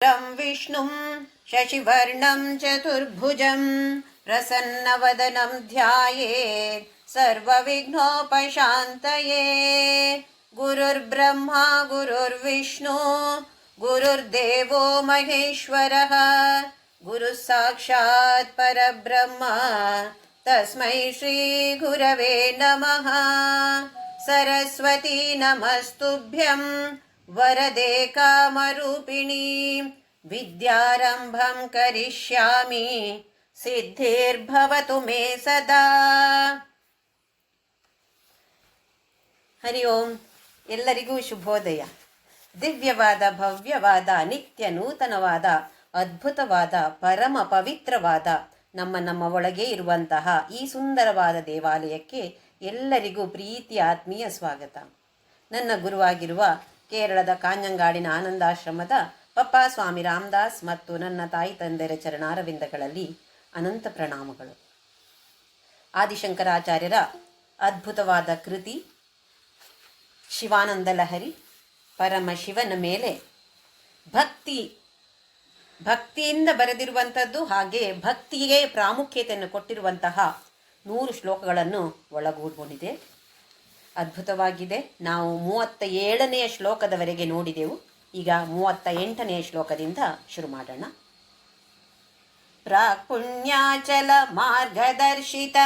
विष्णुं शशिवर्णं चतुर्भुजं प्रसन्नवदनं ध्यायेत् सर्वविघ्नोपशान्तये। गुरुर्ब्रह्मा गुरुर्विष्णु गुरुर्देवो महेश्वरः गुरुः साक्षात् परब्रह्म तस्मै श्रीगुरवे नमः। सरस्वती नमस्तुभ्यं वरदे कामरूपिणी विद्यारंभं करिष्यामि सिद्धिर्भवतु मे सदा। ಹರಿ ಓಂ. ಎಲ್ಲರಿಗೂ ಶುಭೋದಯ. ದಿವ್ಯವಾದ, ಭವ್ಯವಾದ, ನಿತ್ಯ ನೂತನವಾದ, ಅದ್ಭುತವಾದ, ಪರಮ ಪವಿತ್ರವಾದ ನಮ್ಮ ಒಳಗೆ ಇರುವಂತಹ ಈ ಸುಂದರವಾದ ದೇವಾಲಯಕ್ಕೆ ಎಲ್ಲರಿಗೂ ಪ್ರೀತಿಯ ಆತ್ಮೀಯ ಸ್ವಾಗತ. ನನ್ನ ಗುರುವಾಗಿರುವ ಕೇರಳದ ಕಾಂಜಂಗಾಡಿನ ಆನಂದಾಶ್ರಮದ ಪಪ್ಪಾ ಸ್ವಾಮಿ ರಾಮದಾಸ್ ಮತ್ತು ನನ್ನ ತಾಯಿ ತಂದೆಯರ ಚರಣಾರವಿಂದಗಳಲ್ಲಿ ಅನಂತ ಪ್ರಣಾಮಗಳು. ಆದಿಶಂಕರಾಚಾರ್ಯರ ಅದ್ಭುತವಾದ ಕೃತಿ ಶಿವಾನಂದ ಲಹರಿ, ಪರಮಶಿವನ ಮೇಲೆ ಭಕ್ತಿಯಿಂದ ಬರೆದಿರುವಂಥದ್ದು, ಹಾಗೆ ಭಕ್ತಿಗೆ ಪ್ರಾಮುಖ್ಯತೆಯನ್ನು ಕೊಟ್ಟಿರುವಂತಹ 100 ಶ್ಲೋಕಗಳನ್ನು ಒಳಗೊಂಡಿದೆ. ಅದ್ಭುತವಾಗಿದೆ. ನಾವು 37ನೇ ಶ್ಲೋಕದವರೆಗೆ ನೋಡಿದೆವು. ಈಗ 38ನೇ ಶ್ಲೋಕದಿಂದ ಶುರು ಮಾಡೋಣ. ಪ್ರಾಕ್ ಪುಣ್ಯಾಚಲ ಮಾರ್ಗದರ್ಶಿತ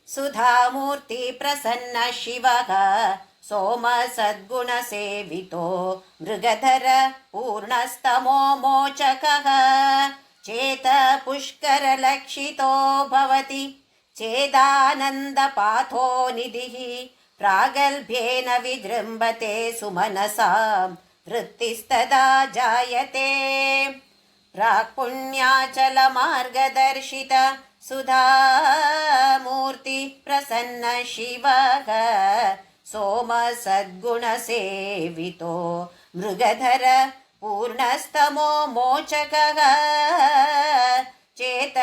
ಸುಧಾಮೂರ್ತಿ ಪ್ರಸನ್ನ ಶಿವಃ ಸೋಮ ಸದ್ಗುಣ ಸೇವಿತೋ ಮೃಗಧರ ಪೂರ್ಣಸ್ತಮೋ ಮೋಚಕಃ ಚೇತ ಪುಷ್ಕರ ಲಕ್ಷಿತೋ ಭವತಿ ಚೇದಾನಂದ ಪಾಥೋ ನಿಧಿಃ ಪ್ರಾಗಲ್ಭ್ಯೇನ ವಿಜೃಂಭತೆ ಸುಮನಸಾಂ ವೃತ್ತಿಸ್ತದಾ ಜಾಯತೆ. ಪ್ರಾಕ್ ಪುಣ್ಯಾಚಲ ಮಾರ್ಗದರ್ಶಿತ ಸುಧಾಮೂರ್ತಿ ಪ್ರಸನ್ನ ಶಿವಃ ಸೋಮ ಸದ್ಗುಣ ಸೇವಿತೋ ಮೃಗಧರ ಪೂರ್ಣಸ್ತಮೋ ಮೋಚಕಃ ಚೇತ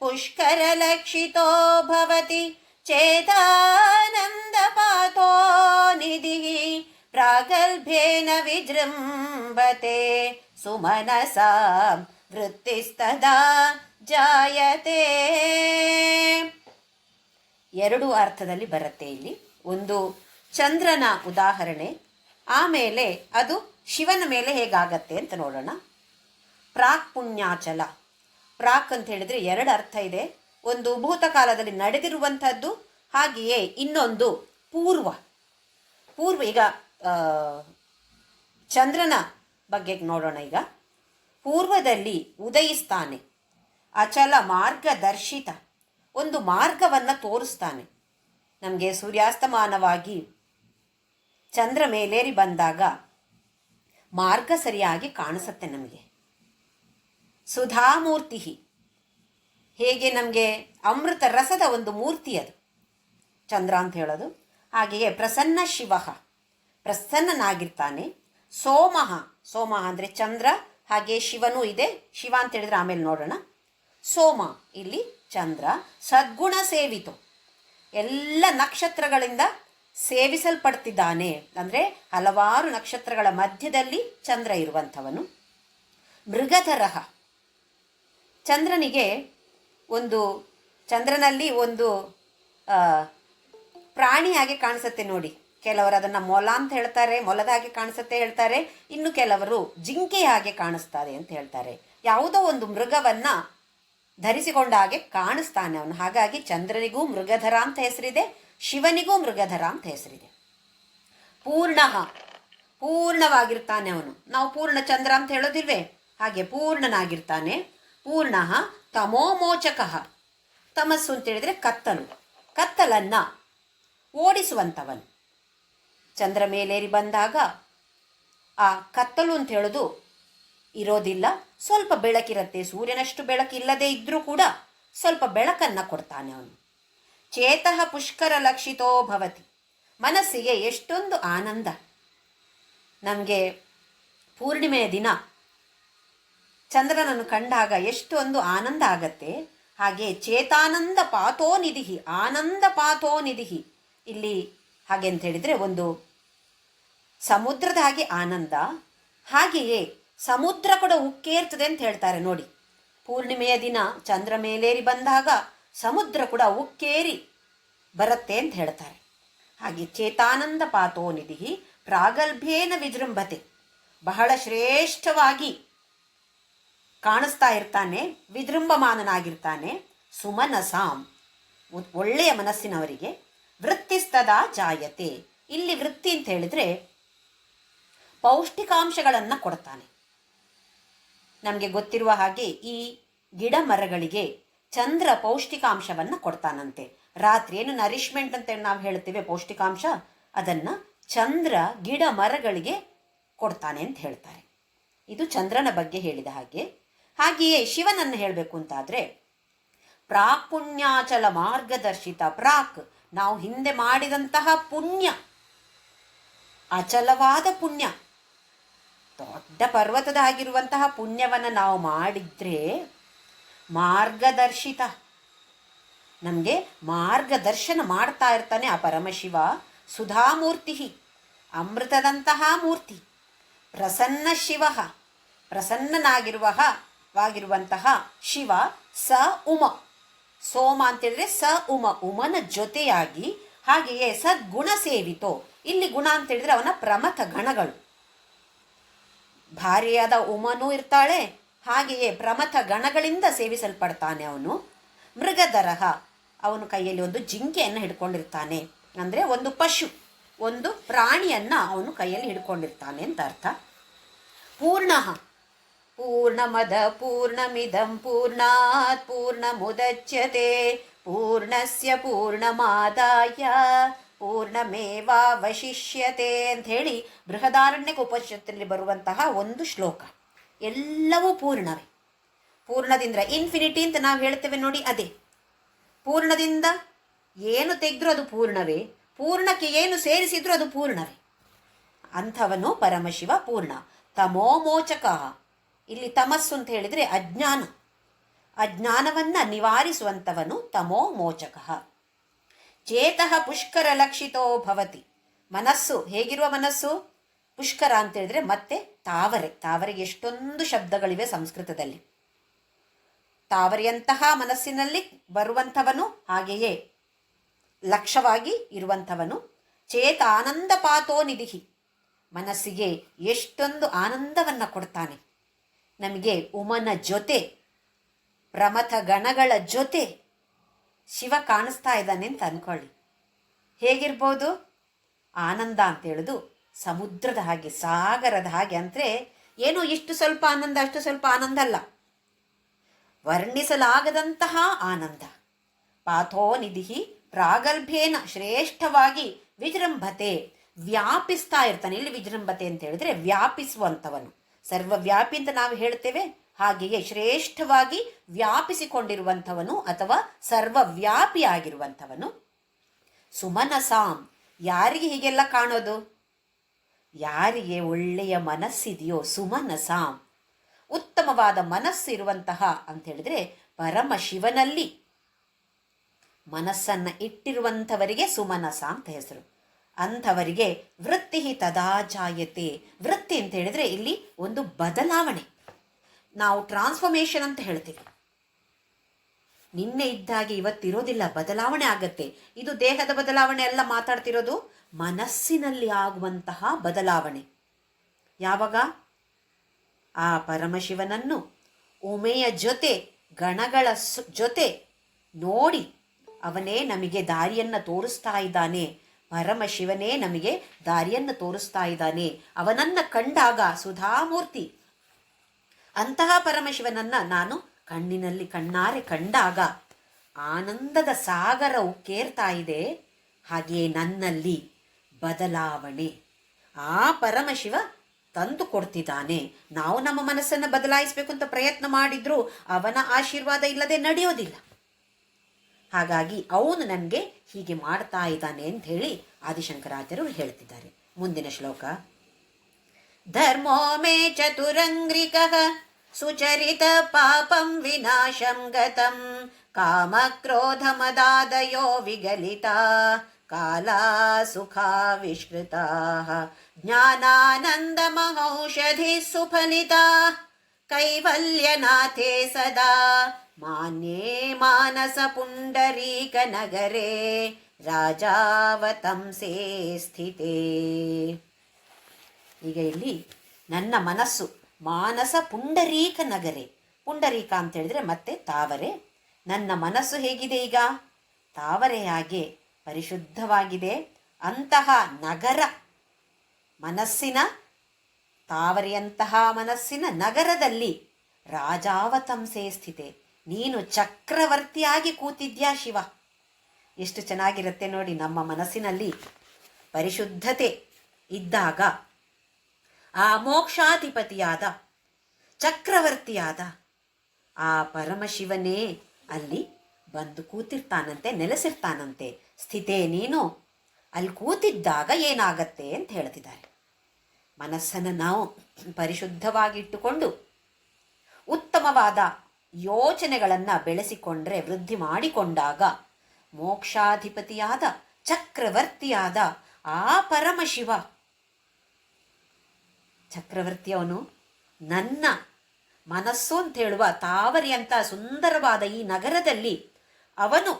ಪುಷ್ಕರ ಲಕ್ಷಿತೋ ಭವತಿ ಚೇತಾನಂದ ಪಾಥೋ ನಿಧಿಃ ಪ್ರಾಗಲ್ಭ್ಯೇನ ವಿಜೃಂಭತೆ ಸುಮನಸಾಂ ವೃತ್ತಿಸ್ತದಾ ಜಾಯತೆ. 2 ಅರ್ಥದಲ್ಲಿ ಬರುತ್ತೆ ಇಲ್ಲಿ. ಒಂದು ಚಂದ್ರನ ಉದಾಹರಣೆ, ಆಮೇಲೆ ಅದು ಶಿವನ ಮೇಲೆ ಹೇಗಾಗತ್ತೆ ಅಂತ ನೋಡೋಣ. ಪ್ರಾಕ್ ಪುಣ್ಯಾಚಲ. ಪ್ರಾಕ್ ಅಂತ ಹೇಳಿದರೆ 2 ಅರ್ಥ ಇದೆ. ಒಂದು ಭೂತಕಾಲದಲ್ಲಿ ನಡೆದಿರುವಂಥದ್ದು, ಹಾಗೆಯೇ ಇನ್ನೊಂದು ಪೂರ್ವ. ಈಗ ಚಂದ್ರನ ಬಗ್ಗೆ ನೋಡೋಣ. ಈಗ ಪೂರ್ವದಲ್ಲಿ ಉದಯಿಸ್ತಾನೆ. ಅಚಲ ಮಾರ್ಗದರ್ಶಿತ, ಒಂದು ಮಾರ್ಗವನ್ನು ತೋರಿಸ್ತಾನೆ. ನಮಗೆ ಸೂರ್ಯಾಸ್ತಮಾನವಾಗಿ ಚಂದ್ರ ಮೇಲೇರಿ ಬಂದಾಗ ಮಾರ್ಗ ಸರಿಯಾಗಿ ಕಾಣಿಸುತ್ತೆ ನಮಗೆ. ಸುಧಾಮೂರ್ತಿ, ಹೇಗೆ ನಮಗೆ ಅಮೃತ ರಸದ ಒಂದು ಮೂರ್ತಿ ಅದು ಚಂದ್ರ ಅಂತ ಹೇಳೋದು. ಹಾಗೆಯೇ ಪ್ರಸನ್ನ ಶಿವ, ಪ್ರಸನ್ನನಾಗಿರ್ತಾನೆ. ಸೋಮಃ ಅಂದರೆ ಚಂದ್ರ, ಹಾಗೆ ಶಿವನೂ ಇದೆ. ಶಿವ ಅಂತ ಹೇಳಿದ್ರೆ ಆಮೇಲೆ ನೋಡೋಣ. ಸೋಮ ಇಲ್ಲಿ ಚಂದ್ರ. ಸದ್ಗುಣ ಸೇವಿತು, ಎಲ್ಲ ನಕ್ಷತ್ರಗಳಿಂದ ಸೇವಿಸಲ್ಪಡ್ತಿದ್ದಾನೆ. ಅಂದರೆ ಹಲವಾರು ನಕ್ಷತ್ರಗಳ ಮಧ್ಯದಲ್ಲಿ ಚಂದ್ರ ಇರುವಂಥವನು. ಮೃಗಧರಃ, ಚಂದ್ರನಲ್ಲಿ ಒಂದು ಪ್ರಾಣಿ ಹಾಗೆ ಕಾಣಿಸುತ್ತೆ ನೋಡಿ. ಕೆಲವರು ಅದನ್ನು ಮೊಲ ಅಂತ ಹೇಳ್ತಾರೆ, ಮೊಲದ ಹಾಗೆ ಕಾಣಿಸುತ್ತೆ ಹೇಳ್ತಾರೆ. ಇನ್ನು ಕೆಲವರು ಜಿಂಕೆ ಹಾಗೆ ಕಾಣಿಸ್ತಾರೆ ಅಂತ ಹೇಳ್ತಾರೆ. ಯಾವುದೋ ಒಂದು ಮೃಗವನ್ನ ಧರಿಸಿಕೊಂಡ ಹಾಗೆ ಕಾಣಿಸ್ತಾನೆ ಅವನು. ಹಾಗಾಗಿ ಚಂದ್ರನಿಗೂ ಮೃಗಧರ ಅಂತ ಹೆಸರಿದೆ, ಶಿವನಿಗೂ ಮೃಗಧರ ಅಂತ ಹೆಸರಿದೆ. ಪೂರ್ಣವಾಗಿರ್ತಾನೆ ಅವನು. ನಾವು ಪೂರ್ಣ ಚಂದ್ರ ಅಂತ ಹೇಳೋದಿಲ್ವೇ, ಹಾಗೆ ಪೂರ್ಣನಾಗಿರ್ತಾನೆ. ಪೂರ್ಣಃ ತಮೋಮೋಚಕಃ, ತಮಸ್ಸು ಅಂತ ಹೇಳಿದ್ರೆ ಕತ್ತಲನ್ನ ಓಡಿಸುವಂಥವನು. ಚಂದ್ರ ಮೇಲೇರಿ ಬಂದಾಗ ಆ ಕತ್ತಲು ಅಂತ ಹೇಳೋದು ಇರೋದಿಲ್ಲ, ಸ್ವಲ್ಪ ಬೆಳಕಿರುತ್ತೆ. ಸೂರ್ಯನಷ್ಟು ಬೆಳಕಿಲ್ಲದೆ ಇದ್ರೂ ಕೂಡ ಸ್ವಲ್ಪ ಬೆಳಕನ್ನು ಕೊಡ್ತಾನೆ ಅವನು. ಚೇತಃ ಪುಷ್ಕರ ಲಕ್ಷಿತೋ ಭವತಿ, ಮನಸ್ಸಿಗೆ ಎಷ್ಟೊಂದು ಆನಂದ. ನಮಗೆ ಪೂರ್ಣಿಮೆಯ ದಿನ ಚಂದ್ರನನ್ನು ಕಂಡಾಗ ಎಷ್ಟೊಂದು ಆನಂದ ಆಗತ್ತೆ. ಹಾಗೆ ಚೇತಾನಂದ ಪಾಥೋ ನಿಧಿಃ, ಆನಂದ ಪಾಥೋ ನಿಧಿಃ. ಇಲ್ಲಿ ಹಾಗೆ ಅಂತ ಹೇಳಿದರೆ ಒಂದು ಸಮುದ್ರದ ಹಾಗೆ ಆನಂದ, ಹಾಗೆಯೇ ಸಮುದ್ರ ಕೂಡ ಉಕ್ಕೇರ್ತದೆ ಅಂತ ಹೇಳ್ತಾರೆ ನೋಡಿ. ಪೂರ್ಣಿಮೆಯ ದಿನ ಚಂದ್ರ ಮೇಲೇರಿ ಬಂದಾಗ ಸಮುದ್ರ ಕೂಡ ಉಕ್ಕೇರಿ ಬರುತ್ತೆ ಅಂತ ಹೇಳ್ತಾರೆ. ಹಾಗೆ ಚೇತಾನಂದ ಪಾತೋ ನಿಧಿ ಪ್ರಾಗಲ್ಭ್ಯೇನ ವಿಜೃಂಭತೆ, ಬಹಳ ಶ್ರೇಷ್ಠವಾಗಿ ಕಾಣಿಸ್ತಾ ಇರ್ತಾನೆ, ವಿಜೃಂಭಮಾನನಾಗಿರ್ತಾನೆ. ಸುಮನಸಾಂ, ಒಳ್ಳೆಯ ಮನಸ್ಸಿನವರಿಗೆ. ವೃತ್ತಿಸ್ತದಾ ಜಾಯತೆ, ಇಲ್ಲಿ ವೃತ್ತಿ ಅಂತ ಹೇಳಿದ್ರೆ ಪೌಷ್ಟಿಕಾಂಶಗಳನ್ನು ಕೊಡ್ತಾನೆ. ನಮಗೆ ಗೊತ್ತಿರುವ ಹಾಗೆ ಈ ಗಿಡ ಮರಗಳಿಗೆ ಚಂದ್ರ ಪೌಷ್ಟಿಕಾಂಶವನ್ನು ಕೊಡ್ತಾನಂತೆ. ರಾತ್ರಿ ಏನು ನರಿಶ್ಮೆಂಟ್ ಅಂತ ನಾವು ಹೇಳ್ತೇವೆ, ಪೌಷ್ಟಿಕಾಂಶ, ಅದನ್ನು ಚಂದ್ರ ಗಿಡ ಮರಗಳಿಗೆ ಕೊಡ್ತಾನೆ ಅಂತ ಹೇಳ್ತಾರೆ. ಇದು ಚಂದ್ರನ ಬಗ್ಗೆ ಹೇಳಿದ ಹಾಗೆ. ಹಾಗೆಯೇ ಶಿವನನ್ನು ಹೇಳಬೇಕು ಅಂತಾದರೆ ಪ್ರಾಕ್ ಪುಣ್ಯಾಚಲ ಮಾರ್ಗದರ್ಶಿತ. ಪ್ರಾಕ್, ನಾವು ಹಿಂದೆ ಮಾಡಿದಂತಹ ಪುಣ್ಯ, ಅಚಲವಾದ ಪುಣ್ಯ, ದೊಡ್ಡ ಪರ್ವತದ ಆಗಿರುವಂತಹ ಪುಣ್ಯವನ್ನು ನಾವು ಮಾಡಿದ್ರೆ ಮಾರ್ಗದರ್ಶಿತ, ನಮಗೆ ಮಾರ್ಗದರ್ಶನ ಮಾಡ್ತಾ ಇರ್ತಾನೆ ಆ ಪರಮಶಿವ. ಸುಧಾಮೂರ್ತಿ, ಅಮೃತದಂತಹ ಮೂರ್ತಿ. ಪ್ರಸನ್ನ ಶಿವ, ಪ್ರಸನ್ನನಾಗಿರುವಂತಹ ಶಿವ. ಸ ಉಮ, ಸೋಮ ಅಂತೇಳಿದ್ರೆ ಸ ಉಮ, ಉಮನ ಜೊತೆಯಾಗಿ. ಹಾಗೆಯೇ ಸದ್ಗುಣ ಸೇವಿತೋ, ಇಲ್ಲಿ ಗುಣ ಅಂತೇಳಿದ್ರೆ ಅವನ ಪ್ರಮಥ ಗಣಗಳು. ಭಾರ್ಯೆಯಾದ ಉಮನೂ ಇರ್ತಾಳೆ, ಹಾಗೆಯೇ ಪ್ರಮಥ ಗಣಗಳಿಂದ ಸೇವಿಸಲ್ಪಡ್ತಾನೆ ಅವನು. ಮೃಗಧರಹ, ಅವನು ಕೈಯಲ್ಲಿ ಒಂದು ಜಿಂಕೆಯನ್ನು ಹಿಡ್ಕೊಂಡಿರ್ತಾನೆ, ಅಂದರೆ ಒಂದು ಪಶು, ಒಂದು ಪ್ರಾಣಿಯನ್ನು ಅವನು ಕೈಯಲ್ಲಿ ಹಿಡ್ಕೊಂಡಿರ್ತಾನೆ ಅಂತ ಅರ್ಥ. ಪೂರ್ಣಃ, ಪೂರ್ಣಮದ ಪೂರ್ಣಮಿದಂ ಪೂರ್ಣಾತ್ ಪೂರ್ಣಮುದಚ್ಯತೆ ಪೂರ್ಣಸ್ಯ ಪೂರ್ಣಮಾದಾಯ ಪೂರ್ಣಮೇವಾವಶಿಷ್ಯತೆ ಅಂತ ಹೇಳಿ ಬೃಹದಾರಣ್ಯಕ ಉಪನಿಷತ್ತಿನಲ್ಲಿ ಬರುವಂತಹ ಒಂದು ಶ್ಲೋಕ. ಎಲ್ಲವೂ ಪೂರ್ಣವೇ. ಪೂರ್ಣದಿಂದ ಇನ್ಫಿನಿಟಿ ಅಂತ ನಾವು ಹೇಳ್ತೇವೆ ನೋಡಿ, ಅದೇ ಪೂರ್ಣದಿಂದ ಏನು ತೆಗೆದ್ರೂ ಅದು ಪೂರ್ಣವೇ, ಪೂರ್ಣಕ್ಕೆ ಏನು ಸೇರಿಸಿದ್ರೂ ಅದು ಪೂರ್ಣವೇ. ಅಂಥವನು ಪರಮಶಿವ ಪೂರ್ಣ. ತಮೋಮೋಚಕ, ಇಲ್ಲಿ ತಮಸ್ಸು ಅಂತ ಹೇಳಿದರೆ ಅಜ್ಞಾನ, ಅಜ್ಞಾನವನ್ನು ನಿವಾರಿಸುವಂಥವನು ತಮೋಮೋಚಕ. ಚೇತಃ ಪುಷ್ಕರ ಲಕ್ಷಿತೋ ಭವತಿ, ಮನಸ್ಸು ಹೇಗಿರುವ ಮನಸ್ಸು? ಪುಷ್ಕರ ಅಂತ ಹೇಳಿದ್ರೆ ಮತ್ತೆ ತಾವರೆ. ತಾವರೆಗೆ ಎಷ್ಟೊಂದು ಶಬ್ದಗಳಿವೆ ಸಂಸ್ಕೃತದಲ್ಲಿ. ತಾವರೆಯಂತಹ ಮನಸ್ಸಿನಲ್ಲಿ ಬರುವಂಥವನು, ಹಾಗೆಯೇ ಲಕ್ಷ್ಯವಾಗಿ ಇರುವಂಥವನು. ಚೇತ ಆನಂದ ಪಾತೋ ನಿಧಿ, ಮನಸ್ಸಿಗೆ ಎಷ್ಟೊಂದು ಆನಂದವನ್ನು ಕೊಡ್ತಾನೆ. ನಮಗೆ ಉಮನ ಜೊತೆ, ಪ್ರಮಥ ಗಣಗಳ ಜೊತೆ ಶಿವ ಕಾಣಿಸ್ತಾ ಇದ್ದಾನೆ ಅಂತ ಅಂದ್ಕೊಳ್ಳಿ. ಹೇಗಿರ್ಬೋದು? ಆನಂದ ಅಂತ ಹೇಳೋದು ಸಮುದ್ರದ ಹಾಗೆ, ಸಾಗರದ ಹಾಗೆ. ಅಂದರೆ ಏನೋ ಇಷ್ಟು ಸ್ವಲ್ಪ ಆನಂದ, ಅಷ್ಟು ಸ್ವಲ್ಪ ಆನಂದ ಅಲ್ಲ, ವರ್ಣಿಸಲಾಗದಂತಹ ಆನಂದ. ಪಾಥೋ ನಿಧಿ ಪ್ರಾಗಲ್ಭ್ಯೇನ, ಶ್ರೇಷ್ಠವಾಗಿ ವಿಜೃಂಭತೆ, ವ್ಯಾಪಿಸ್ತಾ ಇರ್ತಾನೆ. ಇಲ್ಲಿ ವಿಜೃಂಭತೆ ಅಂತ ಹೇಳಿದ್ರೆ ವ್ಯಾಪಿಸುವಂಥವನು, ಸರ್ವವ್ಯಾಪಿ ಅಂತ ನಾವು ಹೇಳ್ತೇವೆ. ಹಾಗೆಯೇ ಶ್ರೇಷ್ಠವಾಗಿ ವ್ಯಾಪಿಸಿಕೊಂಡಿರುವಂಥವನು ಅಥವಾ ಸರ್ವವ್ಯಾಪಿಯಾಗಿರುವಂಥವನು. ಸುಮನಸಾಂ, ಯಾರಿಗೆ ಹೀಗೆಲ್ಲ ಕಾಣೋದು? ಯಾರಿಗೆ ಒಳ್ಳೆಯ ಮನಸ್ಸಿದೆಯೋ. ಸುಮನಸಾಂ, ಉತ್ತಮವಾದ ಮನಸ್ಸು ಇರುವಂತಹ ಅಂತ ಹೇಳಿದ್ರೆ ಪರಮ ಶಿವನಲ್ಲಿ ಮನಸ್ಸನ್ನು ಇಟ್ಟಿರುವಂಥವರಿಗೆ ಸುಮನಸ ಅಂತ ಹೆಸರು. ಅಂಥವರಿಗೆ ವೃತ್ತಿ ತದಾ ಜಾಯತೆ. ವೃತ್ತಿ ಅಂತ ಹೇಳಿದ್ರೆ ಇಲ್ಲಿ ಒಂದು ಬದಲಾವಣೆ, ನಾವು ಟ್ರಾನ್ಸ್ಫಾರ್ಮೇಷನ್ ಅಂತ ಹೇಳ್ತೀವಿ. ನಿನ್ನೆ ಇದ್ದಾಗೆ ಇವತ್ತಿರೋದಿಲ್ಲ, ಬದಲಾವಣೆ ಆಗತ್ತೆ. ಇದು ದೇಹದ ಬದಲಾವಣೆ ಎಲ್ಲ ಮಾತಾಡ್ತಿರೋದು, ಮನಸ್ಸಿನಲ್ಲಿ ಆಗುವಂತಹ ಬದಲಾವಣೆ. ಯಾವಾಗ ಆ ಪರಮಶಿವನನ್ನು ಉಮೆಯ ಜೊತೆ, ಗಣಗಳ ಜೊತೆ ನೋಡಿ ಅವನೇ ನಮಗೆ ದಾರಿಯನ್ನು ತೋರಿಸ್ತಾ ಇದ್ದಾನೆ. ಪರಮಶಿವನೇ ನಮಗೆ ದಾರಿಯನ್ನು ತೋರಿಸ್ತಾ ಇದ್ದಾನೆ. ಅವನನ್ನು ಕಂಡಾಗ ಸುಧಾಮೂರ್ತಿ, ಅಂತಹ ಪರಮಶಿವನನ್ನು ನಾನು ಕಣ್ಣಿನಲ್ಲಿ ಕಣ್ಣಾರೆ ಕಂಡಾಗ ಆನಂದದ ಸಾಗರವು ಕೇರ್ತಾ ಇದೆ. ಹಾಗೆಯೇ ನನ್ನಲ್ಲಿ ಬದಲಾವಣೆ ಆ ಪರಮಶಿವ ತಂದು ಕೊಡ್ತಿದ್ದಾನೆ. ನಾವು ನಮ್ಮ ಮನಸ್ಸನ್ನು ಬದಲಾಯಿಸಬೇಕು ಅಂತ ಪ್ರಯತ್ನ ಮಾಡಿದ್ರೂ ಅವನ ಆಶೀರ್ವಾದ ಇಲ್ಲದೆ ನಡೆಯೋದಿಲ್ಲ. ಹಾಗಾಗಿ ಅವನು ನನಗೆ ಹೀಗೆ ಮಾಡ್ತಾ ಇದ್ದಾನೆ ಅಂತ ಹೇಳಿ ಆದಿಶಂಕರಾಚಾರ್ಯರು ಹೇಳ್ತಿದ್ದಾರೆ. ಮುಂದಿನ ಶ್ಲೋಕ. ಧರ್ಮೋ ಮೇ ಚತುರಂಗ್ರಿಕಃ ಸುಚರಿತ ಪಾಪಂ ವಿನಾಶಂ ಗತಂ ಕಾಮ ಕ್ರೋಧ ಮದಾದಯೋ ವಿಗಲಿತ ಕಾಲಾ ಸುಖಾವಿಷ್ಕೃತಾ ಜ್ಞಾನಾನಂದಮಹೌಷಧಿ ಸುಫಲಿತಾ ಕೈವಲ್ಯನಾಥೇ ಸದಾ ಮಾನ್ಯೇ ಮಾನಸ ಪುಂಡರೀಕ ನಗರೇ ರಾಜಾವತಂಸೇ ಸ್ಥಿತೇ. ಈಗ ಇಲ್ಲಿ ನನ್ನ ಮನಸ್ಸು ಮಾನಸ ಪುಂಡರೀಕ ನಗರೆ, ಪುಂಡರೀಕ ಅಂತ ಹೇಳಿದ್ರೆ ಮತ್ತೆ ತಾವರೆ. ನನ್ನ ಮನಸ್ಸು ಹೇಗಿದೆ ಈಗ? ತಾವರೆಯಾಗೆ ಪರಿಶುದ್ಧವಾಗಿದೆ. ಅಂತಹ ನಗರ ಮನಸ್ಸಿನ, ತಾವರೆಯಂತಹ ಮನಸ್ಸಿನ ನಗರದಲ್ಲಿ ರಾಜಾವತಂಸೆ ಸ್ಥಿತೆ, ನೀನು ಚಕ್ರವರ್ತಿಯಾಗಿ ಕೂತಿದ್ಯಾ ಶಿವ. ಎಷ್ಟು ಚೆನ್ನಾಗಿರುತ್ತೆ ನೋಡಿ. ನಮ್ಮ ಮನಸ್ಸಿನಲ್ಲಿ ಪರಿಶುದ್ಧತೆ ಇದ್ದಾಗ ಆ ಮೋಕ್ಷಾಧಿಪತಿಯಾದ ಚಕ್ರವರ್ತಿಯಾದ ಆ ಪರಮಶಿವನೇ ಅಲ್ಲಿ ಬಂದು ಕೂತಿರ್ತಾನಂತೆ, ನೆಲೆಸಿರ್ತಾನಂತೆ. ಸ್ಥಿತೇ, ನೀನು ಅಲ್ಲಿ ಕೂತಿದ್ದಾಗ ಏನಾಗತ್ತೆ ಅಂತ ಹೇಳ್ತಿದ್ದಾರೆ. ಮನಸ್ಸನ್ನು ನಾವು ಪರಿಶುದ್ಧವಾಗಿಟ್ಟುಕೊಂಡು ಉತ್ತಮವಾದ ಯೋಚನೆಗಳನ್ನು ಬೆಳೆಸಿಕೊಂಡ್ರೆ, ವೃದ್ಧಿ ಮಾಡಿಕೊಂಡಾಗ ಮೋಕ್ಷಾಧಿಪತಿಯಾದ ಚಕ್ರವರ್ತಿಯಾದ ಆ ಪರಮಶಿವ, ಚಕ್ರವರ್ತಿಯವನು ನನ್ನ ಮನಸ್ಸು ಅಂತ ಹೇಳುವ ತಾವರಿಯಂಥ ಸುಂದರವಾದ ಈ ನಗರದಲ್ಲಿ ಅವನು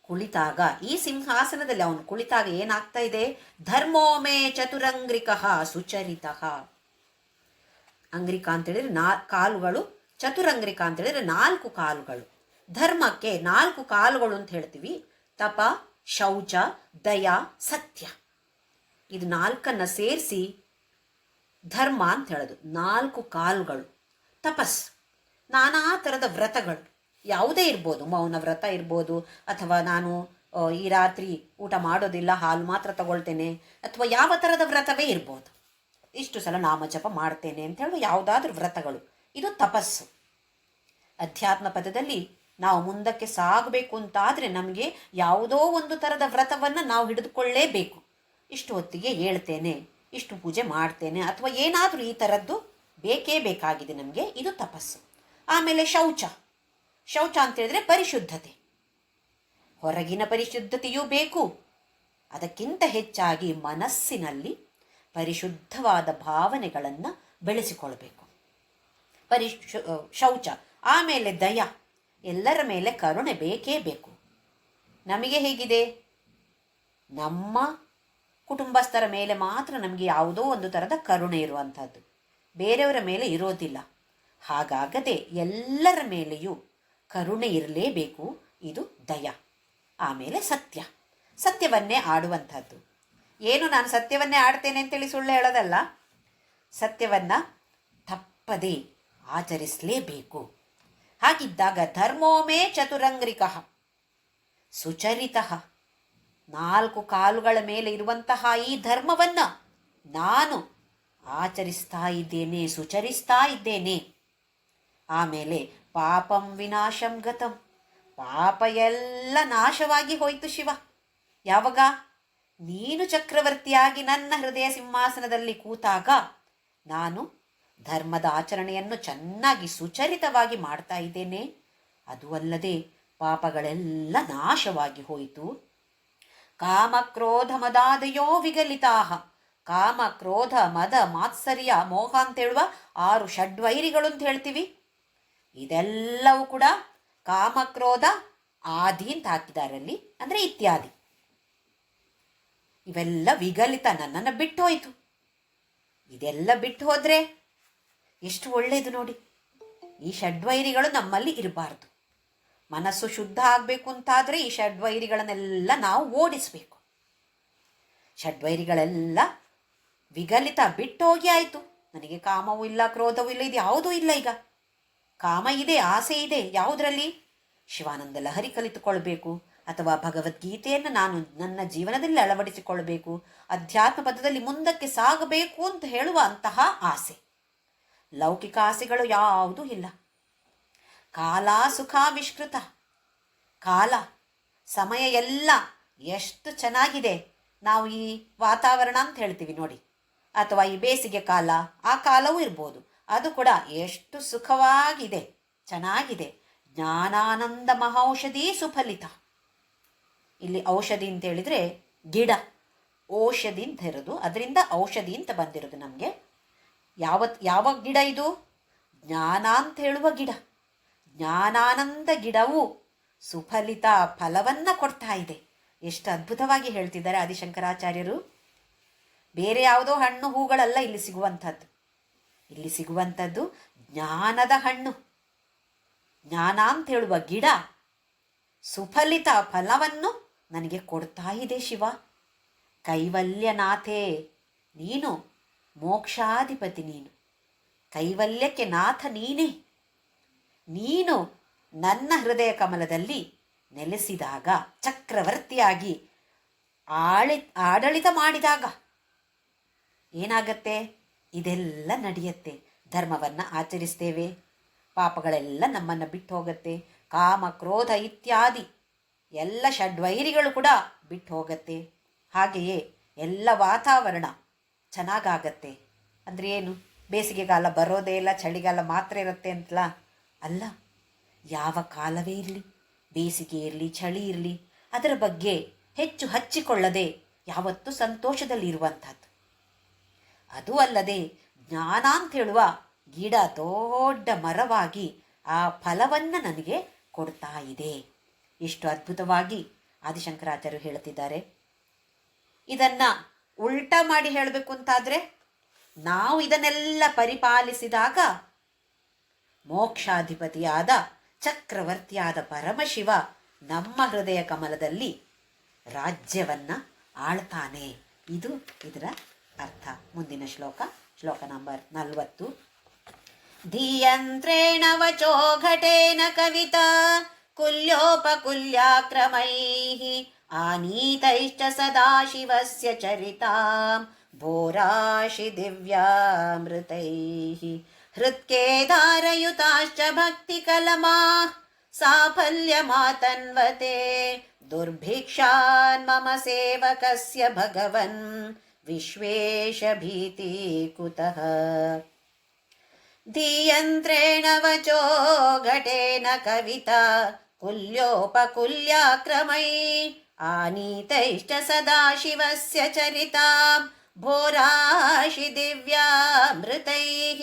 ಕುಳಿತಾಗ, ಈ ಸಿಂಹಾಸನದಲ್ಲಿ ಅವನು ಕುಳಿತಾಗ ಏನಾಗ್ತಾ ಇದೆ? ಧರ್ಮೋಮೇ ಚತುರಂಗ್ರಿಕ ಸುಚರಿತ. ಅಂಗ್ರಿಕ ಅಂತ ಹೇಳಿದ್ರೆ ಕಾಲುಗಳು, ಚತುರಂಗ್ರಿಕ ಅಂತ ಹೇಳಿದ್ರೆ 4 ಕಾಲುಗಳು. ಧರ್ಮಕ್ಕೆ 4 ಕಾಲುಗಳು ಅಂತ ಹೇಳ್ತೀವಿ. ತಪ, ಶೌಚ, ದಯ, ಸತ್ಯ. ಇದು 4 ಸೇರಿಸಿ ಧರ್ಮ ಅಂತ ಹೇಳೋದು. 4 ಕಾಲುಗಳು. ತಪಸ್, ನಾನಾ ಥರದ ವ್ರತಗಳು ಯಾವುದೇ ಇರ್ಬೋದು. ಮೌನ ವ್ರತ ಇರ್ಬೋದು, ಅಥವಾ ನಾನು ಈ ರಾತ್ರಿ ಊಟ ಮಾಡೋದಿಲ್ಲ, ಹಾಲು ಮಾತ್ರ ತಗೊಳ್ತೇನೆ, ಅಥವಾ ಯಾವ ಥರದ ವ್ರತವೇ ಇರ್ಬೋದು. ಇಷ್ಟು ಸಲ ನಾಮಜಪ ಮಾಡ್ತೇನೆ ಅಂತ ಹೇಳುವ ಯಾವುದಾದ್ರೂ ವ್ರತಗಳು, ಇದು ತಪಸ್ಸು. ಅಧ್ಯಾತ್ಮ ಪದದಲ್ಲಿ ನಾವು ಮುಂದಕ್ಕೆ ಸಾಗಬೇಕು ಅಂತಾದರೆ ನಮಗೆ ಯಾವುದೋ ಒಂದು ಥರದ ವ್ರತವನ್ನು ನಾವು ಹಿಡಿದುಕೊಳ್ಳೇಬೇಕು. ಇಷ್ಟು ಹೊತ್ತಿಗೆ ಹೇಳ್ತೇನೆ, ಇಷ್ಟು ಪೂಜೆ ಮಾಡ್ತೇನೆ, ಅಥವಾ ಏನಾದರೂ ಈ ಥರದ್ದು ಬೇಕೇ ಬೇಕಾಗಿದೆ ನಮಗೆ, ಇದು ತಪಸ್ಸು. ಆಮೇಲೆ ಶೌಚ. ಶೌಚ ಅಂತ ಹೇಳಿದ್ರೆ ಪರಿಶುದ್ಧತೆ. ಹೊರಗಿನ ಪರಿಶುದ್ಧತೆಯೂ ಬೇಕು, ಅದಕ್ಕಿಂತ ಹೆಚ್ಚಾಗಿ ಮನಸ್ಸಿನಲ್ಲಿ ಪರಿಶುದ್ಧವಾದ ಭಾವನೆಗಳನ್ನು ಬೆಳೆಸಿಕೊಳ್ಬೇಕು. ಶೌಚ. ಆಮೇಲೆ ದಯ, ಎಲ್ಲರ ಮೇಲೆ ಕರುಣೆ ಬೇಕೇ ಬೇಕು. ನಮಗೆ ಹೇಗಿದೆ? ನಮ್ಮ ಕುಟುಂಬಸ್ಥರ ಮೇಲೆ ಮಾತ್ರ ನಮಗೆ ಯಾವುದೋ ಒಂದು ಥರದ ಕರುಣೆ ಇರುವಂಥದ್ದು, ಬೇರೆಯವರ ಮೇಲೆ ಇರೋದಿಲ್ಲ. ಹಾಗಾಗದೆ ಎಲ್ಲರ ಮೇಲೆಯೂ ಕರುಣೆ ಇರಲೇಬೇಕು, ಇದು ದಯ. ಆಮೇಲೆ ಸತ್ಯ, ಸತ್ಯವನ್ನೇ ಆಡುವಂಥದ್ದು. ಏನು ನಾನು ಸತ್ಯವನ್ನೇ ಆಡ್ತೇನೆ ಅಂತೇಳಿ ಸುಳ್ಳು ಹೇಳೋದಲ್ಲ, ಸತ್ಯವನ್ನು ತಪ್ಪದೇ ಆಚರಿಸಲೇಬೇಕು. ಹಾಗಿದ್ದಾಗ ಧರ್ಮೋಮೇ ಚತುರಂಗ್ರಿಕ ಸುಚರಿತ, 4 ಕಾಲುಗಳ ಮೇಲೆ ಇರುವಂತಹ ಈ ಧರ್ಮವನ್ನು ನಾನು ಆಚರಿಸ್ತಾ ಇದ್ದೇನೆ, ಸುಚರಿಸ್ತಾ ಇದ್ದೇನೆ. ಆಮೇಲೆ ಪಾಪಂ ವಿನಾಶಂ ಗತಂ, ಪಾಪ ಎಲ್ಲ ನಾಶವಾಗಿ ಹೋಯಿತು ಶಿವ. ಯಾವಾಗ? ನೀನು ಚಕ್ರವರ್ತಿಯಾಗಿ ನನ್ನ ಹೃದಯ ಸಿಂಹಾಸನದಲ್ಲಿ ಕೂತಾಗ ನಾನು ಧರ್ಮದ ಆಚರಣೆಯನ್ನು ಚೆನ್ನಾಗಿ ಸುಚರಿತವಾಗಿ ಮಾಡ್ತಾ ಇದ್ದೇನೆ. ಅದು ಅಲ್ಲದೆ ಪಾಪಗಳೆಲ್ಲ ನಾಶವಾಗಿ ಹೋಯಿತು. ಕಾಮ ಕ್ರೋಧ ಮದಾದಯೋ ವಿಗಲಿತಾ, ಕಾಮ ಕ್ರೋಧ ಮದ ಮಾತ್ಸರ್ಯ ಮೋಹ ಅಂತೇಳುವ 6 ಷಡ್ವೈರಿಗಳು ಅಂತ ಹೇಳ್ತೀವಿ. ಇದೆಲ್ಲವೂ ಕೂಡ ಕಾಮಕ್ರೋಧ ಆದಿ ಅಂತ ಹಾಕಿದಾರಲ್ಲಿ, ಅಂದರೆ ಇತ್ಯಾದಿ. ಇವೆಲ್ಲ ವಿಗಲಿತ, ನನ್ನನ್ನು ಬಿಟ್ಟು ಹೋಯಿತು. ಇದೆಲ್ಲ ಬಿಟ್ಟು ಹೋದರೆ ಎಷ್ಟು ಒಳ್ಳೆಯದು ನೋಡಿ. ಈ ಷಡ್ವೈರಿಗಳು ನಮ್ಮಲ್ಲಿ ಇರಬಾರ್ದು. ಮನಸ್ಸು ಶುದ್ಧ ಆಗಬೇಕು ಅಂತಾದರೆ ಈ ಷಡ್ವೈರಿಗಳನ್ನೆಲ್ಲ ನಾವು ಓಡಿಸಬೇಕು. ಷಡ್ವೈರಿಗಳೆಲ್ಲ ವಿಗಲಿತ, ಬಿಟ್ಟೋಗಿ ಆಯಿತು. ನನಗೆ ಕಾಮವೂ ಇಲ್ಲ, ಕ್ರೋಧವೂ ಇಲ್ಲ, ಇದು ಯಾವುದೂ ಇಲ್ಲ. ಈಗ ಕಾಮ ಇದೆ, ಆಸೆ ಇದೆ. ಯಾವುದರಲ್ಲಿ? ಶಿವಾನಂದ ಲಹರಿ ಕಲಿತುಕೊಳ್ಬೇಕು, ಅಥವಾ ಭಗವದ್ಗೀತೆಯನ್ನು ನಾನು ನನ್ನ ಜೀವನದಲ್ಲಿ ಅಳವಡಿಸಿಕೊಳ್ಬೇಕು, ಅಧ್ಯಾತ್ಮ ಪದದಲ್ಲಿ ಮುಂದಕ್ಕೆ ಸಾಗಬೇಕು ಅಂತ ಹೇಳುವ ಅಂತಹ ಆಸೆ. ಲೌಕಿಕ ಆಸೆಗಳು ಯಾವುದೂ ಇಲ್ಲ. ಕಾಲ ಸುಖಾವಿಷ್ಕೃತ, ಕಾಲ ಸಮಯ ಎಲ್ಲ ಎಷ್ಟು ಚೆನ್ನಾಗಿದೆ. ನಾವು ಈ ವಾತಾವರಣ ಅಂತ ಹೇಳ್ತೀವಿ ನೋಡಿ, ಅಥವಾ ಈ ಬೇಸಿಗೆ ಕಾಲ, ಆ ಕಾಲವೂ ಇರ್ಬೋದು, ಅದು ಕೂಡ ಎಷ್ಟು ಸುಖವಾಗಿದೆ, ಚೆನ್ನಾಗಿದೆ. ಜ್ಞಾನಾನಂದ ಮಹೌಷಧಿ ಸುಫಲಿತ. ಇಲ್ಲಿ ಔಷಧಿ ಅಂತ ಹೇಳಿದರೆ ಗಿಡ, ಔಷಧಿ ಅಂತ ಇರೋದು, ಅದರಿಂದ ಔಷಧಿ ಅಂತ ಬಂದಿರೋದು ನಮಗೆ. ಯಾವ ಗಿಡ ಇದು? ಜ್ಞಾನ ಅಂತ ಹೇಳುವ ಗಿಡ. ಜ್ಞಾನಾನಂದ ಗಿಡವು ಸುಫಲಿತ ಫಲವನ್ನು ಕೊಡ್ತಾ ಇದೆ. ಎಷ್ಟು ಅದ್ಭುತವಾಗಿ ಹೇಳ್ತಿದ್ದಾರೆ ಆದಿಶಂಕರಾಚಾರ್ಯರು. ಬೇರೆ ಯಾವುದೋ ಹಣ್ಣು ಹೂಗಳಲ್ಲ ಇಲ್ಲಿ ಸಿಗುವಂಥದ್ದು. ಇಲ್ಲಿ ಸಿಗುವಂಥದ್ದು ಜ್ಞಾನದ ಹಣ್ಣು. ಜ್ಞಾನ ಅಂತ ಹೇಳುವ ಗಿಡ ಸುಫಲಿತ ಫಲವನ್ನು ನನಗೆ ಕೊಡ್ತಾ ಇದೆ ಶಿವ. ಕೈವಲ್ಯನಾಥೇ, ನೀನು ಮೋಕ್ಷಾಧಿಪತಿ, ನೀನು ಕೈವಲ್ಯಕ್ಕೆ ನಾಥ ನೀನೇ. ನೀನು ನನ್ನ ಹೃದಯ ಕಮಲದಲ್ಲಿ ನೆಲೆಸಿದಾಗ, ಚಕ್ರವರ್ತಿಯಾಗಿ ಆಡಳಿತ ಮಾಡಿದಾಗ ಏನಾಗತ್ತೆ? ಇದೆಲ್ಲ ನಡೆಯುತ್ತೆ. ಧರ್ಮವನ್ನು ಆಚರಿಸ್ತೇವೆ, ಪಾಪಗಳೆಲ್ಲ ನಮ್ಮನ್ನು ಬಿಟ್ಟು ಹೋಗುತ್ತೆ. ಕಾಮ ಕ್ರೋಧ ಇತ್ಯಾದಿ ಎಲ್ಲ ಷಡ್ವೈರಿಗಳು ಕೂಡ ಬಿಟ್ಟು ಹೋಗುತ್ತೆ. ಹಾಗೆಯೇ ಎಲ್ಲ ವಾತಾವರಣ ಚೆನ್ನಾಗಾಗತ್ತೆ. ಅಂದರೆ ಏನು? ಬೇಸಿಗೆಗಾಲ ಬರೋದೇ ಇಲ್ಲ, ಚಳಿಗಾಲ ಮಾತ್ರ ಇರುತ್ತೆ ಅಂತಲ್ಲ, ಅಲ್ಲ. ಯಾವ ಕಾಲವೇ ಇರಲಿ, ಬೇಸಿಗೆ ಇರಲಿ, ಚಳಿ ಇರಲಿ, ಅದರ ಬಗ್ಗೆ ಹೆಚ್ಚು ಹಚ್ಚಿಕೊಳ್ಳದೆ ಯಾವತ್ತೂ ಸಂತೋಷದಲ್ಲಿ ಇರುವಂಥದ್ದು. ಅದು ಅಲ್ಲದೆ ಜ್ಞಾನ ಅಂತ ಹೇಳುವ ಗಿಡ ದೊಡ್ಡ ಮರವಾಗಿ ಆ ಫಲವನ್ನು ನನಗೆ ಕೊಡ್ತಾ ಇದೆ. ಇಷ್ಟು ಅದ್ಭುತವಾಗಿ ಆದಿಶಂಕರಾಚಾರ್ಯರು ಹೇಳುತ್ತಿದ್ದಾರೆ. ಇದನ್ನು ಉಲ್ಟಾ ಮಾಡಿ ಹೇಳಬೇಕು ಅಂತಾದರೆ, ನಾವು ಇದನ್ನೆಲ್ಲ ಪರಿಪಾಲಿಸಿದಾಗ ಮೋಕ್ಷಾಧಿಪತಿಯಾದ ಚಕ್ರವರ್ತಿಯಾದ ಪರಮಶಿವ ನಮ್ಮ ಹೃದಯ ಕಮಲದಲ್ಲಿ ರಾಜ್ಯವನ್ನು ಆಳ್ತಾನೆ. ಇದು ಇದರ ಅರ್ಥ. ಮುಂದಿನ ಶ್ಲೋಕ ನಂಬರ್ 40. ಧೀಯಂತ್ರೇಣ ವಚೋ ಘಟೇನ ಕವಿತಾ ಕುಲ್ಯೋಪಕುಲ್ಯಾಕ್ರಮೈಃ ಆನೀತೈಶ್ಚ ಸದಾಶಿವಸ್ಯ ಚರಿತಾಂ ಭೋರಾಶಿ ದಿವ್ಯಾಮೃತೈಃ ಹೃತ್ಕೇದಾರಯುತಾಶ್ಚ ಭಕ್ತಿಕಲಮಾಃ ಸಾಫಲ್ಯಮಾತನ್ವತೆ ದುರ್ಭಿಕ್ಷಾನ್ ಮಮ ಸೇವಕಸ್ಯ ಭಗವನ್ ವಿಶ್ವೇಶ ಭೀತಿ ಕುತಃ. ಧೀಯಂತ್ರೇಣ ವಚೋ ಘಟೇನ ಕವಿತಾ ಕುಲ್ಯೋಪಕುಲ್ಯಾಕ್ರಮೈಃ ಆನೀತೈಶ್ಚ ಸದಾಶಿವಸ್ಯ ಚರಿತಾಂ ಭೋರಾಶಿ ದಿವ್ಯಾಮೃತೈಃ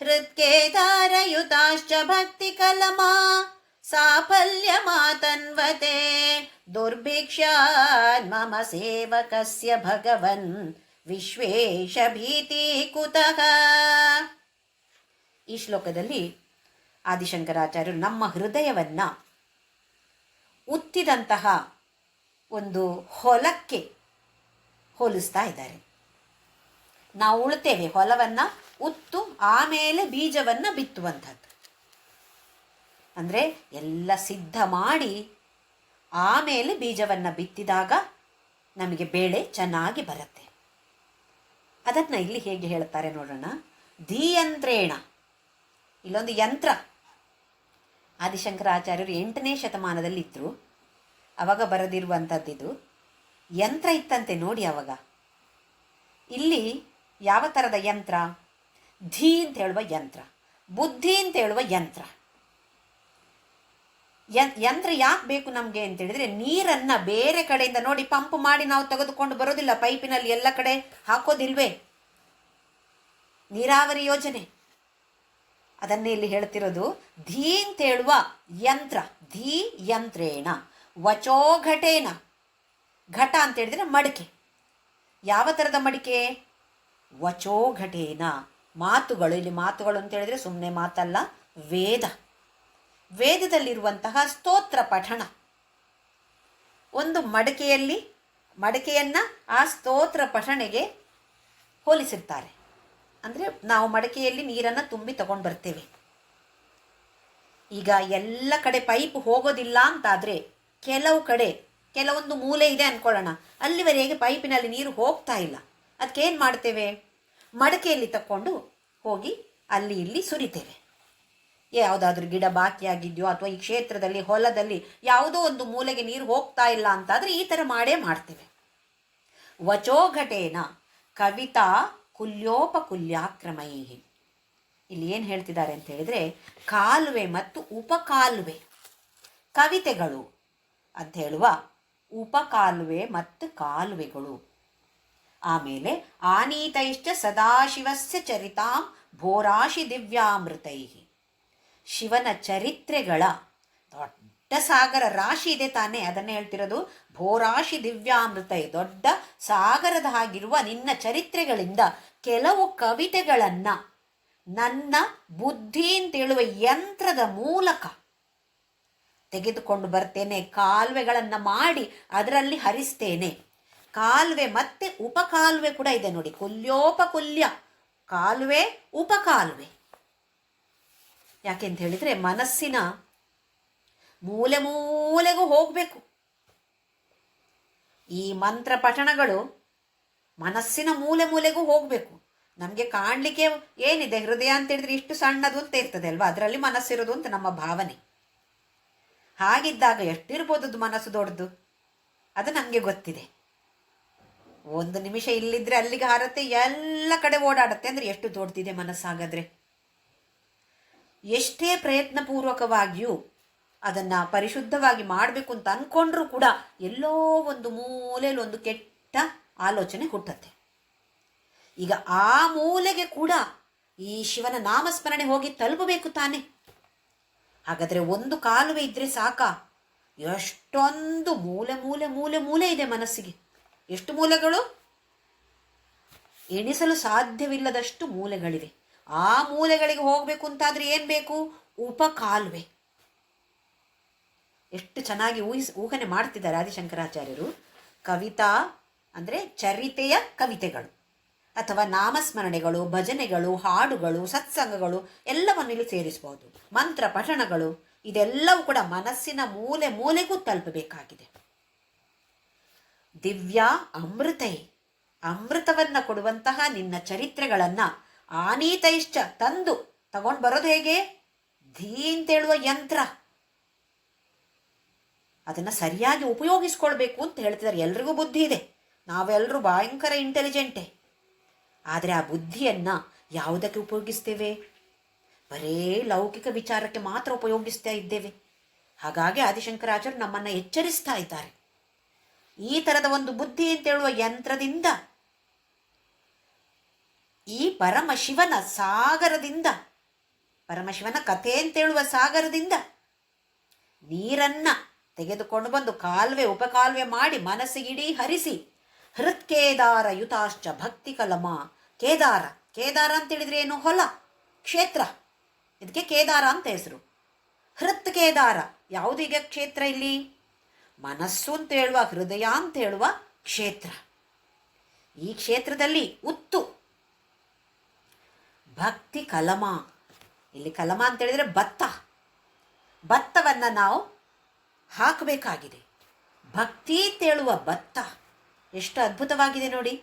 ಹೃತ್ಕೇದಾರಯುತಾಶ್ಚ ಭಕ್ತಿಕಲಮಾಃ ಸಾಫಲ್ಯಮಾತನ್ವತೆ ದುರ್ಭಿಕ್ಷಾನ್ ಮಮ ಸೇವಕಸ್ಯ ಭಗವನ್ ವಿಶ್ವೇಶ ಭೀತಿ ಕುತಃ. ಈ ಶ್ಲೋಕದಲ್ಲಿ ಆದಿಶಂಕರಾಚಾರ್ಯರು ನಮ್ಮ ಹೃದಯವನ್ನು ಉತ್ತಿದಂತಹ ಒಂದು ಹೊಲಕ್ಕೆ ಹೋಲಿಸ್ತಾ ಇದ್ದಾರೆ. ನಾವು ಉಳ್ತೇವೆ, ಹೊಲವನ್ನು ಉತ್ತು ಆಮೇಲೆ ಬೀಜವನ್ನು ಬಿತ್ತುವಂಥದ್ದು. ಅಂದರೆ ಎಲ್ಲ ಸಿದ್ಧ ಮಾಡಿ ಆಮೇಲೆ ಬೀಜವನ್ನು ಬಿತ್ತಿದಾಗ ನಮಗೆ ಬೆಳೆ ಚೆನ್ನಾಗಿ ಬರುತ್ತೆ. ಅದನ್ನು ಇಲ್ಲಿ ಹೇಗೆ ಹೇಳ್ತಾರೆ ನೋಡೋಣ. ಧೀಯಂತ್ರೇಣ, ಇಲ್ಲೊಂದು ಯಂತ್ರ. ಆದಿಶಂಕರಾಚಾರ್ಯರು 8ನೇ ಶತಮಾನದಲ್ಲಿದ್ದರು. ಅವಾಗ ಬರೆದಿರುವಂಥದ್ದಿದು. ಯಂತ್ರ ಇತ್ತಂತೆ ನೋಡಿ ಅವಾಗ. ಇಲ್ಲಿ ಯಾವ ಥರದ ಯಂತ್ರ? ಧೀ ಅಂತ ಹೇಳುವ ಯಂತ್ರ, ಬುದ್ಧಿ ಅಂತ ಹೇಳುವ ಯಂತ್ರ. ಯಂತ್ರ ಯಾಕೆ ಬೇಕು ನಮಗೆ ಅಂತೇಳಿದರೆ, ನೀರನ್ನು ಬೇರೆ ಕಡೆಯಿಂದ ನೋಡಿ ಪಂಪ್ ಮಾಡಿ ನಾವು ತೆಗೆದುಕೊಂಡು ಬರೋದಿಲ್ಲ, ಪೈಪಿನಲ್ಲಿ ಎಲ್ಲ ಕಡೆ ಹಾಕೋದಿಲ್ವೇ? ನೀರಾವರಿ ಯೋಜನೆ, ಅದನ್ನೇ ಇಲ್ಲಿ ಹೇಳ್ತಿರೋದು. ಧೀ ಅಂತ ಹೇಳುವ ಯಂತ್ರ. ಧೀ ಯಂತ್ರೇಣ ವಚೋ ಘಟೇನ. ಘಟ ಅಂತ ಹೇಳಿದರೆ ಮಡಿಕೆ. ಯಾವ ಥರದ ಮಡಿಕೆ? ವಚೋ ಘಟೇನ, ಮಾತುಗಳು. ಇಲ್ಲಿ ಮಾತುಗಳು ಅಂತ ಹೇಳಿದರೆ ಸುಮ್ಮನೆ ಮಾತಲ್ಲ, ವೇದ. ವೇದದಲ್ಲಿರುವಂತಹ ಸ್ತೋತ್ರ ಪಠಣ. ಒಂದು ಮಡಿಕೆಯನ್ನು ಆ ಸ್ತೋತ್ರ ಪಠಣೆಗೆ ಹೋಲಿಸಿರ್ತಾರೆ. ಅಂದರೆ ನಾವು ಮಡಿಕೆಯಲ್ಲಿ ನೀರನ್ನು ತುಂಬಿ ತಗೊಂಡು ಬರ್ತೇವೆ. ಈಗ ಎಲ್ಲ ಕಡೆ ಪೈಪ್ ಹೋಗೋದಿಲ್ಲ ಅಂತಾದರೆ ಕೆಲವೊಂದು ಮೂಲೆ ಇದೆ ಅಂದ್ಕೊಳ್ಳೋಣ, ಅಲ್ಲಿವರೆಗೆ ಪೈಪಿನಲ್ಲಿ ನೀರು ಹೋಗ್ತಾ ಇಲ್ಲ. ಅದಕ್ಕೇನು ಮಾಡ್ತೇವೆ? ಮಡಿಕೆಯಲ್ಲಿ ತಕ್ಕೊಂಡು ಹೋಗಿ ಅಲ್ಲಿ ಇಲ್ಲಿ ಸುರಿತೇವೆ. ಯಾವುದಾದ್ರೂ ಗಿಡ ಬಾಕಿಯಾಗಿದೆಯೋ ಅಥವಾ ಈ ಕ್ಷೇತ್ರದಲ್ಲಿ ಹೊಲದಲ್ಲಿ ಯಾವುದೋ ಒಂದು ಮೂಲೆಗೆ ನೀರು ಹೋಗ್ತಾ ಇಲ್ಲ ಅಂತಾದರೆ ಈ ಥರ ಮಾಡ್ತೇವೆ. ವಚೋಘಟೇನ ಕವಿತಾ ಕುಲ್ಯೋಪಕುಲ್ಯಾಕ್ರಮೈಃ. ಇಲ್ಲಿ ಏನು ಹೇಳ್ತಿದ್ದಾರೆ ಅಂತ ಹೇಳಿದರೆ, ಕಾಲುವೆ ಮತ್ತು ಉಪಕಾಲುವೆ, ಕವಿತೆಗಳು ಅಂತ ಹೇಳುವ ಉಪಕಾಲುವೆ ಮತ್ತು ಕಾಲುವೆಗಳು. ಆಮೇಲೆ ಆನೀತೈಶ್ಚ ಸದಾಶಿವಸ್ಯ ಚರಿತಾಂ ಭೋರಾಶಿ ದಿವ್ಯಾಮೃತೈ. ಶಿವನ ಚರಿತ್ರೆಗಳ ದೊಡ್ಡ ಸಾಗರ ರಾಶಿ ಇದೆ ತಾನೇ, ಅದನ್ನೇ ಹೇಳ್ತಿರೋದು. ಭೋರಾಶಿ ದಿವ್ಯಾಮೃತೈ, ದೊಡ್ಡ ಸಾಗರದ ಹಾಗಿರುವ ನಿನ್ನ ಚರಿತ್ರೆಗಳಿಂದ ಕೆಲವು ಕವಿತೆಗಳನ್ನು ನನ್ನ ಬುದ್ಧಿ ಅಂತೇಳುವ ಯಂತ್ರದ ಮೂಲಕ ತೆಗೆದುಕೊಂಡು ಬರ್ತೇನೆ. ಕಾಲುವೆಗಳನ್ನು ಮಾಡಿ ಅದರಲ್ಲಿ ಹರಿಸ್ತೇನೆ. ಕಾಲುವೆ ಮತ್ತೆ ಉಪಕಾಲುವೆ ಕೂಡ ಇದೆ ನೋಡಿ, ಕುಲ್ಯೋಪಕುಲ್ಯ ಕಾಲುವೆ ಉಪಕಾಲುವೆ. ಯಾಕೆಂತ ಹೇಳಿದರೆ ಮನಸ್ಸಿನ ಮೂಲೆ ಮೂಲೆಗೂ ಹೋಗಬೇಕು. ಈ ಮಂತ್ರ ಪಠಣಗಳು ಮನಸ್ಸಿನ ಮೂಲೆ ಮೂಲೆಗೂ ಹೋಗಬೇಕು. ನಮಗೆ ಕಾಣಲಿಕ್ಕೆ ಏನಿದೆ, ಹೃದಯ ಅಂತ ಹೇಳಿದ್ರೆ ಇಷ್ಟು ಸಣ್ಣದು ಅಂತ ಇರ್ತದೆ ಅಲ್ವಾ, ಅದರಲ್ಲಿ ಮನಸ್ಸಿರೋದು ಅಂತ ನಮ್ಮ ಭಾವನೆ. ಹಾಗಿದ್ದಾಗ ಎಷ್ಟಿರ್ಬೋದು ಮನಸ್ಸು ದೊಡ್ಡದು, ಅದು ನಮಗೆ ಗೊತ್ತಿದೆ. ಒಂದು ನಿಮಿಷ ಇಲ್ಲಿದ್ರೆ ಅಲ್ಲಿಗೆ ಹಾರತ್ತೆ, ಎಲ್ಲ ಕಡೆ ಓಡಾಡುತ್ತೆ. ಅಂದರೆ ಎಷ್ಟು ದೊಡ್ಡದಿದೆ ಮನಸ್ಸಾಗಾದ್ರೆ. ಎಷ್ಟೇ ಪ್ರಯತ್ನಪೂರ್ವಕವಾಗಿಯೂ ಅದನ್ನು ಪರಿಶುದ್ಧವಾಗಿ ಮಾಡಬೇಕು ಅಂತ ಅಂದ್ಕೊಂಡ್ರೂ ಕೂಡ ಎಲ್ಲೋ ಒಂದು ಮೂಲೆಯಲ್ಲಿ ಒಂದು ಕೆಟ್ಟ ಆಲೋಚನೆ ಹುಟ್ಟತ್ತೆ. ಈಗ ಆ ಮೂಲೆಗೆ ಕೂಡ ಈ ಶಿವನ ನಾಮಸ್ಮರಣೆ ಹೋಗಿ ತಲುಪಬೇಕು ತಾನೆ. ಹಾಗಾದರೆ ಒಂದು ಕಾಲುವೆ ಇದ್ದರೆ ಸಾಕಾ? ಎಷ್ಟೊಂದು ಮೂಲೆ ಮೂಲೆ ಮೂಲೆ ಮೂಲೆ ಇದೆ ಮನಸ್ಸಿಗೆ. ಎಷ್ಟು ಮೂಲೆಗಳು? ಎಣಿಸಲು ಸಾಧ್ಯವಿಲ್ಲದಷ್ಟು ಮೂಲೆಗಳಿವೆ. ಆ ಮೂಲೆಗಳಿಗೆ ಹೋಗಬೇಕು ಅಂತಾದರೆ ಏನು ಬೇಕು? ಉಪಕಾಲುವೆ. ಎಷ್ಟು ಚೆನ್ನಾಗಿ ಊಹನೆ ಮಾಡ್ತಿದ್ದಾರೆ ಆದಿಶಂಕರಾಚಾರ್ಯರು. ಕವಿತಾ ಅಂದರೆ ಚರಿತೆಯ ಕವಿತೆಗಳು ಅಥವಾ ನಾಮಸ್ಮರಣೆಗಳು, ಭಜನೆಗಳು, ಹಾಡುಗಳು, ಸತ್ಸಂಗಗಳು ಎಲ್ಲವನ್ನು ಇಲ್ಲಿ ಸೇರಿಸಬಹುದು. ಮಂತ್ರ ಪಠಣಗಳು ಇದೆಲ್ಲವೂ ಕೂಡ ಮನಸ್ಸಿನ ಮೂಲೆ ಮೂಲೆಗೂ ತಲುಪಬೇಕಾಗಿದೆ. ದಿವ್ಯ ಅಮೃತೈ, ಅಮೃತವನ್ನು ಕೊಡುವಂತಹ ನಿನ್ನ ಚರಿತ್ರೆಗಳನ್ನು ಆನೀತೈಶ್ಚ ತಂದು ತಗೊಂಡು ಬರೋದು ಹೇಗೆ? ಧೀ ಅಂತೇಳುವ ಯಂತ್ರ. ಅದನ್ನು ಸರಿಯಾಗಿ ಉಪಯೋಗಿಸ್ಕೊಳ್ಬೇಕು ಅಂತ ಹೇಳ್ತಿದ್ದಾರೆ. ಎಲ್ರಿಗೂ ಬುದ್ಧಿ ಇದೆ, ನಾವೆಲ್ಲರೂ ಭಯಂಕರ ಇಂಟೆಲಿಜೆಂಟೇ. ಆದರೆ ಆ ಬುದ್ಧಿಯನ್ನು ಯಾವುದಕ್ಕೆ ಉಪಯೋಗಿಸ್ತೇವೆ? ಬರೇ ಲೌಕಿಕ ವಿಚಾರಕ್ಕೆ ಮಾತ್ರ ಉಪಯೋಗಿಸ್ತಾ ಇದ್ದೇವೆ. ಹಾಗಾಗಿ ಆದಿಶಂಕರಾಚಾರ್ಯರು ನಮ್ಮನ್ನು ಎಚ್ಚರಿಸ್ತಾ ಇದ್ದಾರೆ. ಈ ಥರದ ಒಂದು ಬುದ್ಧಿ ಅಂತೇಳುವ ಯಂತ್ರದಿಂದ, ಈ ಪರಮಶಿವನ ಸಾಗರದಿಂದ, ಪರಮಶಿವನ ಕಥೆ ಅಂತೇಳುವ ಸಾಗರದಿಂದ ನೀರನ್ನು ತೆಗೆದುಕೊಂಡು ಬಂದು ಕಾಲುವೆ ಉಪಕಾಲುವೆ ಮಾಡಿ ಮನಸ್ಸಿಗಿಡೀ ಹರಿಸಿ ಹೃತ್ಕೇದಾರ ಯುತಾಶ್ಚ ಭಕ್ತಿ ಕಲಮ. ಕೇದಾರ, ಕೇದಾರ ಅಂತೇಳಿದ್ರೆ ಏನು? ಹೊಲ, ಕ್ಷೇತ್ರ. ಇದಕ್ಕೆ ಕೇದಾರ ಅಂತ ಹೆಸರು. ಹೃತ್ ಕೇದಾರ ಯಾವುದು ಈಗ ಕ್ಷೇತ್ರ? ಇಲ್ಲಿ ಮನಸ್ಸು ಅಂತ ಹೇಳುವ, ಹೃದಯ ಅಂತ ಹೇಳುವ ಕ್ಷೇತ್ರ. ಈ ಕ್ಷೇತ್ರದಲ್ಲಿ ಉತ್ತು ಭಕ್ತಿ ಕಲಮ. ಇಲ್ಲಿ ಕಲಮ ಅಂತ ಹೇಳಿದ್ರೆ ಭತ್ತ. ಭತ್ತವನ್ನು ನಾವು ಹಾಕಬೇಕಾಗಿದೆ. ಭಕ್ತಿ ಅಂತೇಳುವ ಭತ್ತ ಎಷ್ಟು ಅದ್ಭುತವಾಗಿದೆ ನೋಡಿ.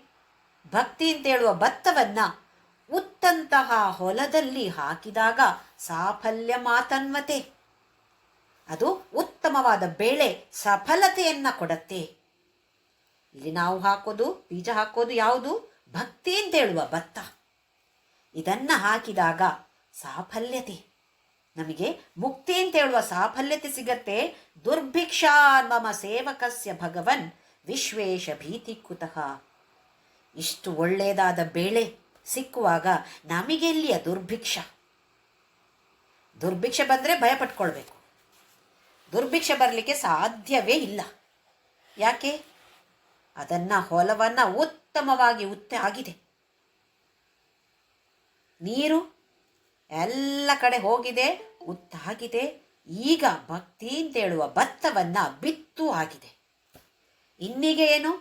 ಭಕ್ತಿ ಅಂತೇಳುವ ಭತ್ತವನ್ನು ಉತ್ತಂತಹ ಹೊಲದಲ್ಲಿ ಹಾಕಿದಾಗ ಸಾಫಲ್ಯ ಮಾತನ್ವತೆ, ಅದು ಉತ್ತಮವಾದ ಬೆಳೆ ಸಫಲತೆಯನ್ನು ಕೊಡತ್ತೆ. ಇಲ್ಲಿ ನಾವು ಹಾಕೋದು, ಬೀಜ ಹಾಕೋದು ಯಾವುದು? ಭಕ್ತಿ ಅಂತೇಳುವ ಭತ್ತ. ಇದನ್ನು ಹಾಕಿದಾಗ ಸಾಫಲ್ಯತೆ, ನಮಗೆ ಮುಕ್ತಿ ಅಂತ ಹೇಳುವ ಸಾಫಲ್ಯತೆ ಸಿಗತ್ತೆ. ದುರ್ಭಿಕ್ಷಾ ಮಮ ಸೇವಕಸ್ಯ ಭಗವನ್ ವಿಶ್ವೇಶ ಭೀತಿ ಕುತಃ. ಇಷ್ಟು ಒಳ್ಳೆಯದಾದ ಬೆಳೆ ಸಿಕ್ಕುವಾಗ ನಮಗೆಲ್ಲಿಯ ದುರ್ಭಿಕ್ಷ? ದುರ್ಭಿಕ್ಷ ಬಂದರೆ ಭಯಪಟ್ಕೊಳ್ಬೇಕು. ದುರ್ಭಿಕ್ಷ ಬರಲಿಕ್ಕೆ ಸಾಧ್ಯವೇ ಇಲ್ಲ. ಯಾಕೆ? ಅದನ್ನು ಹೊಲವನ್ನು ಉತ್ತಮವಾಗಿ ಆಗಿದೆ, ನೀರು ಎಲ್ಲ ಕಡೆ ಹೋಗಿದೆ, ಉತ್ತಾಗಿದೆ. ಈಗ ಭಕ್ತಿ ಅಂತೇಳುವ ಭತ್ತವನ್ನು ಬಿತ್ತು ಆಗಿದೆ. ಇನ್ನೀಗ ಏನು?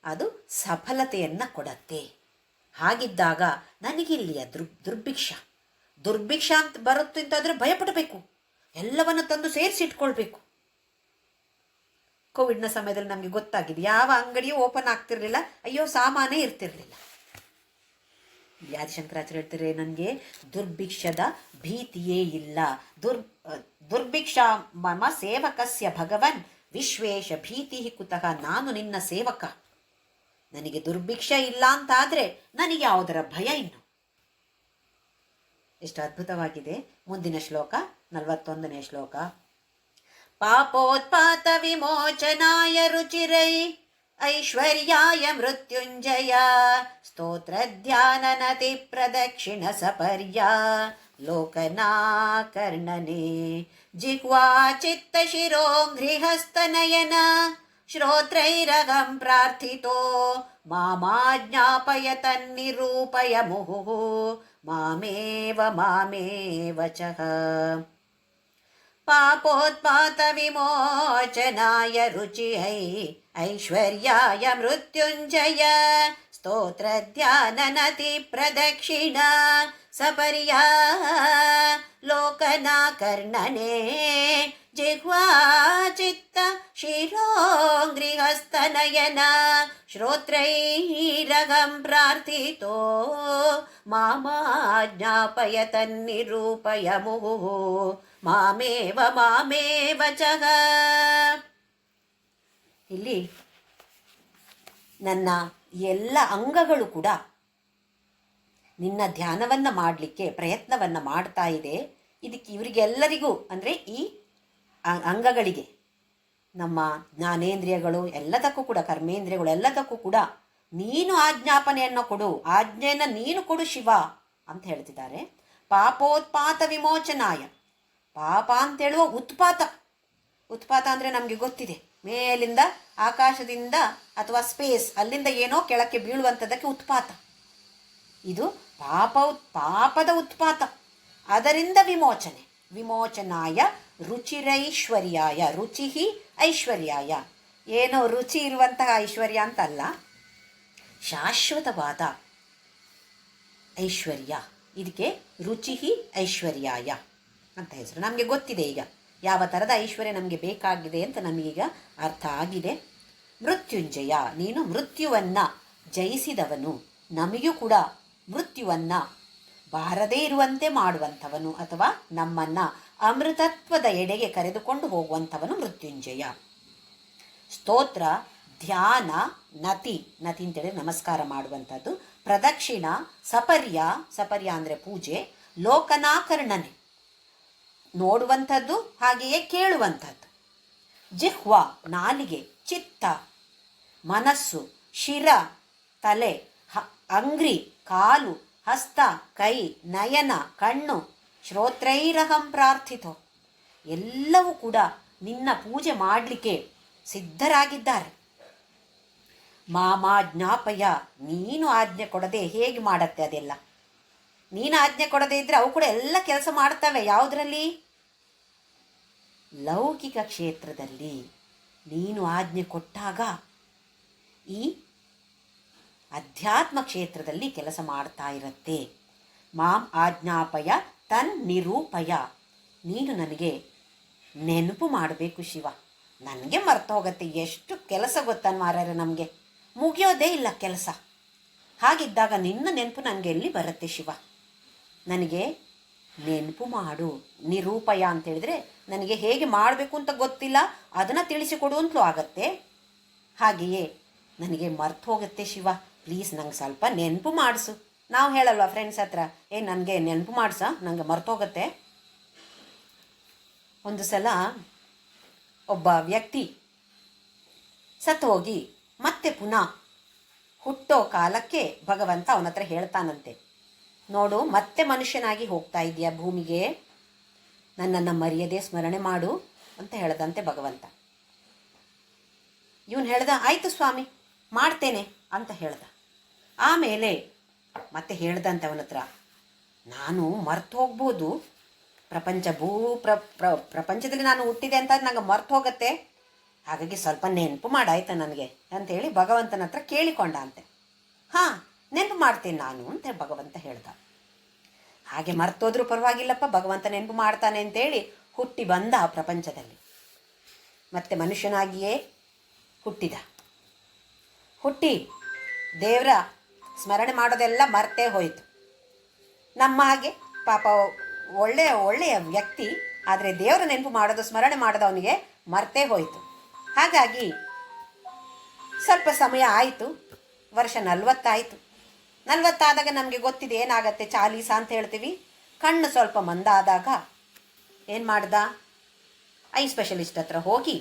ಅದು ಸಫಲತೆಯನ್ನು ಕೊಡತ್ತೆ. ಹಾಗಿದ್ದಾಗ ನನಗಿಲ್ಲಿಯ ದುರ್ಭಿಕ್ಷ ದುರ್ಭಿಕ್ಷ ಅಂತ ಬರುತ್ತೆ ಅಂತಾದರೆ ಭಯಪಡಬೇಕು, ಎಲ್ಲವನ್ನು ತಂದು ಸೇರಿಸಿಟ್ಕೊಳ್ಬೇಕು. ಕೋವಿಡ್ನ ಸಮಯದಲ್ಲಿ ನಮಗೆ ಗೊತ್ತಾಗಿದೆ, ಯಾವ ಅಂಗಡಿಯೂ ಓಪನ್ ಆಗ್ತಿರ್ಲಿಲ್ಲ, ಅಯ್ಯೋ ಸಾಮಾನೇ ಇರ್ತಿರ್ಲಿಲ್ಲ. ಆದಿಶಂಕರಾಚಾರ್ಯ ಹೇಳ್ತಾರೆ, ನನಗೆ ದುರ್ಭಿಕ್ಷದ ಭೀತಿಯೇ ಇಲ್ಲ. ದುರ್ಭಿಕ್ಷ ಮಮ ಸೇವಕಸ್ಯ ಭಗವನ್ ವಿಶ್ವೇಶ ಭೀತಿ ಕುತಃ. ನಾನು ನಿನ್ನ ಸೇವಕ, ನನಗೆ ದುರ್ಭಿಕ್ಷ ಇಲ್ಲ ಅಂತಾದರೆ ನನಗೆ ಯಾವುದರ ಭಯ ಇನ್ನು? ಎಷ್ಟು ಅದ್ಭುತವಾಗಿದೆ. ಮುಂದಿನ ಶ್ಲೋಕ 41ನೇ ಶ್ಲೋಕ. ಪಾಪೋತ್ಪಾತ ವಿಮೋಚನಾಯ ರುಚಿರೈ ಐಶ್ವರ್ಯಾಯ ಮೃತ್ಯುಂಜಯ ಸ್ತೋತ್ರ ಧ್ಯಾನ ನತಿ ಪ್ರದಕ್ಷಿಣ ಸಪರ್ಯಾ ಲೋಕನಾಕರ್ಣನೆ ಜಿಹ್ವಾ ಚಿತ್ತ ಶಿರೋಂಘ್ರಿಹಸ್ತನಯನ ಶ್ರೋತ್ರೈರಗಂ ಪ್ರಾರ್ಥಿತೋ ಮಾಮಾಜ್ಞಾಪಯ ತನ್ನಿರೂಪಯ ಮುಹುಃ ಮಾಮೇವ ಚ ಪಾಪೋತ್ಪಾತ ವಿಮೋಚನಾಯ ರುಚಿಯೈ ಐಶ್ವರ್ಯಾಯ ಮೃತ್ಯುಂಜಯ ಸ್ತೋತ್ರ ಧ್ಯಾನ ನತಿ ಪ್ರದಕ್ಷಿಣ ಸಪರ್ಯಾ ಲೋಕನಾಕರ್ಣನೆ ಜಿಹ್ವಾ ಚಿತ್ತ ಶಿರೋಂಘ್ರಿಹಸ್ತನಯನ ಶ್ರೋತ್ರೈರಗಂ ಪ್ರಾರ್ಥಿತೋ ಮಾಮಾಜ್ಞಾಪಯ ತನ್ನಿರೂಪಯ ಮುಹುಃ ಮಾಮೇವ ಚ. ಇಲ್ಲಿ ನನ್ನ ಎಲ್ಲ ಅಂಗಗಳು ಕೂಡ ನಿನ್ನ ಧ್ಯಾನವನ್ನು ಮಾಡಲಿಕ್ಕೆ ಪ್ರಯತ್ನವನ್ನು ಮಾಡ್ತಾ ಇದೆ. ಇದಕ್ಕೆ ಇವರಿಗೆಲ್ಲರಿಗೂ ಅಂದರೆ ಈ ಅಂಗಗಳಿಗೆ, ನಮ್ಮ ಜ್ಞಾನೇಂದ್ರಿಯಗಳು ಎಲ್ಲದಕ್ಕೂ ಕೂಡ, ಕರ್ಮೇಂದ್ರಿಯಗಳು ಎಲ್ಲದಕ್ಕೂ ಕೂಡ ನೀನು ಆಜ್ಞಾಪನೆಯನ್ನು ಕೊಡು, ಆಜ್ಞೆಯನ್ನು ನೀನು ಕೊಡು ಶಿವ ಅಂತ ಹೇಳ್ತಿದ್ದಾರೆ. ಪಾಪೋತ್ಪಾತ ವಿಮೋಚನಾಯ, ಪಾಪ ಅಂತೇಳುವ ಉತ್ಪಾತ ಅಂದರೆ ನಮಗೆ ಗೊತ್ತಿದೆ, ಮೇಲಿಂದ ಆಕಾಶದಿಂದ ಅಥವಾ ಸ್ಪೇಸ್ ಅಲ್ಲಿಂದ ಏನೋ ಕೆಳಕ್ಕೆ ಬೀಳುವಂಥದ್ದಕ್ಕೆ ಉತ್ಪಾತ. ಇದು ಪಾಪದ ಉತ್ಪಾತ, ಅದರಿಂದ ವಿಮೋಚನಾಯ ರುಚಿರೈಶ್ವರ್ಯಾಯ, ರುಚಿ ಐಶ್ವರ್ಯಾಯ, ಏನೋ ರುಚಿ ಇರುವಂತಹ ಐಶ್ವರ್ಯ ಅಂತಲ್ಲ, ಶಾಶ್ವತವಾದ ಐಶ್ವರ್ಯ. ಇದಕ್ಕೆ ರುಚಿ ಐಶ್ವರ್ಯಾಯ ಅಂತ ಹೆಸರು. ನಮಗೆ ಗೊತ್ತಿದೆ ಈಗ ಯಾವ ಥರದ ಐಶ್ವರ್ಯ ನಮಗೆ ಬೇಕಾಗಿದೆ ಅಂತ ನಮಗೀಗ ಅರ್ಥ ಆಗಿದೆ. ಮೃತ್ಯುಂಜಯ, ನೀನು ಮೃತ್ಯುವನ್ನು ಜಯಿಸಿದವನು, ನಮಗೂ ಕೂಡ ಮೃತ್ಯುವನ್ನು ಬಾರದೇ ಇರುವಂತೆ ಮಾಡುವಂಥವನು, ಅಥವಾ ನಮ್ಮನ್ನು ಅಮೃತತ್ವದ ಎಡೆಗೆ ಕರೆದುಕೊಂಡು ಹೋಗುವಂಥವನು ಮೃತ್ಯುಂಜಯ. ಸ್ತೋತ್ರ, ಧ್ಯಾನ, ನತಿ ಅಂತೇಳಿ ನಮಸ್ಕಾರ ಮಾಡುವಂಥದ್ದು, ಪ್ರದಕ್ಷಿಣ, ಸಪರ್ಯ ಅಂದರೆ ಪೂಜೆ, ಲೋಕನಾಕರ್ಣನೆ ನೋಡುವಂಥದ್ದು ಹಾಗೆಯೇ ಕೇಳುವಂಥದ್ದು, ಜಿಹ್ವಾ ನಾಲಿಗೆ, ಚಿತ್ತ ಮನಸ್ಸು, ಶಿರ ತಲೆ, ಅಂಗ್ರಿ ಕಾಲು, ಹಸ್ತ ಕೈ, ನಯನ ಕಣ್ಣು, ಶ್ರೋತ್ರೈರಹಂ ಪ್ರಾರ್ಥಿತೋ ಎಲ್ಲವೂ ಕೂಡ ನಿನ್ನ ಪೂಜೆ ಮಾಡಲಿಕ್ಕೆ ಸಿದ್ಧರಾಗಿದ್ದಾರೆ. ಮಾಮಾಜ್ಞಾಪಯ, ನೀನು ಆಜ್ಞೆ ಕೊಡದೆ ಹೇಗೆ ಮಾಡತ್ತೆ ಅದೆಲ್ಲ? ನೀನು ಆಜ್ಞೆ ಕೊಡದೇ ಇದ್ದರೆ ಅವು ಕೂಡ ಎಲ್ಲ ಕೆಲಸ ಮಾಡ್ತವೆ. ಯಾವುದರಲ್ಲಿ? ಲೌಕಿಕ ಕ್ಷೇತ್ರದಲ್ಲಿ ನೀನು ಆಜ್ಞೆ ಕೊಟ್ಟಾಗ ಈ ಅಧ್ಯಾತ್ಮ ಕ್ಷೇತ್ರದಲ್ಲಿ ಕೆಲಸ ಮಾಡ್ತಾ ಇರುತ್ತೆ. ಮಾಂ ಆಜ್ಞಾಪಯ ತನ್ನಿರೂಪಯ, ನೀನು ನನಗೆ ನೆನಪು ಮಾಡಬೇಕು ಶಿವ. ನನಗೆ ಮರ್ತು ಹೋಗುತ್ತೆ, ಎಷ್ಟು ಕೆಲಸ ಗೊತ್ತನ್ನು ಮಾರ್ಯಾರೆ, ನಮಗೆ ಮುಗಿಯೋದೇ ಇಲ್ಲ ಕೆಲಸ. ಹಾಗಿದ್ದಾಗ ನಿನ್ನ ನೆನಪು ನನಗೆ ಎಲ್ಲಿ ಬರುತ್ತೆ ಶಿವ? ನನಗೆ ನೆನಪು ಮಾಡು. ನಿರೂಪಯ ಅಂತೇಳಿದರೆ ನನಗೆ ಹೇಗೆ ಮಾಡಬೇಕು ಅಂತ ಗೊತ್ತಿಲ್ಲ, ಅದನ್ನು ತಿಳಿಸಿಕೊಡು ಅಂತಲೂ ಆಗತ್ತೆ. ಹಾಗೆಯೇ ನನಗೆ ಮರ್ತು ಹೋಗುತ್ತೆ ಶಿವ, ಪ್ಲೀಸ್ ನಂಗೆ ಸ್ವಲ್ಪ ನೆನಪು ಮಾಡಿಸು. ನಾವು ಹೇಳಲ್ವ ಫ್ರೆಂಡ್ಸ್ ಹತ್ರ, ನನಗೆ ನೆನಪು ಮಾಡಿಸ, ನನಗೆ ಮರ್ತೋಗುತ್ತೆ. ಒಂದು ಸಲ ಒಬ್ಬ ವ್ಯಕ್ತಿ ಸತ್ತು ಹೋಗಿ ಮತ್ತೆ ಪುನಃ ಹುಟ್ಟೋ ಕಾಲಕ್ಕೆ ಭಗವಂತ ಅವನ ಹತ್ರ ಹೇಳ್ತಾನಂತೆ, ನೋಡು ಮತ್ತೆ ಮನುಷ್ಯನಾಗಿ ಹೋಗ್ತಾ ಇದೆಯಾ ಭೂಮಿಗೆ, ನನ್ನನ್ನು ಮರೆಯದೆ ಸ್ಮರಣೆ ಮಾಡು ಅಂತ ಹೇಳ್ದಂತೆ ಭಗವಂತ. ಇವನು ಹೇಳ್ದ, ಆಯಿತು ಸ್ವಾಮಿ ಮಾಡ್ತೇನೆ ಅಂತ ಹೇಳ್ದ. ಆಮೇಲೆ ಮತ್ತೆ ಹೇಳ್ದಂತೆ ಅವನ ಹತ್ರ, ನಾನು ಮರ್ತು ಹೋಗ್ಬೋದು, ಪ್ರಪಂಚದಲ್ಲಿ ನಾನು ಹುಟ್ಟಿದೆ ಅಂತ ನಂಗೆ ಮರ್ತು ಹೋಗುತ್ತೆ, ಹಾಗಾಗಿ ಸ್ವಲ್ಪ ನೆನಪು ಮಾಡಾಯ್ತ ನನಗೆ ಅಂತೇಳಿ ಭಗವಂತನ ಹತ್ರ ಕೇಳಿಕೊಂಡ ಅಂತೆ. ಹಾಂ ನೆನಪು ಮಾಡ್ತೇನೆ ನಾನು ಅಂತ ಭಗವಂತ ಹೇಳ್ದ. ಹಾಗೆ ಮರ್ತೋದ್ರೂ ಪರವಾಗಿಲ್ಲಪ್ಪ, ಭಗವಂತ ನೆನಪು ಮಾಡ್ತಾನೆ ಅಂತೇಳಿ ಹುಟ್ಟಿ ಬಂದ ಆ ಪ್ರಪಂಚದಲ್ಲಿ. ಮತ್ತೆ ಮನುಷ್ಯನಾಗಿಯೇ ಹುಟ್ಟಿದ. ಹುಟ್ಟಿ ದೇವರ ಸ್ಮರಣೆ ಮಾಡೋದೆಲ್ಲ ಮರ್ತೇ ಹೋಯಿತು. ನಮ್ಮ ಹಾಗೆ ಪಾಪ ಒಳ್ಳೆಯ ವ್ಯಕ್ತಿ, ಆದರೆ ದೇವರ ನೆನಪು ಮಾಡೋದು, ಸ್ಮರಣೆ ಮಾಡೋದು ಅವನಿಗೆ ಮರ್ತೇ ಹೋಯಿತು. ಹಾಗಾಗಿ ಸ್ವಲ್ಪ ಸಮಯ ಆಯಿತು, ವರ್ಷ 40 ಆಯಿತು. 40 ಆದಾಗ ನಮಗೆ ಗೊತ್ತಿದೆ ಏನಾಗತ್ತೆ, ಚಾಲೀಸ ಅಂತ ಹೇಳ್ತೀವಿ. ಕಣ್ಣು ಸ್ವಲ್ಪ ಮಂದ ಆದಾಗ ಏನು ಮಾಡ್ದ, ಐ ಸ್ಪೆಷಲಿಸ್ಟ್ ಹತ್ರ ಹೋಗಿ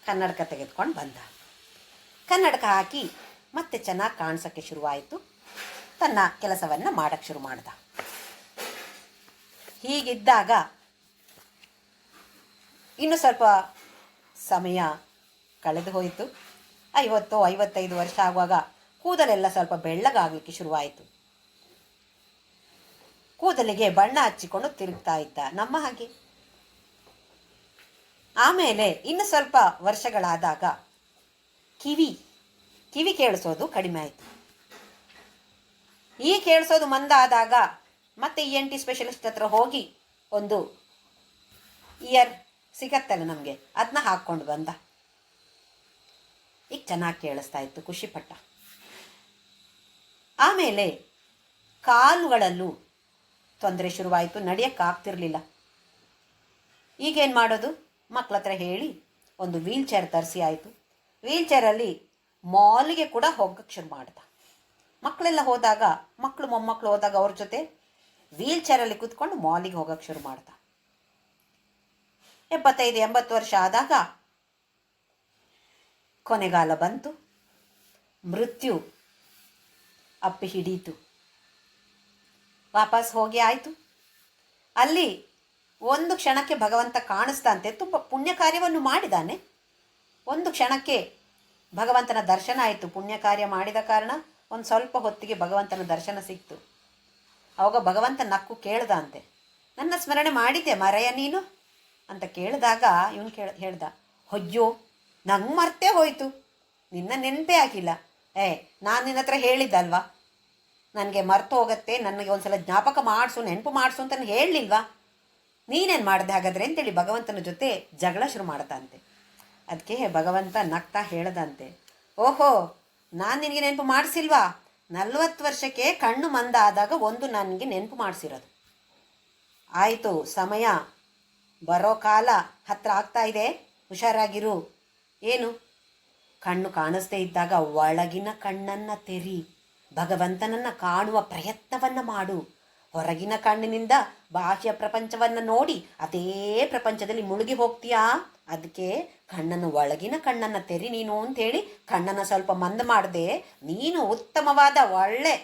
ಕನ್ನಡಕ ತೆಗೆದುಕೊಂಡು ಬಂದ. ಕನ್ನಡಕ ಹಾಕಿ ಮತ್ತೆ ಚೆನ್ನಾಗಿ ಕಾಣಿಸೋಕ್ಕೆ ಶುರುವಾಯಿತು. ತನ್ನ ಕೆಲಸವನ್ನು ಮಾಡೋಕ್ಕೆ ಶುರು ಮಾಡ್ದ. ಹೀಗಿದ್ದಾಗ ಇನ್ನು ಸ್ವಲ್ಪ ಸಮಯ ಕಳೆದು ಹೋಯಿತು. 50-55 ವರ್ಷ ಆಗುವಾಗ ಕೂದಲೆಲ್ಲ ಸ್ವಲ್ಪ ಬೆಳ್ಳಗಾಗಲಿಕ್ಕೆ ಶುರುವಾಯಿತು. ಕೂದಲಿಗೆ ಬಣ್ಣ ಹಚ್ಚಿಕೊಂಡು ತಿರುಗ್ತಾ ಇದ್ದ ನಮ್ಮ ಹಾಗೆ. ಆಮೇಲೆ ಇನ್ನು ಸ್ವಲ್ಪ ವರ್ಷಗಳಾದಾಗ ಕಿವಿ ಕೇಳಿಸೋದು ಕಡಿಮೆ ಆಯಿತು. ಈ ಕೇಳಿಸೋದು ಮಂದಾದಾಗ ಮತ್ತೆ ENT ಸ್ಪೆಷಲಿಸ್ಟ್ ಹತ್ರ ಹೋಗಿ ಒಂದು ಇಯರ್ ಸಿಗತ್ತಲ್ಲ ನಮಗೆ, ಅದನ್ನ ಹಾಕ್ಕೊಂಡು ಬಂದ. ಈಗ ಚೆನ್ನಾಗಿ ಕೇಳಿಸ್ತಾ ಇತ್ತು, ಖುಷಿಪಟ್ಟ. ಆಮೇಲೆ ಕಾಲುಗಳಲ್ಲೂ ತೊಂದರೆ ಶುರುವಾಯಿತು, ನಡೆಯೋಕ್ಕಾಗ್ತಿರ್ಲಿಲ್ಲ. ಈಗೇನು ಮಾಡೋದು? ಮಕ್ಕಳ ಹತ್ರ ಹೇಳಿ ಒಂದು ವೀಲ್ ಚೇರ್ ತರಿಸಿ ಆಯಿತು. ವೀಲ್ ಚೇರಲ್ಲಿ ಮಾಲಿಗೆ ಕೂಡ ಹೋಗಕ್ಕೆ ಶುರು ಮಾಡ್ದ. ಮಕ್ಕಳೆಲ್ಲ ಹೋದಾಗ, ಮಕ್ಕಳು ಮೊಮ್ಮಕ್ಕಳು ಹೋದಾಗ ಅವ್ರ ಜೊತೆ ವೀಲ್ ಚೇರಲ್ಲಿ ಕೂತ್ಕೊಂಡು ಮಾಲಿಗೆ ಹೋಗಕ್ಕೆ ಶುರು ಮಾಡ್ದ. 75-80 ವರ್ಷ ಆದಾಗ ಕೊನೆಗಾಲ ಬಂತು. ಮೃತ್ಯು ಅಪ್ಪಿ ಹಿಡೀತು. ವಾಪಸ್ ಹೋಗಿ ಆಯಿತು. ಅಲ್ಲಿ ಒಂದು ಕ್ಷಣಕ್ಕೆ ಭಗವಂತ ಕಾಣಿಸ್ದಂತೆ. ತುಂಬ ಪುಣ್ಯ ಕಾರ್ಯವನ್ನು ಮಾಡಿದ್ದಾನೆ. ಒಂದು ಕ್ಷಣಕ್ಕೆ ಭಗವಂತನ ದರ್ಶನ ಆಯಿತು. ಪುಣ್ಯ ಕಾರ್ಯ ಮಾಡಿದ ಕಾರಣ ಒಂದು ಸ್ವಲ್ಪ ಹೊತ್ತಿಗೆ ಭಗವಂತನ ದರ್ಶನ ಸಿಕ್ತು. ಅವಾಗ ಭಗವಂತ ನಕ್ಕು ಕೇಳ್ದ ಅಂತೆ, ನನ್ನ ಸ್ಮರಣೆ ಮಾಡಿದ್ದೆ ಮರೆಯ ನೀನು ಅಂತ ಕೇಳಿದಾಗ ಇವನು ಹೇಳ್ದ, ಅಯ್ಯೋ ನಂಗೆ ಮರ್ತೇ ಹೋಯಿತು, ನಿನ್ನ ನೆನಪೇ ಆಗಿಲ್ಲ. ನಾನು ನಿನ್ನ ಹತ್ರ ಹೇಳಿದ್ದಲ್ವಾ, ನನಗೆ ಮರ್ತು ಹೋಗುತ್ತೆ, ನನಗೆ ಒಂದ್ಸಲ ಜ್ಞಾಪಕ ಮಾಡಿಸು, ನೆನಪು ಮಾಡಿಸು ಅಂತ ಹೇಳಲಿಲ್ವಾ, ನೀನೇನು ಮಾಡಿದೆ ಹಾಗಾದರೆ ಅಂತೇಳಿ ಭಗವಂತನ ಜೊತೆ ಜಗಳ ಶುರು ಮಾಡ್ದಂತೆ. ಅದಕ್ಕೆ ಭಗವಂತ ನಗ್ತಾ ಹೇಳ್ದಂತೆ, ಓಹೋ ನಾನು ನಿನಗೆ ನೆನಪು ಮಾಡಿಸಿಲ್ವಾ, 40 ವರ್ಷಕ್ಕೆ ಕಣ್ಣು ಮಂದ ಆದಾಗ ಒಂದು ನನಗೆ ನೆನಪು ಮಾಡಿಸಿರೋದು. ಆಯಿತು, ಸಮಯ ಬರೋ ಕಾಲ ಹತ್ರ ಆಗ್ತಾ ಇದೆ, ಹುಷಾರಾಗಿರು. ಏನು? ಕಣ್ಣು ಕಾಣಿಸ್ದೇ ಇದ್ದಾಗ ಒಳಗಿನ ಕಣ್ಣನ್ನು ತೆರಿ, ಭಗವಂತನನ್ನು ಕಾಣುವ ಪ್ರಯತ್ನವನ್ನು ಮಾಡು. ಹೊರಗಿನ ಕಣ್ಣಿನಿಂದ ಬಾಹ್ಯ ಪ್ರಪಂಚವನ್ನು ನೋಡಿ ಅದೇ ಪ್ರಪಂಚದಲ್ಲಿ ಮುಳುಗಿ ಹೋಗ್ತೀಯಾ. ಅದಕ್ಕೆ ಒಳಗಿನ ಕಣ್ಣನ್ನು ತೆರಿ ನೀನು ಅಂಥೇಳಿ ಕಣ್ಣನ್ನು ಸ್ವಲ್ಪ ಮಂದ ಮಾಡಿದೆ. ನೀನು ಉತ್ತಮವಾದ ಒಳ್ಳೆ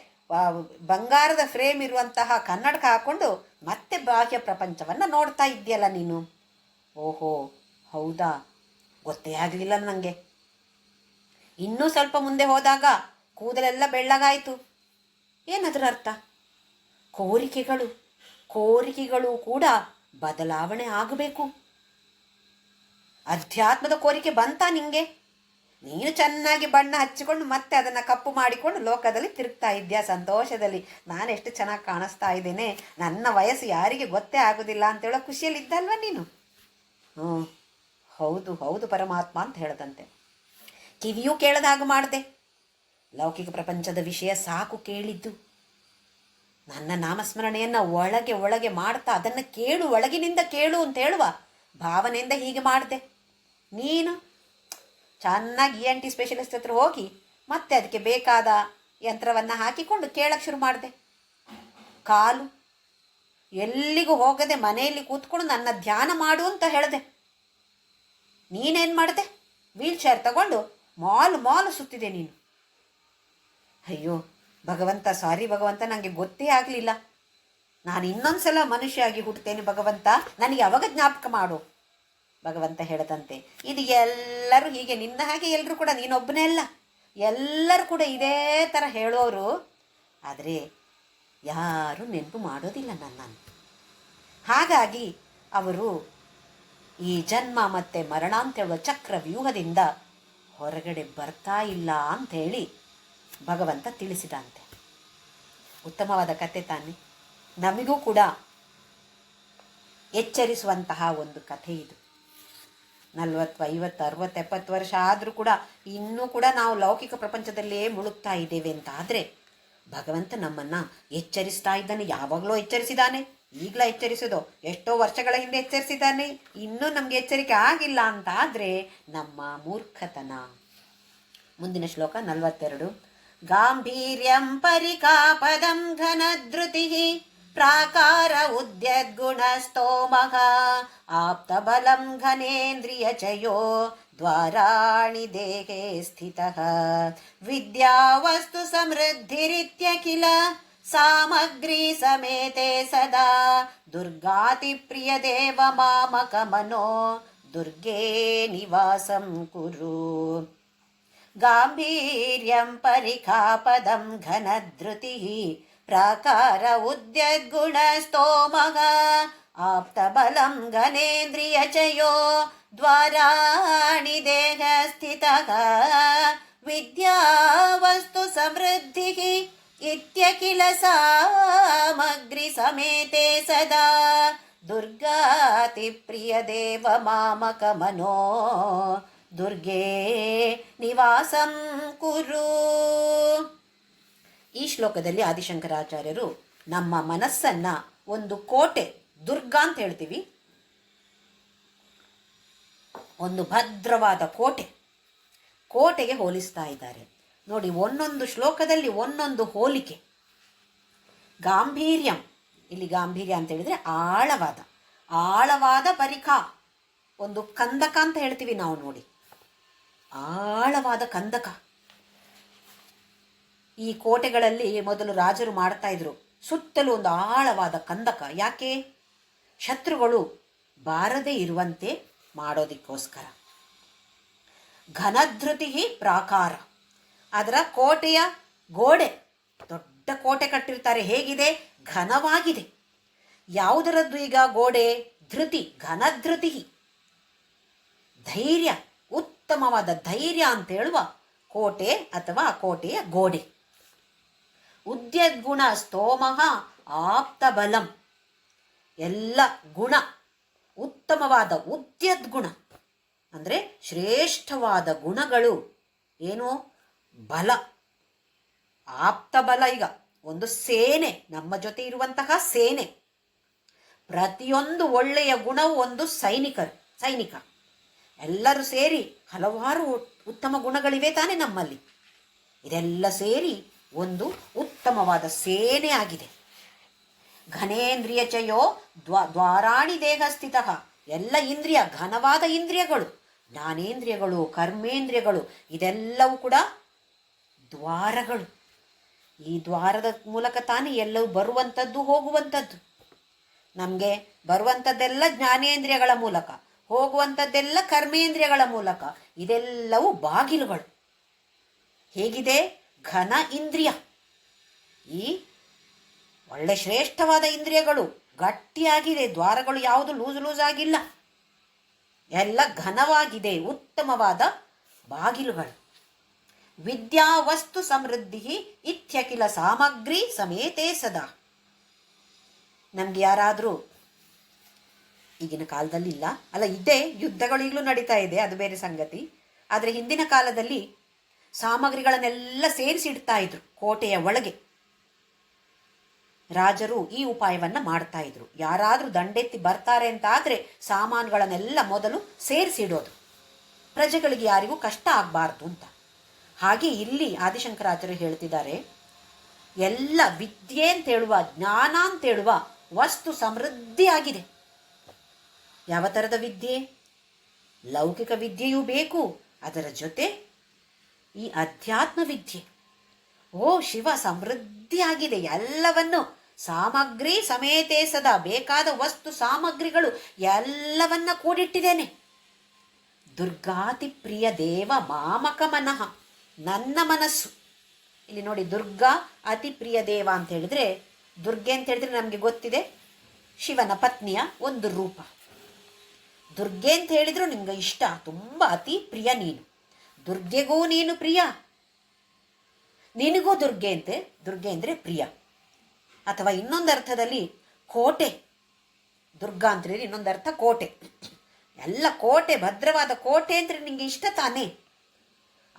ಬಂಗಾರದ ಫ್ರೇಮ್ ಇರುವಂತಹ ಕನ್ನಡಕ ಹಾಕ್ಕೊಂಡು ಮತ್ತೆ ಬಾಹ್ಯ ಪ್ರಪಂಚವನ್ನು ನೋಡ್ತಾ ಇದ್ದೀಯಲ್ಲ ನೀನು. ಓಹೋ ಹೌದಾ, ಗೊತ್ತೇ ಆಗಲಿಲ್ಲ ನನಗೆ. ಇನ್ನೂ ಸ್ವಲ್ಪ ಮುಂದೆ ಹೋದಾಗ ಕೂದಲೆಲ್ಲ ಬೆಳ್ಳಗಾಯಿತು. ಏನದರ ಅರ್ಥ? ಕೋರಿಕೆಗಳು ಕೂಡ ಬದಲಾವಣೆ ಆಗಬೇಕು. ಅಧ್ಯಾತ್ಮದ ಕೋರಿಕೆ ಬಂತಾ ನಿಂಗೆ? ನೀನು ಚೆನ್ನಾಗಿ ಬಣ್ಣ ಹಚ್ಚಿಕೊಂಡು ಮತ್ತೆ ಅದನ್ನು ಕಪ್ಪು ಮಾಡಿಕೊಂಡು ಲೋಕದಲ್ಲಿ ತಿರುಗ್ತಾ ಇದ್ದೀಯಾ ಸಂತೋಷದಲ್ಲಿ. ನಾನೆಷ್ಟು ಚೆನ್ನಾಗಿ ಕಾಣಿಸ್ತಾ ಇದ್ದೇನೆ, ನನ್ನ ವಯಸ್ಸು ಯಾರಿಗೆ ಗೊತ್ತೇ ಆಗೋದಿಲ್ಲ ಅಂತೇಳೋ ಖುಷಿಯಲ್ಲಿ ಇದ್ದಲ್ವ ನೀನು. ಹೌದು ಹೌದು ಪರಮಾತ್ಮ ಅಂತ ಹೇಳ್ದಂತೆ. ಕಿವಿಯೂ ಕೇಳದಾಗ ಮಾಡಿದೆ. ಲೌಕಿಕ ಪ್ರಪಂಚದ ವಿಷಯ ಸಾಕು ಕೇಳಿದ್ದು. ನನ್ನ ನಾಮಸ್ಮರಣೆಯನ್ನು ಒಳಗೆ ಮಾಡ್ತಾ ಅದನ್ನು ಕೇಳು, ಒಳಗಿನಿಂದ ಕೇಳು ಅಂತ ಹೇಳುವ ಭಾವನೆಯಿಂದ ಹೀಗೆ ಮಾಡಿದೆ. ನೀನು ಚೆನ್ನಾಗಿ ENT ಸ್ಪೆಷಲಿಸ್ಟ್ ಹತ್ರ ಹೋಗಿ ಮತ್ತೆ ಅದಕ್ಕೆ ಬೇಕಾದ ಯಂತ್ರವನ್ನು ಹಾಕಿಕೊಂಡು ಕೇಳಕ್ಕೆ ಶುರು ಮಾಡಿದೆ. ಕಾಲು ಎಲ್ಲಿಗೂ ಹೋಗದೆ ಮನೆಯಲ್ಲಿ ಕೂತ್ಕೊಂಡು ನನ್ನ ಧ್ಯಾನ ಮಾಡು ಅಂತ ಹೇಳಿದೆ. ನೀನೇನು ಮಾಡಿದೆ? ವೀಲ್ ಚೇರ್ ತಗೊಂಡು ಮಾಲು ಸುತ್ತಿದೆ ನೀನು. ಅಯ್ಯೋ ಭಗವಂತ, ಸಾರಿ ಭಗವಂತ, ನನಗೆ ಗೊತ್ತೇ ಆಗಲಿಲ್ಲ. ನಾನು ಇನ್ನೊಂದು ಸಲ ಮನುಷ್ಯ ಆಗಿ ಹುಟ್ಟುತ್ತೇನೆ ಭಗವಂತ, ನನಗೆ ಅವಾಗ ಜ್ಞಾಪಕ ಮಾಡು ಭಗವಂತ ಹೇಳದಂತೆ. ಇದು ಎಲ್ಲರೂ ಹೀಗೆ, ನಿನ್ನ ಹಾಗೆ ಎಲ್ಲರೂ ಕೂಡ, ನೀನೊಬ್ಬನೇ ಅಲ್ಲ, ಎಲ್ಲರೂ ಕೂಡ ಇದೇ ಥರ ಹೇಳೋರು. ಆದರೆ ಯಾರೂ ನೆನಪು ಮಾಡೋದಿಲ್ಲ ನನ್ನನ್ನು. ಹಾಗಾಗಿ ಅವರು ಈ ಜನ್ಮ ಮತ್ತು ಮರಣ ಅಂತೇಳುವ ಚಕ್ರವ್ಯೂಹದಿಂದ ಹೊರಗಡೆ ಬರ್ತಾ ಇಲ್ಲ ಅಂಥೇಳಿ ಭಗವಂತ ತಿಳಿಸಿದಂತೆ. ಉತ್ತಮವಾದ ಕಥೆ ತಾನೆ. ನಮಗೂ ಕೂಡ ಎಚ್ಚರಿಸುವಂತಹ ಒಂದು ಕಥೆ ಇದು. 40, 50, 60, 70 ವರ್ಷ ಆದರೂ ಕೂಡ ಇನ್ನೂ ಕೂಡ ನಾವು ಲೌಕಿಕ ಪ್ರಪಂಚದಲ್ಲೇ ಮುಳುಗ್ತಾ ಇದ್ದೇವೆ ಅಂತ ಆದರೆ ಭಗವಂತ ನಮ್ಮನ್ನು ಎಚ್ಚರಿಸ್ತಾ ಇದ್ದಾನೆ. ಯಾವಾಗಲೂ ಎಚ್ಚರಿಸಿದ್ದಾನೆ, ಈಗಲೂ ಎಚ್ಚರಿಸೋದು, ಎಷ್ಟೋ ವರ್ಷಗಳ ಹಿಂದೆ ಎಚ್ಚರಿಸಿದ್ದಾನೆ. ಇನ್ನೂ ನಮಗೆ ಎಚ್ಚರಿಕೆ ಆಗಿಲ್ಲ ಅಂತ ಆದರೆ ನಮ್ಮ ಮೂರ್ಖತನ. ಮುಂದಿನ ಶ್ಲೋಕ 42. ಗಾಂಭೀರ್ಯಂ ಪರಿಕಾಪದಂ ಘನಧೃತಿ ಪ್ರಾಕಾರ ಉದ್ಯದ್ಗುಣಸ್ತೋಮಃ ಆಪ್ತಬಲಂ ಘನೇಂದ್ರಿಯಚಯೋ ದ್ವಾರಾಣಿ ದೇಹೇ ಸ್ಥಿತಃ ವಿದ್ಯಾವಸ್ತು ಸಮೃದ್ಧಿರಿತ್ಯಖಿಲ ಸಾಮಗ್ರಿ ಸಮೇತೆ ಸದಾ ದುರ್ಗಾತಿ ಪ್ರಿಯ ದೇವ ಮಾಮಕ ಮನೋ ದುರ್ಗೆ ನಿವಾಸಂ ಕುರು ಗಾಂಭೀರ್ಯಂ ಪರಿಖಾಪದಂ ಘನಧೃತಿಃ ಪ್ರಾಕಾರ ಉದ್ಯದ್ಗುಣಸ್ತೋಮಃ ಆಪ್ತಬಲಂ ಘನೇಂದ್ರಿಯಚಯೋ ದ್ವಾರಾಣಿ ದೇಹ ಸ್ಥಿತಃ ವಿದ್ಯಾವಸ್ತು ಸಮೃದ್ಧಿಃ ಇತ್ಯಖಿಲ ಸಾಮಗ್ರಿ ಸಮೇತೆ ಸದಾ ದುರ್ಗಾತಿ ಪ್ರಿಯ ದೇವ ಮಾಮಕ ಮನೋ ದುರ್ಗೆ ನಿವಾಸಂ ಕುರು. ಈ ಶ್ಲೋಕದಲ್ಲಿ ಆದಿಶಂಕರಾಚಾರ್ಯರು ನಮ್ಮ ಮನಸ್ಸನ್ನ ಒಂದು ಕೋಟೆ, ದುರ್ಗಾ ಅಂತ ಹೇಳ್ತೀವಿ, ಒಂದು ಭದ್ರವಾದ ಕೋಟೆಗೆ ಹೋಲಿಸ್ತಾ ಇದ್ದಾರೆ. ನೋಡಿ, ಒಂದೊಂದು ಶ್ಲೋಕದಲ್ಲಿ ಒಂದೊಂದು ಹೋಲಿಕೆ. ಗಾಂಭೀರ್ಯಂ, ಇಲ್ಲಿ ಗಾಂಭೀರ್ಯ ಅಂತ ಹೇಳಿದ್ರೆ ಆಳವಾದ ಪರಿಖಾ, ಒಂದು ಕಂದಕ ಅಂತ ಹೇಳ್ತೀವಿ ನಾವು. ನೋಡಿ, ಆಳವಾದ ಕಂದಕ. ಈ ಕೋಟೆಗಳಲ್ಲಿ ಮೊದಲು ರಾಜರು ಮಾಡ್ತಾ ಇದ್ರು, ಸುತ್ತಲೂ ಒಂದು ಆಳವಾದ ಕಂದಕ. ಯಾಕೆ? ಶತ್ರುಗಳು ಬಾರದೇ ಇರುವಂತೆ ಮಾಡೋದಕ್ಕೋಸ್ಕರ. ಘನಧೃತಿ ಪ್ರಾಕಾರ, ಅದರ ಕೋಟೆಯ ಗೋಡೆ, ದೊಡ್ಡ ಕೋಟೆ ಕಟ್ಟಿರ್ತಾರೆ. ಹೇಗಿದೆ? ಘನವಾಗಿದೆ. ಯಾವುದರದ್ದು ಈಗ ಗೋಡೆ? ಧೃತಿ, ಘನಧೃತಿ, ಧೈರ್ಯ, ಉತ್ತಮವಾದ ಧೈರ್ಯ ಅಂತ ಹೇಳುವ ಕೋಟೆ ಅಥವಾ ಕೋಟೆಯ ಗೋಡೆ. ಉದ್ಯದ್ಗುಣ ಸ್ತೋಮಃ ಆಪ್ತ ಬಲಂ, ಎಲ್ಲ ಗುಣ ಉತ್ತಮವಾದ, ಉದ್ಯದ್ಗುಣ ಅಂದರೆ ಶ್ರೇಷ್ಠವಾದ ಗುಣಗಳು. ಏನು? ಬಲ, ಆಪ್ತ ಬಲ. ಈಗ ಒಂದು ಸೇನೆ, ನಮ್ಮ ಜೊತೆ ಇರುವಂತಹ ಸೇನೆ. ಪ್ರತಿಯೊಂದು ಒಳ್ಳೆಯ ಗುಣವು ಒಂದು ಸೈನಿಕ. ಎಲ್ಲರೂ ಸೇರಿ ಹಲವಾರು ಉತ್ತಮ ಗುಣಗಳಿವೆ ತಾನೆ ನಮ್ಮಲ್ಲಿ. ಇದೆಲ್ಲ ಸೇರಿ ಒಂದು ಉತ್ತಮವಾದ ಸೇನೆ ಆಗಿದೆ. ಘನೇಂದ್ರಿಯ ಚಯೋ ದ್ವಾರಾಣಿ ದೇಹ ಸ್ಥಿತಃ, ಎಲ್ಲ ಇಂದ್ರಿಯ, ಘನವಾದ ಇಂದ್ರಿಯಗಳು, ಜ್ಞಾನೇಂದ್ರಿಯಗಳು, ಕರ್ಮೇಂದ್ರಿಯಗಳು, ಇದೆಲ್ಲವೂ ಕೂಡ ದ್ವಾರಗಳು. ಈ ದ್ವಾರದ ಮೂಲಕ ತಾನೇ ಎಲ್ಲವೂ ಬರುವಂಥದ್ದು, ಹೋಗುವಂಥದ್ದು. ನಮಗೆ ಬರುವಂಥದ್ದೆಲ್ಲ ಜ್ಞಾನೇಂದ್ರಿಯಗಳ ಮೂಲಕ, ಹೋಗುವಂಥದ್ದೆಲ್ಲ ಕರ್ಮೇಂದ್ರಿಯಗಳ ಮೂಲಕ. ಇದೆಲ್ಲವೂ ಬಾಗಿಲುಗಳು. ಹೇಗಿದೆ? ಘನ ಇಂದ್ರಿಯ, ಈ ಒಳ್ಳೆ ಶ್ರೇಷ್ಠವಾದ ಇಂದ್ರಿಯಗಳು ಗಟ್ಟಿಯಾಗಿದೆ. ದ್ವಾರಗಳು ಯಾವುದು ಲೂಸ್ ಆಗಿಲ್ಲ, ಎಲ್ಲ ಘನವಾಗಿದೆ, ಉತ್ತಮವಾದ ಬಾಗಿಲುಗಳು. ವಿದ್ಯಾ ವಸ್ತು ಸಮೃದ್ಧಿ ಇತ್ಯಖಿಲ ಸಾಮಗ್ರಿ ಸಮೇತೆ ಸದಾ. ನಮ್ಗೆ ಯಾರಾದರೂ, ಈಗಿನ ಕಾಲದಲ್ಲಿ ಇಲ್ಲ ಅಲ್ಲ, ಇದೆ, ಯುದ್ಧಗಳು ಈಗಲೂ ನಡೀತಾ ಇದೆ, ಅದು ಬೇರೆ ಸಂಗತಿ. ಆದರೆ ಹಿಂದಿನ ಕಾಲದಲ್ಲಿ ಸಾಮಗ್ರಿಗಳನ್ನೆಲ್ಲ ಸೇರಿಸಿಡ್ತಾ ಇದ್ರು ಕೋಟೆಯ ಒಳಗೆ. ರಾಜರು ಈ ಉಪಾಯವನ್ನ ಮಾಡ್ತಾ ಇದ್ರು. ಯಾರಾದರೂ ದಂಡೆತ್ತಿ ಬರ್ತಾರೆ ಅಂತ ಆದರೆ ಸಾಮಾನುಗಳನ್ನೆಲ್ಲ ಮೊದಲು ಸೇರಿಸಿಡೋದು, ಪ್ರಜೆಗಳಿಗೆ ಯಾರಿಗೂ ಕಷ್ಟ ಆಗಬಾರ್ದು ಅಂತ. ಹಾಗೆ ಇಲ್ಲಿ ಆದಿಶಂಕರಾಚಾರ್ಯರು ಹೇಳ್ತಿದ್ದಾರೆ, ಎಲ್ಲ ವಿದ್ಯೆ ಅಂತೇಳುವ, ಜ್ಞಾನ ಅಂತೇಳುವ ವಸ್ತು ಸಮೃದ್ಧಿಯಾಗಿದೆ. ಯಾವ ಥರದ ವಿದ್ಯೆ? ಲೌಕಿಕ ವಿದ್ಯೆಯೂ ಬೇಕು, ಅದರ ಜೊತೆ ಈ ಅಧ್ಯಾತ್ಮ ವಿದ್ಯೆ. ಓ ಶಿವ, ಸಮೃದ್ಧಿಯಾಗಿದೆ, ಎಲ್ಲವನ್ನು ಸಾಮಗ್ರಿ ಸಮೇತೆ ಸದಾ, ಬೇಕಾದ ವಸ್ತು ಸಾಮಗ್ರಿಗಳು ಎಲ್ಲವನ್ನ ಕೂಡಿಟ್ಟಿದ್ದೇನೆ. ದುರ್ಗಾತಿ ಪ್ರಿಯ ದೇವ ಮಾಮಕ ಮನಃ, ನನ್ನ ಮನಸ್ಸು. ಇಲ್ಲಿ ನೋಡಿ, ದುರ್ಗಾ ಅತಿ ಪ್ರಿಯ ದೇವ ಅಂತ ಹೇಳಿದ್ರೆ, ದುರ್ಗೆ ಅಂತ ಹೇಳಿದ್ರೆ ನಮಗೆ ಗೊತ್ತಿದೆ, ಶಿವನ ಪತ್ನಿಯ ಒಂದು ರೂಪ. ದುರ್ಗೆ ಅಂತ ಹೇಳಿದ್ರು ನಿಮ್ಗೆ ಇಷ್ಟ, ತುಂಬ ಅತಿ ಪ್ರಿಯ ನೀನು. ದುರ್ಗೆಗೂ ನೀನು ಪ್ರಿಯ, ನಿನಗೂ ದುರ್ಗೆ ಅಂದರೆ ಪ್ರಿಯ. ಅಥವಾ ಇನ್ನೊಂದು ಅರ್ಥದಲ್ಲಿ ಕೋಟೆ, ದುರ್ಗಾ ಅಂತ ಹೇಳಿದ್ರೆ ಇನ್ನೊಂದು ಅರ್ಥ ಕೋಟೆ. ಎಲ್ಲ ಕೋಟೆ, ಭದ್ರವಾದ ಕೋಟೆ ಅಂದರೆ ನಿಂಗೆ ಇಷ್ಟ ತಾನೇ.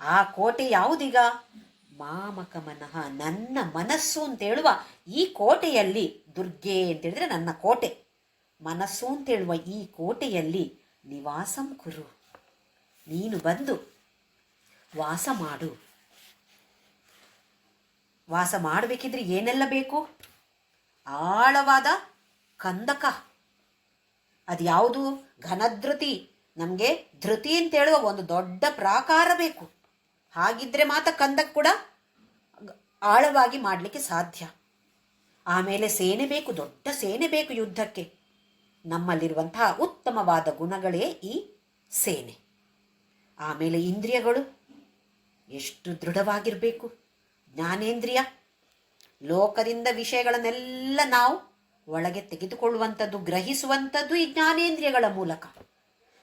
ಆ ಕೋಟೆ ಯಾವುದೀಗ? ಮಾಮಕ ಮನಃ, ನನ್ನ ಮನಸ್ಸು ಅಂತ ಹೇಳುವ ಈ ಕೋಟೆಯಲ್ಲಿ, ದುರ್ಗೆ ಅಂತ ಹೇಳಿದ್ರೆ ನನ್ನ ಕೋಟೆ, ಮನಸ್ಸು ಅಂತ ಹೇಳುವ ಈ ಕೋಟೆಯಲ್ಲಿ ನಿವಾಸಂ ಕುರು, ನೀನು ಬಂದು ವಾಸ ಮಾಡು. ವಾಸ ಮಾಡಬೇಕಿದ್ರೆ ಏನೆಲ್ಲ ಬೇಕು? ಆಳವಾದ ಕಂದಕ. ಅದು ಯಾವುದು? ಘನಧೃತಿ. ನಮಗೆ ಧೃತಿ ಅಂತ ಹೇಳುವ ಒಂದು ದೊಡ್ಡ ಪ್ರಾಕಾರ ಬೇಕು. ಹಾಗಿದ್ರೆ ಮಾತ್ರ ಕಂದಕ ಕೂಡ ಆಳವಾಗಿ ಮಾಡಲಿಕ್ಕೆ ಸಾಧ್ಯ. ಆಮೇಲೆ ಸೇನೆ ಬೇಕು, ದೊಡ್ಡ ಸೇನೆ ಬೇಕು ಯುದ್ಧಕ್ಕೆ. ನಮ್ಮಲ್ಲಿರುವಂತಹ ಉತ್ತಮವಾದ ಗುಣಗಳೇ ಈ ಸೇನೆ. ಆಮೇಲೆ ಇಂದ್ರಿಯಗಳು ಎಷ್ಟು ದೃಢವಾಗಿರಬೇಕು. ಜ್ಞಾನೇಂದ್ರಿಯ, ಲೋಕದಿಂದ ವಿಷಯಗಳನ್ನೆಲ್ಲ ನಾವು ಒಳಗೆ ತೆಗೆದುಕೊಳ್ಳುವಂಥದ್ದು, ಗ್ರಹಿಸುವಂಥದ್ದು ಈ ಜ್ಞಾನೇಂದ್ರಿಯಗಳ ಮೂಲಕ.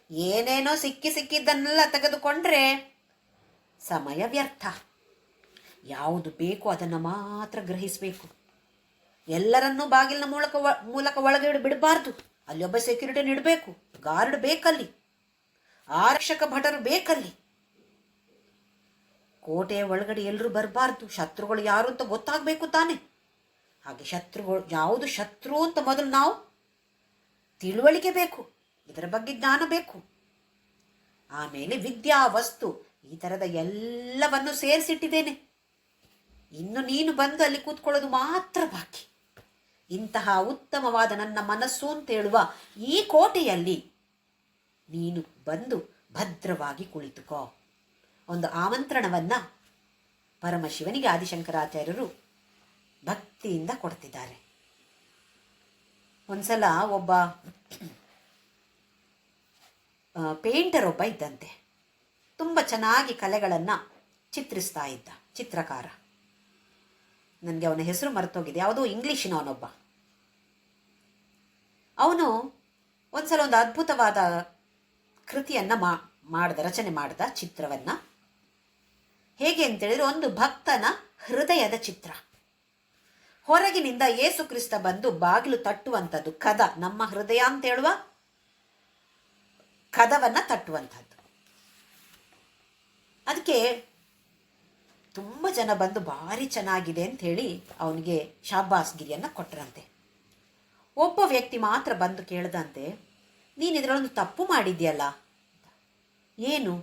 ಏನೇನೋ ಸಿಕ್ಕಿದ್ದನ್ನೆಲ್ಲ ತೆಗೆದುಕೊಂಡ್ರೆ ಸಮಯ ವ್ಯರ್ಥ. ಯಾವುದು ಬೇಕು ಅದನ್ನು ಮಾತ್ರ ಗ್ರಹಿಸಬೇಕು. ಎಲ್ಲರನ್ನೂ ಬಾಗಿಲಿನ ಮೂಲಕ ಒಳಗೆ ಬಿಡಬಾರ್ದು. ಅಲ್ಲಿ ಒಬ್ಬ ಸೆಕ್ಯೂರಿಟಿನ ಇಡಬೇಕು, ಗಾರ್ಡ್ ಬೇಕಲ್ಲಿ, ಆರಕ್ಷಕ ಭಟರು ಬೇಕಲ್ಲಿ. ಕೋಟೆಯ ಒಳಗಡೆ ಎಲ್ಲರೂ ಬರಬಾರ್ದು. ಶತ್ರುಗಳು ಯಾರು ಅಂತ ಗೊತ್ತಾಗಬೇಕು ತಾನೆ. ಹಾಗೆ ಶತ್ರುಗಳು ಯಾವುದು ಶತ್ರು ಅಂತ ಮೊದಲು ನಾವು ತಿಳುವಳಿಕೆ ಬೇಕು, ಇದರ ಬಗ್ಗೆ ಜ್ಞಾನ ಬೇಕು. ಆಮೇಲೆ ವಿದ್ಯಾ ವಸ್ತು, ಈ ಥರದ ಎಲ್ಲವನ್ನು ಸೇರಿಸಿಟ್ಟಿದ್ದೇನೆ. ಇನ್ನು ನೀನು ಬಂದು ಅಲ್ಲಿ ಕೂತ್ಕೊಳ್ಳೋದು ಮಾತ್ರ ಬಾಕಿ. ಇಂತಹ ಉತ್ತಮವಾದ ನನ್ನ ಮನಸ್ಸು ಅಂತ ಹೇಳುವ ಈ ಕೋಟೆಯಲ್ಲಿ ನೀನು ಬಂದು ಭದ್ರವಾಗಿ ಕುಳಿತುಕೋ. ಒಂದು ಆಮಂತ್ರಣವನ್ನು ಪರಮಶಿವನಿಗೆ ಆದಿಶಂಕರಾಚಾರ್ಯರು ಭಕ್ತಿಯಿಂದ ಕೊಡ್ತಿದ್ದಾರೆ. ಒಂದ್ಸಲ ಒಬ್ಬ ಪೇಂಟರ್ ಒಬ್ಬ ಇದ್ದಂತೆ. ತುಂಬ ಚೆನ್ನಾಗಿ ಕಲೆಗಳನ್ನು ಚಿತ್ರಿಸ್ತಾ ಇದ್ದ ಚಿತ್ರಕಾರ. ನನಗೆ ಅವನ ಹೆಸರು ಮರೆತೋಗಿದೆ, ಯಾವುದೋ ಇಂಗ್ಲೀಷಿನವನೊಬ್ಬ. ಅವನು ಒಂದ್ಸಲ ಒಂದು ಅದ್ಭುತವಾದ ಕೃತಿಯನ್ನು ರಚನೆ ಮಾಡಿದ ಚಿತ್ರವನ್ನು. ಹೇಗೆ ಅಂತೇಳಿದ್ರೆ, ಒಂದು ಭಕ್ತನ ಹೃದಯದ ಚಿತ್ರ. ಹೊರಗಿನಿಂದ ಯೇಸು ಕ್ರಿಸ್ತ ಬಂದು ಬಾಗಿಲು ತಟ್ಟುವಂಥದ್ದು, ಕದ, ನಮ್ಮ ಹೃದಯ ಅಂತ ಹೇಳುವ ಕದವನ್ನು ತಟ್ಟುವಂಥದ್ದು. ಅದಕ್ಕೆ ತುಂಬ ಜನ ಬಂದು ಭಾರಿ ಚೆನ್ನಾಗಿದೆ ಅಂತ ಹೇಳಿ ಅವನಿಗೆ ಶಾಬಾಸ್ಗಿರಿಯನ್ನು ಕೊಟ್ಟರಂತೆ. ಒಬ್ಬ ವ್ಯಕ್ತಿ ಮಾತ್ರ ಬಂದು ಕೇಳ್ದಂತೆ, ನೀನು ಇದರಲ್ಲೊಂದು ತಪ್ಪು ಮಾಡಿದ್ಯಲ್ಲ. ಏನು?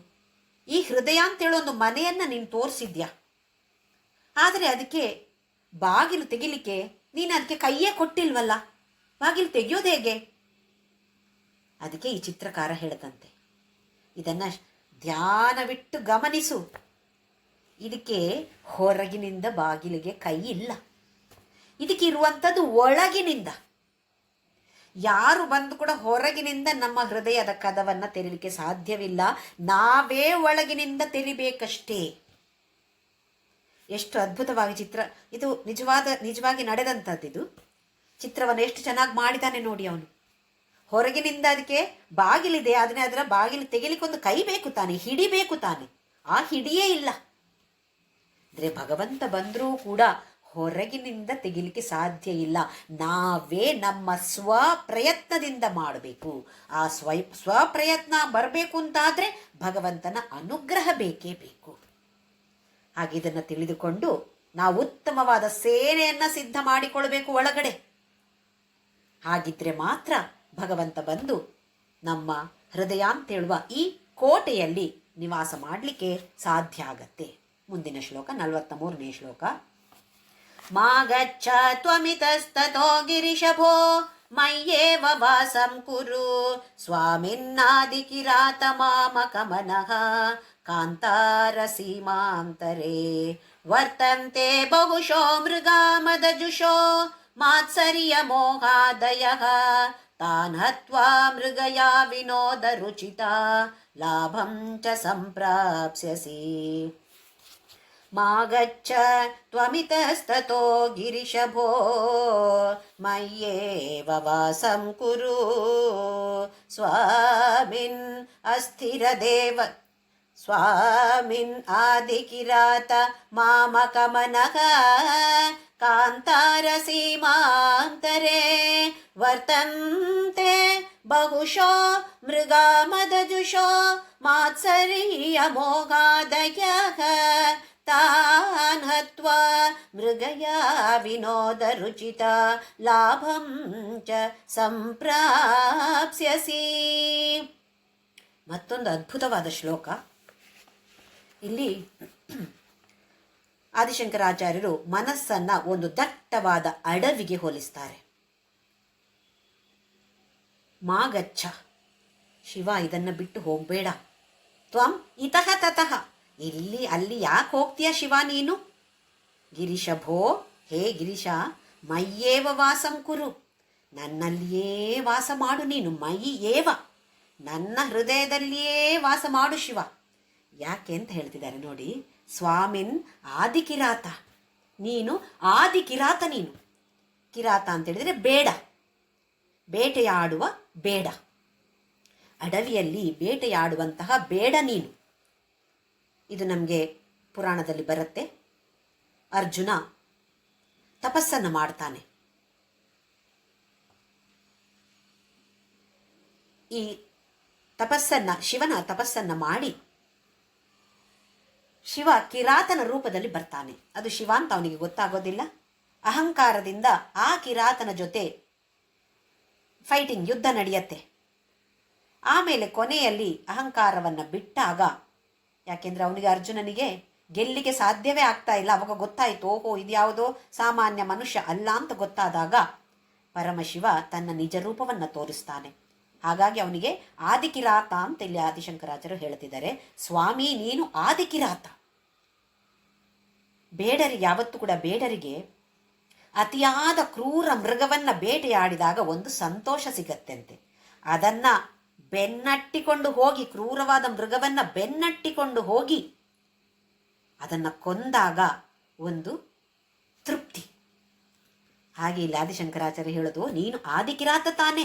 ಈ ಹೃದಯ ಅಂತೇಳೋ ಒಂದು ಮನೆಯನ್ನು ನೀನು ತೋರಿಸಿದ್ಯಾ, ಆದರೆ ಅದಕ್ಕೆ ಬಾಗಿಲು ತೆಗಿಲಿಕ್ಕೆ ನೀನು ಅದಕ್ಕೆ ಕೈಯೇ ಕೊಟ್ಟಿಲ್ವಲ್ಲ, ಬಾಗಿಲು ತೆಗೆಯೋದು ಹೇಗೆ? ಅದಕ್ಕೆ ಈ ಚಿತ್ರಕಾರ ಹೇಳ್ದಂತೆ, ಇದನ್ನು ಧ್ಯಾನವಿಟ್ಟು ಗಮನಿಸು. ಇದಕ್ಕೆ ಹೊರಗಿನಿಂದ ಬಾಗಿಲಿಗೆ ಕೈ ಇಲ್ಲ, ಇದಕ್ಕಿರುವಂಥದ್ದು ಒಳಗಿನಿಂದ. ಯಾರು ಬಂದು ಕೂಡ ಹೊರಗಿನಿಂದ ನಮ್ಮ ಹೃದಯದ ಕದವನ್ನು ತೆರೀಲಿಕ್ಕೆ ಸಾಧ್ಯವಿಲ್ಲ, ನಾವೇ ಒಳಗಿನಿಂದ ತೆರಿಬೇಕಷ್ಟೇ. ಎಷ್ಟು ಅದ್ಭುತವಾಗಿ ಚಿತ್ರ ಇದು, ನಿಜವಾಗಿ ನಡೆದಂಥದ್ದು. ಇದು ಚಿತ್ರವನ್ನು ಎಷ್ಟು ಚೆನ್ನಾಗಿ ಮಾಡಿದ್ದಾನೆ ನೋಡಿ ಅವನು. ಹೊರಗಿನಿಂದ ಅದಕ್ಕೆ ಬಾಗಿಲಿದೆ, ಆದರೆ ಅದರ ಬಾಗಿಲು ತೆಗಿಲಿಕ್ಕೊಂದು ಕೈ ಬೇಕು ತಾನೆ, ಹಿಡಿಬೇಕು ತಾನೆ. ಆ ಹಿಡಿಯೇ ಇಲ್ಲ. ಅಂದರೆ ಭಗವಂತ ಬಂದರೂ ಕೂಡ ಹೊರಗಿನಿಂದ ತೆಗಿಲಿಕ್ಕೆ ಸಾಧ್ಯ ಇಲ್ಲ. ನಾವೇ ನಮ್ಮ ಸ್ವಪ್ರಯತ್ನದಿಂದ ಮಾಡಬೇಕು. ಆ ಸ್ವಪ್ರಯತ್ನ ಬರಬೇಕು ಅಂತಾದರೆ ಭಗವಂತನ ಅನುಗ್ರಹ ಬೇಕೇ ಬೇಕು. ಹಾಗೆ ಇದನ್ನು ತಿಳಿದುಕೊಂಡು ನಾವು ಉತ್ತಮವಾದ ಸೇನೆಯನ್ನು ಸಿದ್ಧ ಮಾಡಿಕೊಳ್ಬೇಕು ಒಳಗಡೆ. ಹಾಗಿದ್ರೆ ಮಾತ್ರ ಭಗವಂತ ಬಂದು ನಮ್ಮ ಹೃದಯ ಅಂತೇಳುವ ಈ ಕೋಟೆಯಲ್ಲಿ ನಿವಾಸ ಮಾಡಲಿಕ್ಕೆ ಸಾಧ್ಯ ಆಗತ್ತೆ. ಮುಂದಿನ ಶ್ಲೋಕ 43ನೇ ಶ್ಲೋಕ. ಮಾ ಗಚ್ಚ ತ್ವಮಿತಸ್ತತೋ ಗಿರಿಶಭೋ ಮಯ್ಯೇವ ವಾಸಂ ಕುರು ಸ್ವಾಮಿನ್ನಾದಿಕಿರಾತ ಮಾಮಕಮನಃ ಕಾಂತಾರ ಸೀಮಾಂತರೇ ವರ್ತಂತೆ ಬಹುಶೋ ಮೃಗಾ ಮದಜುಷೋ ಮಾತ್ಸರ್ಯ ಮೋಹಾದಯಃ ತಾನ್ ಹತ್ವಾ ಮೃಗಯಾ ವಿನೋದ ರುಚಿತಾ ಲಾಭಂ ಚ ಸಂಪ್ರಾಪ್ಸ್ಯಸಿ. ಮಾ ಗಚ್ಚ ತ್ವಮಿತಸ್ತತೋ ಗಿರಿಶಭೋ ಮಯ್ಯೇವ ವಾಸಂ ಕುರು ಸ್ವಾಮಿನ್ ಅಸ್ಥಿರದೇವ ಸ್ವಾಮಿನ್ ಆದಿಕಿರಾತ ಮಾಮಕಮನಃ ಕಾಂತಾರ ಸೀಮಾಂತರೇ ವರ್ತಂತೆ ಬಹುಶೋ ಮೃಗಾ ಮದಜುಷೋ ಮಾತ್ಸರ್ಯ ಮೋಗಾದಯಃ ತಾನ್ ಹತ್ವಾ ಮೃಗಯಾ ವಿನೋದ ರುಚಿತ ಲಾಭಂ ಚ ಸಂಪ್ರಾಪ್ಸ್ಯಸಿ. ಮತ್ತೊಂದು ಅದ್ಭುತವಾದ ಶ್ಲೋಕ. ಇಲ್ಲಿ ಆದಿಶಂಕರಾಚಾರ್ಯರು ಮನಸ್ಸನ್ನ ಒಂದು ದಟ್ಟವಾದ ಅಡವಿಗೆ ಹೋಲಿಸ್ತಾರೆ. ಮಾಗಚ್ಚ, ಶಿವ ಇದನ್ನು ಬಿಟ್ಟು ಹೋಗಬೇಡ. ತ್ವಂ ಇತಃ ತತಃ, ಇಲ್ಲಿ ಅಲ್ಲಿ ಯಾಕೆ ಹೋಗ್ತೀಯ ಶಿವ ನೀನು? ಗಿರಿಶಭೋ, ಹೇ ಗಿರೀಶ, ಮಯ್ಯೇವ ವಾಸಂ ಕುರು, ನನ್ನಲ್ಲಿಯೇ ವಾಸ ಮಾಡು ನೀನು. ಮಯಿ ಏವ, ನನ್ನ ಹೃದಯದಲ್ಲಿಯೇ ವಾಸ ಮಾಡು ಶಿವ. ಯಾಕೆ ಅಂತ ಹೇಳ್ತಿದ್ದಾರೆ ನೋಡಿ. ಸ್ವಾಮಿನ್ ಆದಿಕಿರಾತ, ನೀನು ಆದಿಕಿರಾತ. ನೀನು ಕಿರಾತ ಅಂತ ಹೇಳಿದರೆ ಬೇಡ, ಬೇಟೆಯಾಡುವ ಬೇಡ. ಅಡವಿಯಲ್ಲಿ ಬೇಟೆಯಾಡುವಂತಹ ಬೇಡ ನೀನು. ಇದು ನಮಗೆ ಪುರಾಣದಲ್ಲಿ ಬರುತ್ತೆ. ಅರ್ಜುನ ತಪಸ್ಸನ್ನು ಮಾಡ್ತಾನೆ. ಈ ತಪಸ್ಸನ್ನ, ಶಿವನ ತಪಸ್ಸನ್ನ ಮಾಡಿ ಶಿವ ಕಿರಾತನ ರೂಪದಲ್ಲಿ ಬರ್ತಾನೆ. ಅದು ಶಿವ ಅಂತ ಅವನಿಗೆ ಗೊತ್ತಾಗೋದಿಲ್ಲ. ಅಹಂಕಾರದಿಂದ ಆ ಕಿರಾತನ ಜೊತೆ ಫೈಟಿಂಗ್, ಯುದ್ಧ ನಡೆಯತ್ತೆ. ಆಮೇಲೆ ಕೊನೆಯಲ್ಲಿ ಅಹಂಕಾರವನ್ನು ಬಿಟ್ಟಾಗ, ಯಾಕೆಂದ್ರೆ ಅವನಿಗೆ, ಅರ್ಜುನನಿಗೆ ಗೆಲ್ಲಿಗೆ ಸಾಧ್ಯವೇ ಆಗ್ತಾ ಇಲ್ಲ. ಅವಾಗ ಗೊತ್ತಾಯಿತು, ಓಹೋ ಇದ್ಯಾವುದೋ ಸಾಮಾನ್ಯ ಮನುಷ್ಯ ಅಲ್ಲ ಅಂತ ಗೊತ್ತಾದಾಗ ಪರಮಶಿವ ತನ್ನ ನಿಜ ರೂಪವನ್ನು ತೋರಿಸ್ತಾನೆ. ಹಾಗಾಗಿ ಅವನಿಗೆ ಆದಿಕಿರಾತ ಅಂತ ಇಲ್ಲಿ ಆದಿಶಂಕರಾಚಾರ್ಯರು ಹೇಳ್ತಿದ್ದಾರೆ. ಸ್ವಾಮಿ ನೀನು ಆದಿಕಿರಾತ. ಬೇಡರಿಗೆ, ಯಾವತ್ತೂ ಕೂಡ ಬೇಡರಿಗೆ ಅತಿಯಾದ ಕ್ರೂರ ಮೃಗವನ್ನು ಬೇಟೆಯಾಡಿದಾಗ ಒಂದು ಸಂತೋಷ ಸಿಗತ್ತಂತೆ. ಅದನ್ನು ಬೆನ್ನಟ್ಟಿಕೊಂಡು ಹೋಗಿ, ಕ್ರೂರವಾದ ಮೃಗವನ್ನು ಬೆನ್ನಟ್ಟಿಕೊಂಡು ಹೋಗಿ ಅದನ್ನು ಕೊಂದಾಗ ಒಂದು ತೃಪ್ತಿ. ಹಾಗೆ ಇಲ್ಲಿ ಆದಿಶಂಕರಾಚಾರ್ಯ ಹೇಳೋದು, ನೀನು ಆದಿಕಿರಾತ ತಾನೆ.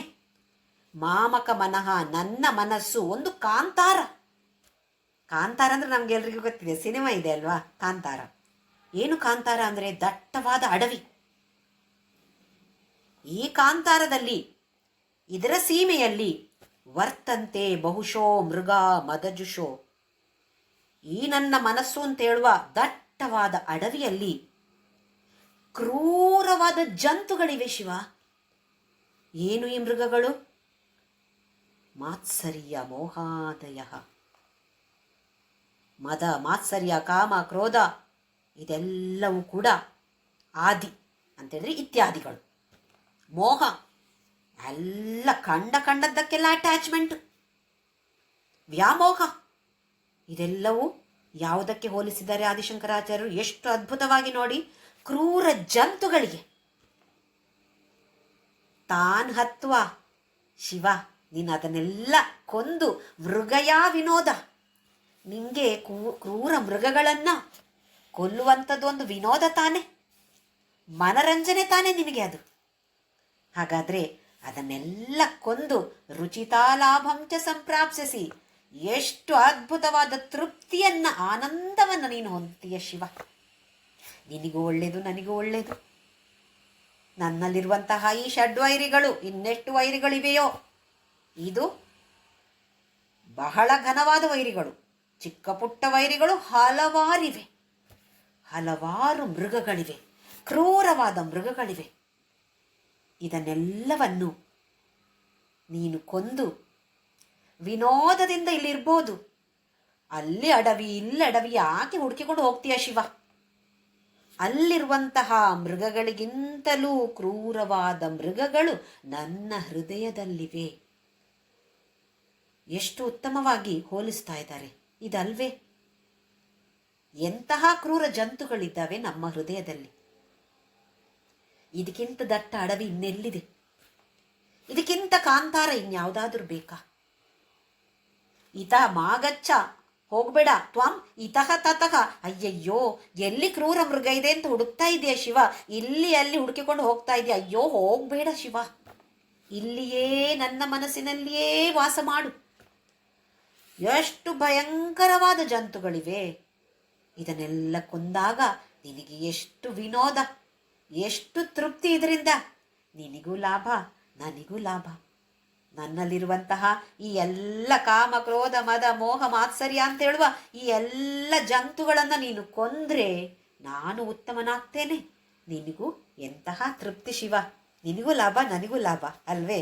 ಮಾಮಕ ಮನಃ, ನನ್ನ ಮನಸ್ಸು ಒಂದು ಕಾಂತಾರ. ಕಾಂತಾರ ಅಂದರೆ ನಮ್ಗೆಲ್ರಿಗೂ ಗೊತ್ತಿದೆ, ಸಿನಿಮಾ ಇದೆ ಅಲ್ವಾ ಕಾಂತಾರ. ಏನು ಕಾಂತಾರ ಅಂದರೆ ದಟ್ಟವಾದ ಅಡವಿ. ಈ ಕಾಂತಾರದಲ್ಲಿ, ಇದರ ಸೀಮೆಯಲ್ಲಿ ವರ್ತಂತೆ ಬಹುಶೋ ಮೃಗ ಮದಜುಷೋ, ಈ ನನ್ನ ಮನಸ್ಸು ಅಂತ ಹೇಳುವ ದಟ್ಟವಾದ ಅಡವಿಯಲ್ಲಿ ಕ್ರೂರವಾದ ಜಂತುಗಳಿವೆ ಶಿವ. ಏನು ಈ ಮೃಗಗಳು? ಮಾತ್ಸರ್ಯ ಮೋಹಾದಯ, ಮದ ಮಾತ್ಸರ್ಯ ಕಾಮ ಕ್ರೋಧ ಇದೆಲ್ಲವೂ ಕೂಡ ಆದಿ ಅಂತೇಳಿದ್ರೆ ಇತ್ಯಾದಿಗಳು. ಮೋಹ ಎಲ್ಲ ಕಂಡದ್ದಕ್ಕೆಲ್ಲ ಅಟ್ಯಾಚ್ಮೆಂಟ್, ವ್ಯಾಮೋಹ ಇದೆಲ್ಲವೂ ಯಾವುದಕ್ಕೆ ಹೋಲಿಸಿದ್ದಾರೆ ಆದಿಶಂಕರಾಚಾರ್ಯರು? ಎಷ್ಟು ಅದ್ಭುತವಾಗಿ ನೋಡಿ, ಕ್ರೂರ ಜಂತುಗಳಿಗೆ. ತಾನ್ ಹತ್ವ ಶಿವ, ನೀನು ಅದನ್ನೆಲ್ಲ ಕೊಂದು ಮೃಗಯಾ ವಿನೋದ, ನಿಂಗೆ ಕ್ರೂರ ಮೃಗಗಳನ್ನು ಕೊಲ್ಲುವಂಥದ್ದು ಒಂದು ವಿನೋದ ತಾನೆ, ಮನರಂಜನೆ ತಾನೆ ನಿನಗೆ ಅದು. ಹಾಗಾದರೆ ಅದನ್ನೆಲ್ಲ ಕೊಂದು ರುಚಿತಾಲಾಭಂಚ ಸಂಪ್ರಾಪ್ಸಿಸಿ ಎಷ್ಟು ಅದ್ಭುತವಾದ ತೃಪ್ತಿಯನ್ನ, ಆನಂದವನ್ನು ನೀನು ಹೊಂದ್ತೀಯ ಶಿವ. ನಿನಗೂ ಒಳ್ಳೆಯದು, ನನಗೂ ಒಳ್ಳೆಯದು. ನನ್ನಲ್ಲಿರುವಂತಹ ಈ ಷಡ್ವೈರಿಗಳು, ಇನ್ನೆಷ್ಟು ವೈರಿಗಳಿವೆಯೋ, ಇದು ಬಹಳ ಘನವಾದ ವೈರಿಗಳು. ಚಿಕ್ಕ ಪುಟ್ಟ ವೈರಿಗಳು ಹಲವಾರಿವೆ, ಹಲವಾರು ಮೃಗಗಳಿವೆ, ಕ್ರೂರವಾದ ಮೃಗಗಳಿವೆ. ಇದನ್ನೆಲ್ಲವನ್ನು ನೀನು ಕೊಂದು ವಿನೋದದಿಂದ ಇಲ್ಲಿರ್ಬೋದು. ಅಲ್ಲಿ ಅಡವಿ, ಇಲ್ಲಿ ಅಡವಿ, ಯಾಕೆ ಹುಡುಕಿಕೊಂಡು ಹೋಗ್ತೀಯ ಶಿವ? ಅಲ್ಲಿರುವಂತಹ ಮೃಗಗಳಿಗಿಂತಲೂ ಕ್ರೂರವಾದ ಮೃಗಗಳು ನನ್ನ ಹೃದಯದಲ್ಲಿವೆ. ಎಷ್ಟು ಉತ್ತಮವಾಗಿ ಹೋಲಿಸ್ತಾ ಇದ್ದಾರೆ, ಇದಲ್ವೇ? ಎಂತಹ ಕ್ರೂರ ಜಂತುಗಳಿದ್ದಾವೆ ನಮ್ಮ ಹೃದಯದಲ್ಲಿ. ಇದಕ್ಕಿಂತ ದಟ್ಟ ಅಡವಿ ಇನ್ನೆಲ್ಲಿದೆ? ಇದಕ್ಕಿಂತ ಕಾಂತಾರ ಇನ್ಯಾವುದಾದ್ರೂ ಬೇಕಾ? ಇತ ಮಾಗಚ್ಚ, ಹೋಗ್ಬೇಡ. ತ್ವಾಂ ಇತಃ ತತಃ, ಅಯ್ಯಯ್ಯೋ ಎಲ್ಲಿ ಕ್ರೂರ ಮೃಗ ಇದೆ ಅಂತ ಹುಡುಕ್ತಾ ಇದೆಯಾ ಶಿವ? ಇಲ್ಲಿ ಅಲ್ಲಿ ಹುಡುಕಿಕೊಂಡು ಹೋಗ್ತಾ ಇದೆಯಾ? ಅಯ್ಯೋ ಹೋಗ್ಬೇಡ ಶಿವ, ಇಲ್ಲಿಯೇ ನನ್ನ ಮನಸ್ಸಿನಲ್ಲಿಯೇ ವಾಸ ಮಾಡು. ಎಷ್ಟು ಭಯಂಕರವಾದ ಜಂತುಗಳಿವೆ. ಇದನ್ನೆಲ್ಲ ಕೊಂದಾಗ ನಿನಗೆ ಎಷ್ಟು ವಿನೋದ, ಎಷ್ಟು ತೃಪ್ತಿ. ಇದರಿಂದ ನಿನಗೂ ಲಾಭ, ನನಗೂ ಲಾಭ. ನನ್ನಲ್ಲಿರುವಂತಹ ಈ ಎಲ್ಲ ಕಾಮ ಕ್ರೋಧ ಮದ ಮೋಹ ಮಾತ್ಸರ್ಯ ಅಂತ ಹೇಳುವ ಈ ಎಲ್ಲ ಜಂತುಗಳನ್ನು ನೀನು ಕೊಂದ್ರೆ ನಾನು ಉತ್ತಮನಾಗ್ತೇನೆ. ನಿನಗೂ ಎಂತಹ ತೃಪ್ತಿ ಶಿವ, ನಿನಗೂ ಲಾಭ, ನನಗೂ ಲಾಭ ಅಲ್ವೇ?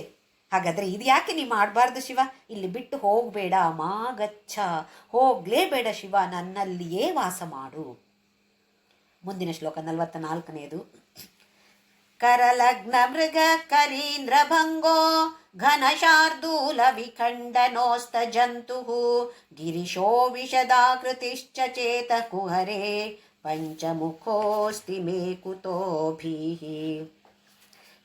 ಹಾಗಾದರೆ ಇದು ಯಾಕೆ ನೀ ಮಾಡಬಾರ್ದು ಶಿವ? ಇಲ್ಲಿ ಬಿಟ್ಟು ಹೋಗಬೇಡ. ಮಾಗಚ್ಚ, ಹೋಗಲೇಬೇಡ ಶಿವ, ನನ್ನಲ್ಲಿಯೇ ವಾಸ ಮಾಡು. ಮುಂದಿನ ಶ್ಲೋಕ 44ನೇದು. ಕರಲಗ್ನ ಮೃಗ ಕರೀಂದ್ರ ಭಂಗೋ ಘನ ಶಾರ್ದೂಲ ವಿಖಂಡನೋಸ್ತ ಜಂತು ಗಿರಿಶೋ ವಿಷದಾಕೃತಿಶ್ಚ ಚೇತ ಕುಹರೆ ಪಂಚಮುಖೋಸ್ತಿ ಮೇ ಕುತೋಭಿಃ.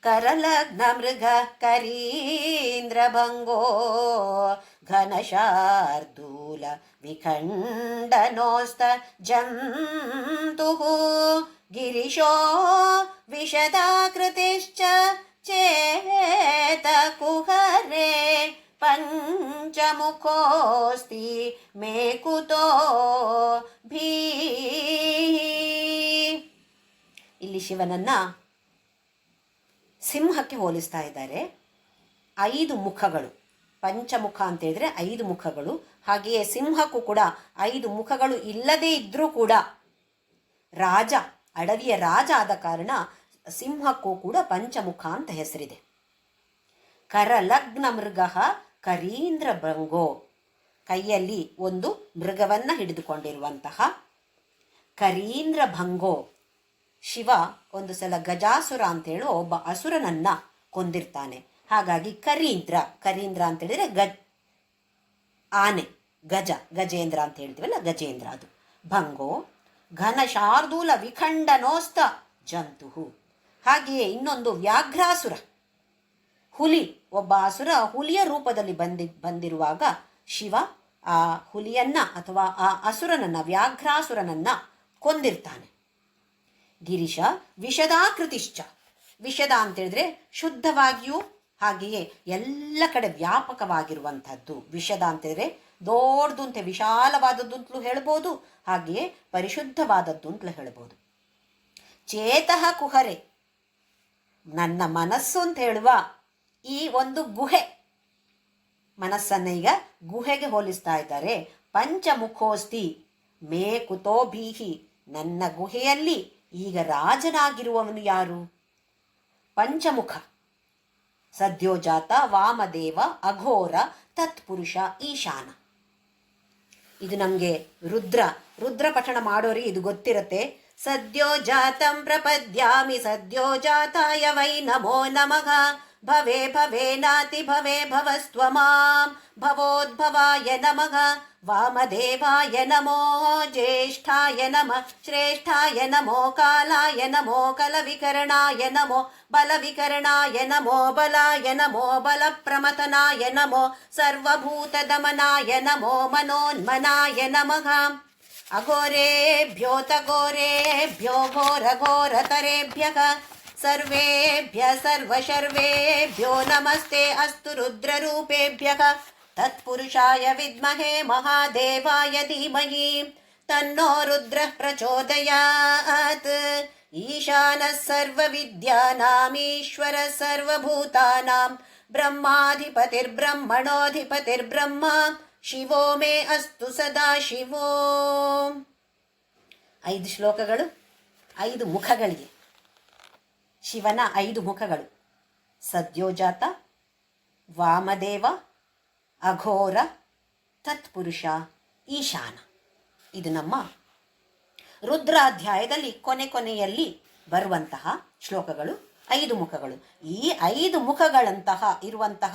ಕರಲಗ್ನ ಮೃಗ ಕರೀಂದ್ರ ಭಂಗೋ ಘನ ಶಾರ್ದೂಲ ವಿಖಂಡನೋಸ್ತ ಜಂತು ಗಿರಿಶೋ ವಿಷದಾಕೃತಿಶ್ಚ ಚೇತ ಕುಹರೆ ಪಂಚಮುಖೋಸ್ತಿ ಮೇ ಕುತೋ ಭೀಃ. ಇಲ್ಲಿ ಶಿವನನ್ನ ಸಿಂಹಕ್ಕೆ ಹೋಲಿಸ್ತಾ ಇದ್ದಾರೆ. 5 ಮುಖಗಳು, ಪಂಚಮುಖ ಅಂತ ಹೇಳಿದ್ರೆ 5 ಮುಖಗಳು. ಹಾಗೆಯೇ ಸಿಂಹಕ್ಕೂ ಕೂಡ 5 ಮುಖಗಳು ಇಲ್ಲದೇ ಇದ್ರೂ ಕೂಡ ರಾಜ, ಅಡವಿಯ ರಾಜ ಆದ ಕಾರಣ ಸಿಂಹಕ್ಕೂ ಕೂಡ ಪಂಚಮುಖ ಅಂತ ಹೆಸರಿದೆ. ಕರಲಗ್ನ ಮೃಗ ಕರೀಂದ್ರ ಭಂಗೋ, ಕೈಯಲ್ಲಿ ಒಂದು ಮೃಗವನ್ನ ಹಿಡಿದುಕೊಂಡಿರುವಂತಹ ಕರೀಂದ್ರ ಭಂಗೋ. ಶಿವ ಒಂದು ಸಲ ಗಜಾಸುರ ಅಂತೇಳಿ ಒಬ್ಬ ಅಸುರನನ್ನ ಕೊಂದಿರ್ತಾನೆ. ಹಾಗಾಗಿ ಕರೀಂದ್ರ, ಕರೀಂದ್ರ ಅಂತ ಹೇಳಿದ್ರೆ ಆನೆ, ಗಜೇಂದ್ರ ಅಂತ ಹೇಳ್ತೀವಲ್ಲ, ಗಜೇಂದ್ರ ಅದು. ಭಂಗೋ ಘನ ಶಾರ್ದೂಲ ವಿಖಂಡನೋಸ್ತ ಜಂತು. ಹಾಗೆಯೇ ಇನ್ನೊಂದು ವ್ಯಾಘ್ರಾಸುರ, ಹುಲಿ. ಒಬ್ಬ ಅಸುರ ಹುಲಿಯ ರೂಪದಲ್ಲಿ ಬಂದಿರುವಾಗ ಶಿವ ಆ ಹುಲಿಯನ್ನ ಅಥವಾ ಆ ಅಸುರನನ್ನ, ವ್ಯಾಘ್ರಾಸುರನನ್ನ ಕೊಂದಿರ್ತಾನೆ. ಗಿರಿಶ ವಿಷದಾಕೃತಿಶ್ಚ, ವಿಷದ ಅಂತೇಳಿದ್ರೆ ಶುದ್ಧವಾಗಿಯೂ ಹಾಗೆಯೇ ಎಲ್ಲ ಕಡೆ ವ್ಯಾಪಕವಾಗಿರುವಂಥದ್ದು. ವಿಷದ ಅಂತೇಳಿದ್ರೆ ದೊಡ್ಡದು ಅಂತ, ವಿಶಾಲವಾದದ್ದು ಅಂತಲೂ ಹೇಳ್ಬೋದು, ಹಾಗೆಯೇ ಪರಿಶುದ್ಧವಾದದ್ದು ಅಂತಲೂ ಹೇಳ್ಬೋದು. ಚೇತಃ ಕುಹರೆ, ನನ್ನ ಮನಸ್ಸು ಅಂತ ಹೇಳುವ ಈ ಒಂದು ಗುಹೆ, ಮನಸ್ಸನ್ನ ಈಗ ಗುಹೆಗೆ ಹೋಲಿಸ್ತಾ ಇದ್ದಾರೆ. ಪಂಚಮುಖೋಸ್ತಿ ಮೇ ಕುತೋ ಭೀಹಿ, ನನ್ನ ಗುಹೆಯಲ್ಲಿ ಈಗ ರಾಜನಾಗಿರುವವನು ಯಾರು? ಪಂಚಮುಖ, ಸದ್ಯೋಜಾತ, ವಾಮದೇವ, ಅಘೋರ, ತತ್ಪುರುಷ, ಈಶಾನ. ಇದು ನಮಗೆ ರುದ್ರ ಪಠಣ ಮಾಡೋರಿಗೆ ಇದು ಗೊತ್ತಿರತ್ತೆ. ಸದ್ಯೋಜಾತಂ ಪ್ರಪದ್ಯಾಮಿ ಸದ್ಯೋಜಾತಾಯ ವೈ ನಮೋ ನಮಃ. ಭವೇ ಭವೇನಾತಿ ಭವೇ ಭವಸ್ತ್ವಮಾಂ ಭವೋದ್ಭವಾಯ ನಮಃ. ವಾಮದೇವಾಯ ನಮೋ ಜ್ಯೇಷ್ಠಾಯ ನಮಃ ಶ್ರೇಷ್ಠಾಯ ನಮೋ ಕಾಲಾಯ ನಮೋ ಕಲವಿಕರಣಾಯ ನಮೋ ಬಲವಿಕರಣಾಯ ನಮೋ ಬಲಾಯ ನಮೋ ಬಲಪ್ರಮಥನಾಯ ನಮೋ ಸರ್ವಭೂತದಮನಾಯ ನಮೋ ಮನೋನ್ಮನಾಯ ನಮಃ. ಅಘೋರೇಭ್ಯೋತಘೋರೇಭ್ಯೋ ಘೋರಘೋರತರೇಭ್ಯಃ ಸರ್ವೇಭ್ಯಃ ಸರ್ವಶರ್ವೇಭ್ಯೋ ನಮಸ್ತೆ ಅಸ್ತು ರುದ್ರರೂಪೇಭ್ಯಃ. ತತ್ಪುರುಷಾಯ ವಿದ್ಮಹೇ ಮಹಾದೇವಾಯ ಧೀಮಹಿ ತನ್ನೋ ರುದ್ರಃ ಪ್ರಚೋದಯಾತ್. ಈಶಾನಃ ಸರ್ವವಿದ್ಯಾನಾಂ ಈಶ್ವರಃ ಸರ್ವಭೂತಾನಾಂ ಬ್ರಹ್ಮಾಧಿಪತಿರ್ಬ್ರಹ್ಮಣೋಧಿಪತಿರ್ಬ್ರಹ್ಮ ಶಿವೋ ಮೇ ಅಸ್ತು ಸದಾ ಶಿವೋ. 5 ಶ್ಲೋಕಗಳು, 5 ಮುಖಗಳಿಗೆ. ಶಿವನ 5 ಮುಖಗಳು: ಸದ್ಯೋಜಾತ, ವಾಮದೇವ, ಅಘೋರ, ತತ್ಪುರುಷ, ಈಶಾನ. ಇದು ನಮ್ಮ ರುದ್ರಾಧ್ಯಾಯದಲ್ಲಿ ಕೊನೆಯಲ್ಲಿ ಬರುವಂತಹ ಶ್ಲೋಕಗಳು. 5 ಮುಖಗಳು. ಈ 5 ಮುಖಗಳಂತಹ ಇರುವಂತಹ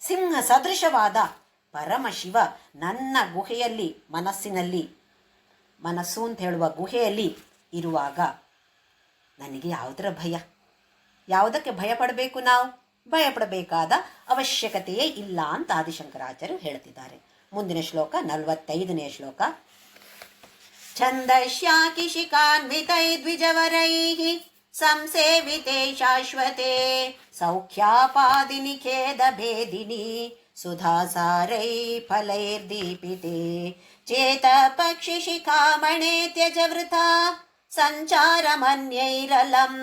ಸಿಂಹ ಸದೃಶವಾದ ಪರಮಶಿವ ನನ್ನ ಗುಹೆಯಲ್ಲಿ, ಮನಸ್ಸು ಅಂತ ಹೇಳುವ ಗುಹೆಯಲ್ಲಿ ಇರುವಾಗ ನನಗೆ ಯಾವುದರ ಭಯ? ಯಾವುದಕ್ಕೆ ಭಯ ಪಡಬೇಕು? ನಾವು ಭಯಪಡಬೇಕಾದ ಅವಶ್ಯಕತೆಯೇ ಇಲ್ಲ ಅಂತ ಆದಿಶಂಕರಾಚಾರ್ಯರು ಹೇಳ್ತಿದ್ದಾರೆ. ಮುಂದಿನ ಶ್ಲೋಕ 45ನೇ ಶ್ಲೋಕ. ಛಂದಶ್ಯಾಕಿಶಿಕಾನ್ವಿತೈ ದ್ವಿಜವರೈಃ ಸಂಸೇವಿತೆ ಶಾಶ್ವತೆ ಸೌಖ್ಯಾಪಾದಿನಿ ಖೇದ ಭೇದಿನಿ ಸುಧಾಸಾರೈ ಫಲೈರ್ದೀಪಿತೆ ಚೇತ ಪಕ್ಷಿ ಶಿಖಾಮಣೆ ತ್ಯಜ ವೃಥಾ ಸಂಚಾರಮನ್ಯೈರಲಂ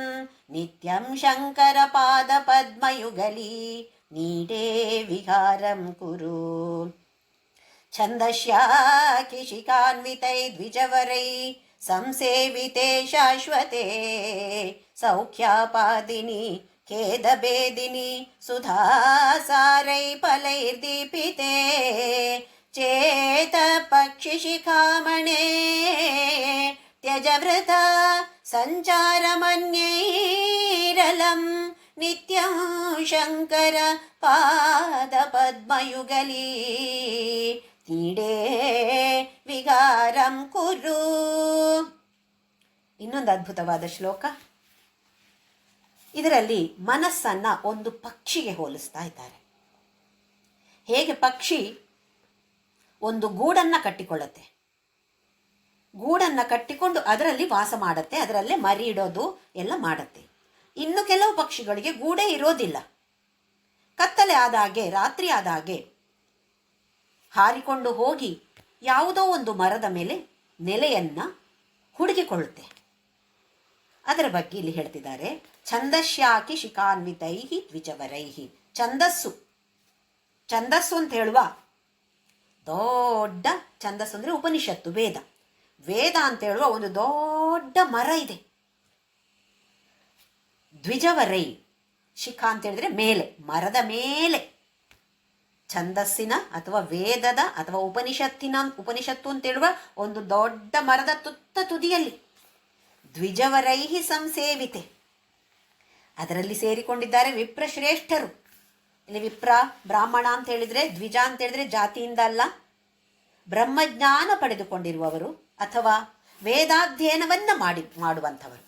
ನಿತ್ಯಂ ಶಂಕರ ಪಾದ ಪದ್ಮಯುಗಲಿ ನೀಡೇ ವಿಹಾರಂ ಕುರು. ಛಂದಶ್ಯಾಕಿಶಿಕಾನ್ವಿತೈ ದ್ವಿಜವರೈ ಸಂಸೇವಿತೆ ಶಾಶ್ವತೆ ಸೌಖ್ಯಾಪಾದಿನಿ ಖೇದಭೇದಿನಿ ಸುಧಾಸಾರೈ ಫಲೈರ್ದೀಪಿತೆ ಚೇತ ಪಕ್ಷಿ ಶಿಖಾಮಣೆ ತ್ಯಜವೃತ ಸಂಚಾರಮನ್ಯೈರಲಂ ನಿತ್ಯಂ ಶಂಕರ ಪಾದ ಪದ್ಮಯುಗಲೀ ನೀಡೇ ವಿಗಾರಂ ಕುರು. ಇನ್ನೊಂದು ಅದ್ಭುತವಾದ ಶ್ಲೋಕ. ಇದರಲ್ಲಿ ಮನಸ್ಸನ್ನ ಒಂದು ಪಕ್ಷಿಗೆ ಹೋಲಿಸ್ತಾ ಇದ್ದಾರೆ. ಹೇಗೆ ಪಕ್ಷಿ ಒಂದು ಗೂಡನ್ನು ಕಟ್ಟಿಕೊಳ್ಳುತ್ತೆ, ಗೂಡನ್ನು ಕಟ್ಟಿಕೊಂಡು ಅದರಲ್ಲಿ ವಾಸ ಮಾಡುತ್ತೆ, ಅದರಲ್ಲೇ ಮರಿ ಇಡೋದು ಎಲ್ಲ ಮಾಡುತ್ತೆ. ಇನ್ನು ಕೆಲವು ಪಕ್ಷಿಗಳಿಗೆ ಗೂಡೇ ಇರೋದಿಲ್ಲ. ಕತ್ತಲೆ ಆದಾಗೆ, ರಾತ್ರಿ ಆದಾಗೆ ಹಾರಿಕೊಂಡು ಹೋಗಿ ಯಾವುದೋ ಒಂದು ಮರದ ಮೇಲೆ ನೆಲೆಯನ್ನು ಹುಡುಕಿಕೊಳ್ಳುತ್ತೆ. ಅದರ ಬಗ್ಗೆ ಇಲ್ಲಿ ಹೇಳ್ತಿದ್ದಾರೆ. ಛಂದಶ್ಯಾಕಿ ಶಿಖಾನ್ವಿತೈಹಿ ದ್ವಿಜವರೈಹಿ. ಛಂದಸ್ಸು ಅಂತ ಹೇಳುವ ದೊಡ್ಡ ಛಂದಸ್ಸು ಅಂದರೆ ಉಪನಿಷತ್ತು, ವೇದ. ವೇದ ಅಂತ ಹೇಳುವ ಒಂದು ದೊಡ್ಡ ಮರ ಇದೆ. ದ್ವಿಜವರೈ, ಶಿಖಾ ಅಂತ ಹೇಳಿದ್ರೆ ಮೇಲೆ, ಮರದ ಮೇಲೆ. ಛಂದಸ್ಸಿನ ಅಥವಾ ವೇದದ ಅಥವಾ ಉಪನಿಷತ್ತು ಅಂತ ಹೇಳುವ ಒಂದು ದೊಡ್ಡ ಮರದ ತುತ್ತ ತುದಿಯಲ್ಲಿ ದ್ವಿಜವರೈಹಿ ಸಂಸೇವಿತೆ, ಅದರಲ್ಲಿ ಸೇರಿಕೊಂಡಿದ್ದಾರೆ ವಿಪ್ರಶ್ರೇಷ್ಠರು. ಇಲ್ಲಿ ವಿಪ್ರ ಬ್ರಾಹ್ಮಣ ಅಂತ ಹೇಳಿದ್ರೆ, ದ್ವಿಜ ಅಂತ ಹೇಳಿದ್ರೆ ಜಾತಿಯಿಂದ ಅಲ್ಲ, ಬ್ರಹ್ಮಜ್ಞಾನ ಪಡೆದುಕೊಂಡಿರುವವರು ಅಥವಾ ವೇದಾಧ್ಯಯನವನ್ನ ಮಾಡುವಂಥವರು.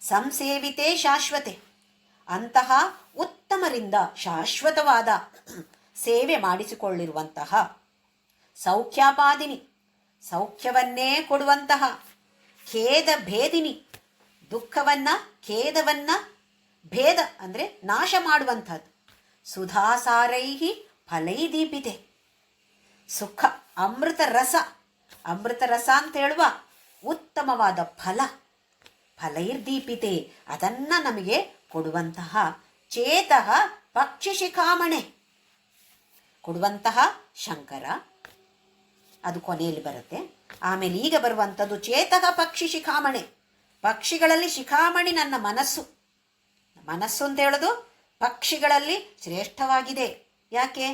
ಸಂಸೇವಿತೆ ಶಾಶ್ವತೆ, ಅಂತಹ ಉತ್ತಮರಿಂದ ಶಾಶ್ವತವಾದ ಸೇವೆ ಮಾಡಿಸಿಕೊಳ್ಳಿರುವಂತಹ. ಸೌಖ್ಯಾಪಾದಿನಿ, ಸೌಖ್ಯವನ್ನೇ ಕೊಡುವಂತಹ. ಖೇದ ಭೇದಿನಿ, ದುಃಖವನ್ನ ಖೇದವನ್ನ, ಭೇದ ಅಂದರೆ ನಾಶ ಮಾಡುವಂಥದ್ದು. ಸುಧಾಸಾರೈಹಿ ಫಲೈದೀಪಿತೆ, ಸುಖ ಅಮೃತ ರಸ, ಅಮೃತ ರಸ ಅಂತ ಹೇಳುವ ಉತ್ತಮವಾದ ಫಲ. ಫಲೈರ್ದೀಪಿತೆ, ಅದನ್ನ ನಮಗೆ ಕೊಡುವಂತಹ. ಚೇತಃ ಪಕ್ಷಿ ಶಿಖಾಮಣೆ, ಕೊಡುವಂತಹ ಶಂಕರ, ಅದು ಕೊನೆಯಲ್ಲಿ ಬರುತ್ತೆ. ಆಮೇಲೆ ಈಗ ಬರುವಂಥದ್ದು ಚೇತಃ ಪಕ್ಷಿ ಶಿಖಾಮಣೆ, ಪಕ್ಷಿಗಳಲ್ಲಿ ಶಿಖಾಮಣಿ ನನ್ನ ಮನಸ್ಸು. ಮನಸ್ಸು ಅಂತ ಹೇಳೋದು ಪಕ್ಷಿಗಳಲ್ಲಿ ಶ್ರೇಷ್ಠವಾಗಿದೆ. ಯಾಕೆ?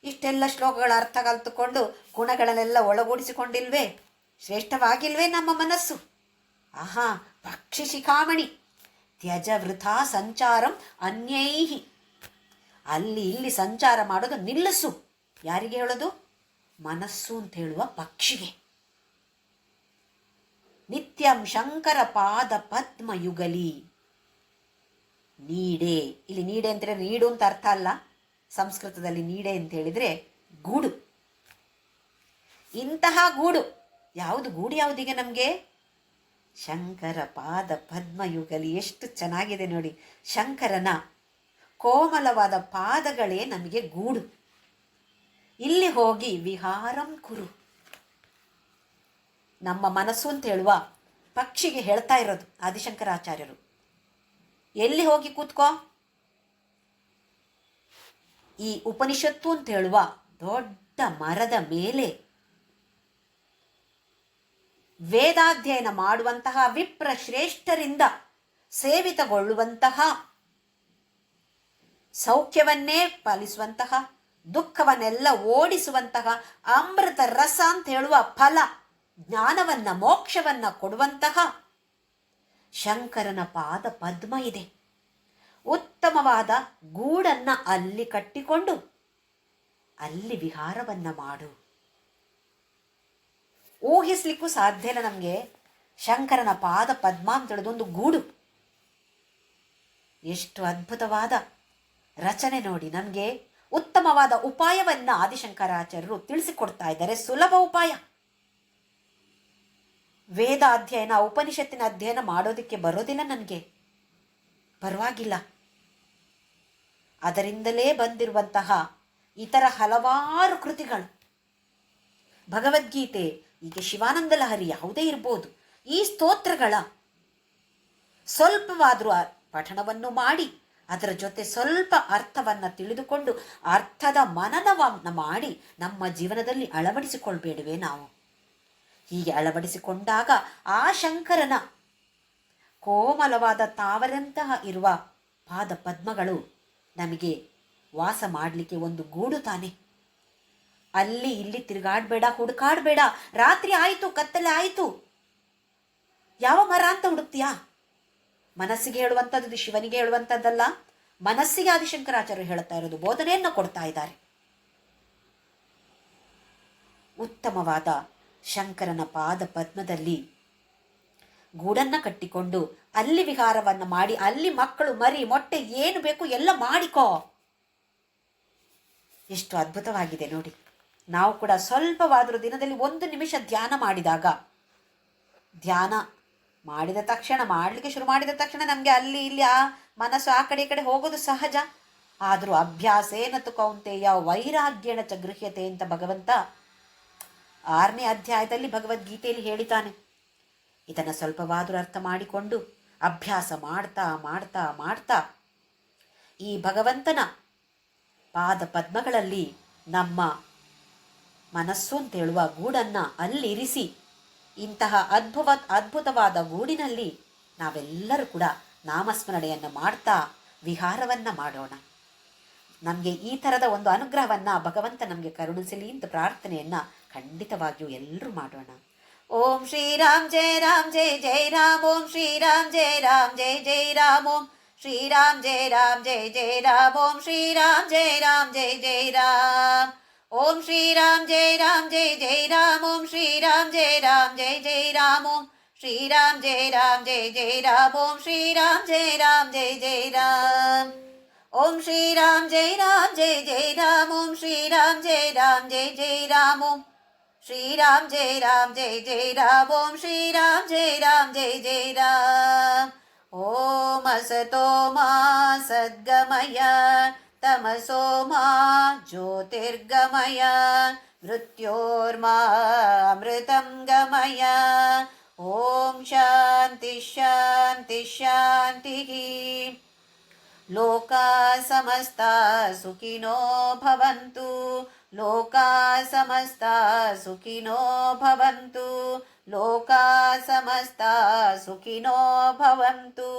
ಇಷ್ಟೆಲ್ಲ ಶ್ಲೋಕಗಳ ಅರ್ಥ ಕಲ್ತುಕೊಂಡು ಗುಣಗಳನ್ನೆಲ್ಲ ಒಳಗೂಡಿಸಿಕೊಂಡಿಲ್ವೇ? ಶ್ರೇಷ್ಠವಾಗಿಲ್ವೇ ನಮ್ಮ ಮನಸ್ಸು? ಆಹಾ, ಪಕ್ಷಿ ಶಿಖಾಮಣಿ. ತ್ಯಜ ವೃಥಾ ಸಂಚಾರಂ ಅನ್ಯೈಹಿ, ಅಲ್ಲಿ ಇಲ್ಲಿ ಸಂಚಾರ ಮಾಡೋದು ನಿಲ್ಲಿಸು. ಯಾರಿಗೆ ಹೇಳೋದು? ಮನಸ್ಸು ಅಂತ ಹೇಳುವ ಪಕ್ಷಿಗೆ. ನಿತ್ಯಂ ಶಂಕರ ಪಾದ ಪದ್ಮ ಯುಗಲಿ. ನೀಡೆ, ಇಲ್ಲಿ ನೀಡೆ ಅಂತ ಹೇಳಿದ್ರೆ ನೀಡು ಅಂತ ಅರ್ಥ ಅಲ್ಲ. ಸಂಸ್ಕೃತದಲ್ಲಿ ನೀಡೆ ಅಂತ ಹೇಳಿದ್ರೆ ಗೂಡು. ಇಂತಹ ಗೂಡು ಯಾವುದು? ಗೂಡು ಯಾವುದೀಗ ನಮಗೆ? ಶಂಕರ ಪಾದ ಪದ್ಮ ಯುಗಲಿ. ಎಷ್ಟು ಚೆನ್ನಾಗಿದೆ ನೋಡಿ. ಶಂಕರನ ಕೋಮಲವಾದ ಪಾದಗಳೇ ನಮಗೆ ಗೂಡು. ಇಲ್ಲಿ ಹೋಗಿ ವಿಹಾರಂ ಕುರು. ನಮ್ಮ ಮನಸ್ಸು ಅಂತ ಹೇಳುವ ಪಕ್ಷಿಗೆ ಹೇಳ್ತಾ ಇರೋದು ಆದಿಶಂಕರಾಚಾರ್ಯರು. ಎಲ್ಲಿ ಹೋಗಿ ಕೂತ್ಕೋ? ಈ ಉಪನಿಷತ್ತು ಅಂತ ಹೇಳುವ ದೊಡ್ಡ ಮರದ ಮೇಲೆ ವೇದಾಧ್ಯಯನ ಮಾಡುವಂತಹ ವಿಪ್ರ ಶ್ರೇಷ್ಠರಿಂದ ಸೇವಿತಗೊಳ್ಳುವಂತಹ, ಸೌಖ್ಯವನ್ನೇ ಪಾಲಿಸುವಂತಹ, ದುಃಖವನ್ನೆಲ್ಲ ಓಡಿಸುವಂತಹ ಅಮೃತ ರಸ ಅಂತ ಹೇಳುವ ಫಲ, ಜ್ಞಾನವನ್ನ ಮೋಕ್ಷವನ್ನ ಕೊಡುವಂತಹ ಶಂಕರನ ಪಾದ ಪದ್ಮ ಇದೆ. ಉತ್ತಮವಾದ ಗೂಡನ್ನ ಅಲ್ಲಿ ಕಟ್ಟಿಕೊಂಡು ಅಲ್ಲಿ ವಿಹಾರವನ್ನ ಮಾಡು. ಊಹಿಸ್ಲಿಕ್ಕೂ ಸಾಧ್ಯ ಇಲ್ಲ ನಮಗೆ. ಶಂಕರನ ಪಾದ ಪದ್ಮ ಅಂತ ಹೇಳೋದೊಂದು ಗೂಡು. ಎಷ್ಟು ಅದ್ಭುತವಾದ ರಚನೆ ನೋಡಿ. ನಮಗೆ ಉತ್ತಮವಾದ ಉಪಾಯವನ್ನ ಆದಿಶಂಕರಾಚಾರ್ಯರು ತಿಳಿಸಿಕೊಡ್ತಾ ಇದ್ದಾರೆ. ಸುಲಭ ಉಪಾಯ. ವೇದ ಅಧ್ಯಯನ, ಉಪನಿಷತ್ತಿನ ಅಧ್ಯಯನ ಮಾಡೋದಕ್ಕೆ ಬರೋದಿಲ್ಲ ನನಗೆ, ಪರವಾಗಿಲ್ಲ. ಅದರಿಂದಲೇ ಬಂದಿರುವಂತಹ ಇತರ ಹಲವಾರು ಕೃತಿಗಳು, ಭಗವದ್ಗೀತೆ, ಈಗ ಶಿವಾನಂದ ಲಹರಿ ಯಾವುದೇ ಇರ್ಬೋದು, ಈ ಸ್ತೋತ್ರಗಳ ಸ್ವಲ್ಪವಾದರೂ ಪಠಣವನ್ನು ಮಾಡಿ ಅದರ ಜೊತೆ ಸ್ವಲ್ಪ ಅರ್ಥವನ್ನು ತಿಳಿದುಕೊಂಡು ಅರ್ಥದ ಮನನವನ್ನು ಮಾಡಿ ನಮ್ಮ ಜೀವನದಲ್ಲಿ ಅಳವಡಿಸಿಕೊಳ್ಬೇಡುವೆ ನಾವು? ಹೀಗೆ ಅಳವಡಿಸಿಕೊಂಡಾಗ ಆ ಶಂಕರನ ಕೋಮಲವಾದ ತಾವರಂತಹ ಇರುವ ಪಾದ ಪದ್ಮಗಳು ನಮಗೆ ವಾಸ ಮಾಡಲಿಕ್ಕೆ ಒಂದು ಗೂಡು ತಾನೆ. ಅಲ್ಲಿ ಇಲ್ಲಿ ತಿರುಗಾಡಬೇಡ, ಹುಡುಕಾಡಬೇಡ. ರಾತ್ರಿ ಆಯಿತು, ಕತ್ತಲೆ ಆಯಿತು, ಯಾವ ಮರ ಅಂತ ಹುಡುಕ್ತೀಯಾ? ಮನಸ್ಸಿಗೆ ಹೇಳುವಂಥದ್ದು, ಇದು ಶಿವನಿಗೆ ಹೇಳುವಂಥದ್ದಲ್ಲ, ಮನಸ್ಸಿಗೆ ಆದಿಶಂಕರಾಚಾರ್ಯರು ಹೇಳುತ್ತಾ ಇರೋದು, ಬೋಧನೆಯನ್ನು ಕೊಡ್ತಾ ಇದ್ದಾರೆ. ಉತ್ತಮವಾದ ಶಂಕರನ ಪಾದ ಪದ್ಮದಲ್ಲಿ ಗೂಡನ್ನ ಕಟ್ಟಿಕೊಂಡು ಅಲ್ಲಿ ವಿಹಾರವನ್ನು ಮಾಡಿ, ಅಲ್ಲಿ ಮಕ್ಕಳು ಮರಿ ಮೊಟ್ಟೆ ಏನು ಬೇಕು ಎಲ್ಲ ಮಾಡಿಕೋ. ಎಷ್ಟು ಅದ್ಭುತವಾಗಿದೆ ನೋಡಿ. ನಾವು ಕೂಡ ಸ್ವಲ್ಪವಾದರೂ ದಿನದಲ್ಲಿ 1 ನಿಮಿಷ ಧ್ಯಾನ ಮಾಡಿದಾಗ, ಧ್ಯಾನ ಮಾಡಿದ ತಕ್ಷಣ, ಮಾಡಲಿಕ್ಕೆ ಶುರು ಮಾಡಿದ ತಕ್ಷಣ ನಮಗೆ ಅಲ್ಲಿ ಇಲ್ಲಿ ಮನಸ್ಸು ಆ ಕಡೆ ಈ ಕಡೆ ಹೋಗೋದು ಸಹಜ. ಆದರೂ ಅಭ್ಯಾಸೇನ ತು ಕೌಂತೆಯ ವೈರಾಗ್ಯಣ ಚ ಗೃಹ್ಯತೆ ಅಂತ ಭಗವಂತ 6ನೇ ಅಧ್ಯಾಯದಲ್ಲಿ ಭಗವದ್ಗೀತೆಯಲ್ಲಿ ಹೇಳಿದ್ದಾನೆ. ಇದನ್ನು ಸ್ವಲ್ಪವಾದರೂ ಅರ್ಥ ಮಾಡಿಕೊಂಡು ಅಭ್ಯಾಸ ಮಾಡ್ತಾ ಮಾಡ್ತಾ ಮಾಡ್ತಾ ಈ ಭಗವಂತನ ಪಾದ ಪದ್ಮಗಳಲ್ಲಿ ನಮ್ಮ ಮನಸ್ಸು ಅಂತೇಳುವ ಗೂಡನ್ನು ಅಲ್ಲಿರಿಸಿ, ಇಂತಹ ಅದ್ಭುತವಾದ ಗೂಡಿನಲ್ಲಿ ನಾವೆಲ್ಲರೂ ಕೂಡ ನಾಮಸ್ಮರಣೆಯನ್ನು ಮಾಡ್ತಾ ವಿಹಾರವನ್ನು ಮಾಡೋಣ. ನಮಗೆ ಈ ಥರದ ಒಂದು ಅನುಗ್ರಹವನ್ನು ಭಗವಂತ ನಮಗೆ ಕರುಣಿಸಲಿ ಅಂತ ಪ್ರಾರ್ಥನೆಯನ್ನು ಖಂಡಿತವಾಗಿಯೂ ಎಲ್ಲರೂ ಮಾಡೋಣ. ಓಂ ಶ್ರೀರಾಮ್ ಜಯ ರಾಮ್ ಜಯ ಜಯ ರಾಮ್. ಓಂ ಶ್ರೀರಾಮ್ ಜಯ ರಾಮ್ ಜಯ ಜಯ ರಾಮ್. ಓಂ ಶ್ರೀರಾಮ್ ಜಯ ರಾಮ್ ಜಯ ಜಯ ರಾಮ್. ಓಂ ಶ್ರೀರಾಮ್ ಜಯ ರಾಮ್ ಜಯ ಜಯ ರಾಮ್. ಓಂ ಶ್ರೀರಾಮ್ ಜಯ ರಾಮ್ ಜಯ ಜಯ ರಾಮ್. ಓಂ ಶ್ರೀರಾಮ್ ಜಯ ರಾಮ್ ಜಯ ಜಯ ರಾಮ್. ಓಂ ಶ್ರೀರಾಮ್ ಜಯ ರಾಮ್ ಜಯ ಜಯ ರಾಮ್. ಓಂ ಶ್ರೀರಾಮ್ ಜಯ ರಾಮ್ ಜಯ ಜಯ ರಾಮ್. ಓಂ ಶ್ರೀರಾಮ್ ಜಯ ರಾಮ್ ಜಯ ಜಯ ರಾಮ್. ಓಂ ಶ್ರೀರಾಮ್ ಜಯ ರಾಮ್ ಜಯ ಜಯ ರಾಮ್. ಓಂ ಶ್ರೀರಾಮ್ ಜಯ ರಾಮ್ ಜಯ ಜಯ ರಾಮ್. ಓಂ ಶ್ರೀರಾಮ್ ಜಯ ರಾಮ್ ಜಯ ಜಯ ರಾಮ್. ಓಂ ಅಸತೋ ಮಾ ಸದ್ಗಮಯ ತಮಸೋ ಮಾ ಜ್ಯೋತಿರ್ಗಮಯ ಮೃತ್ಯೋರ್ಮಾ ಅಮೃತಂ ಗಮಯ. ಓಂ ಶಾಂತಿ ಶಾಂತಿ ಶಾಂತಿ. ಲೋಕಾ ಸಮಸ್ತಾ ಸುಖಿನೋ ಭವಂತು. ಲೋಕಾ ಸಮಸ್ತಾ ಸುಖಿನೋ ಭವಂತು. ಲೋಕಾ ಸಮಸ್ತಾ ಸುಖಿನೋ ಭವಂತು.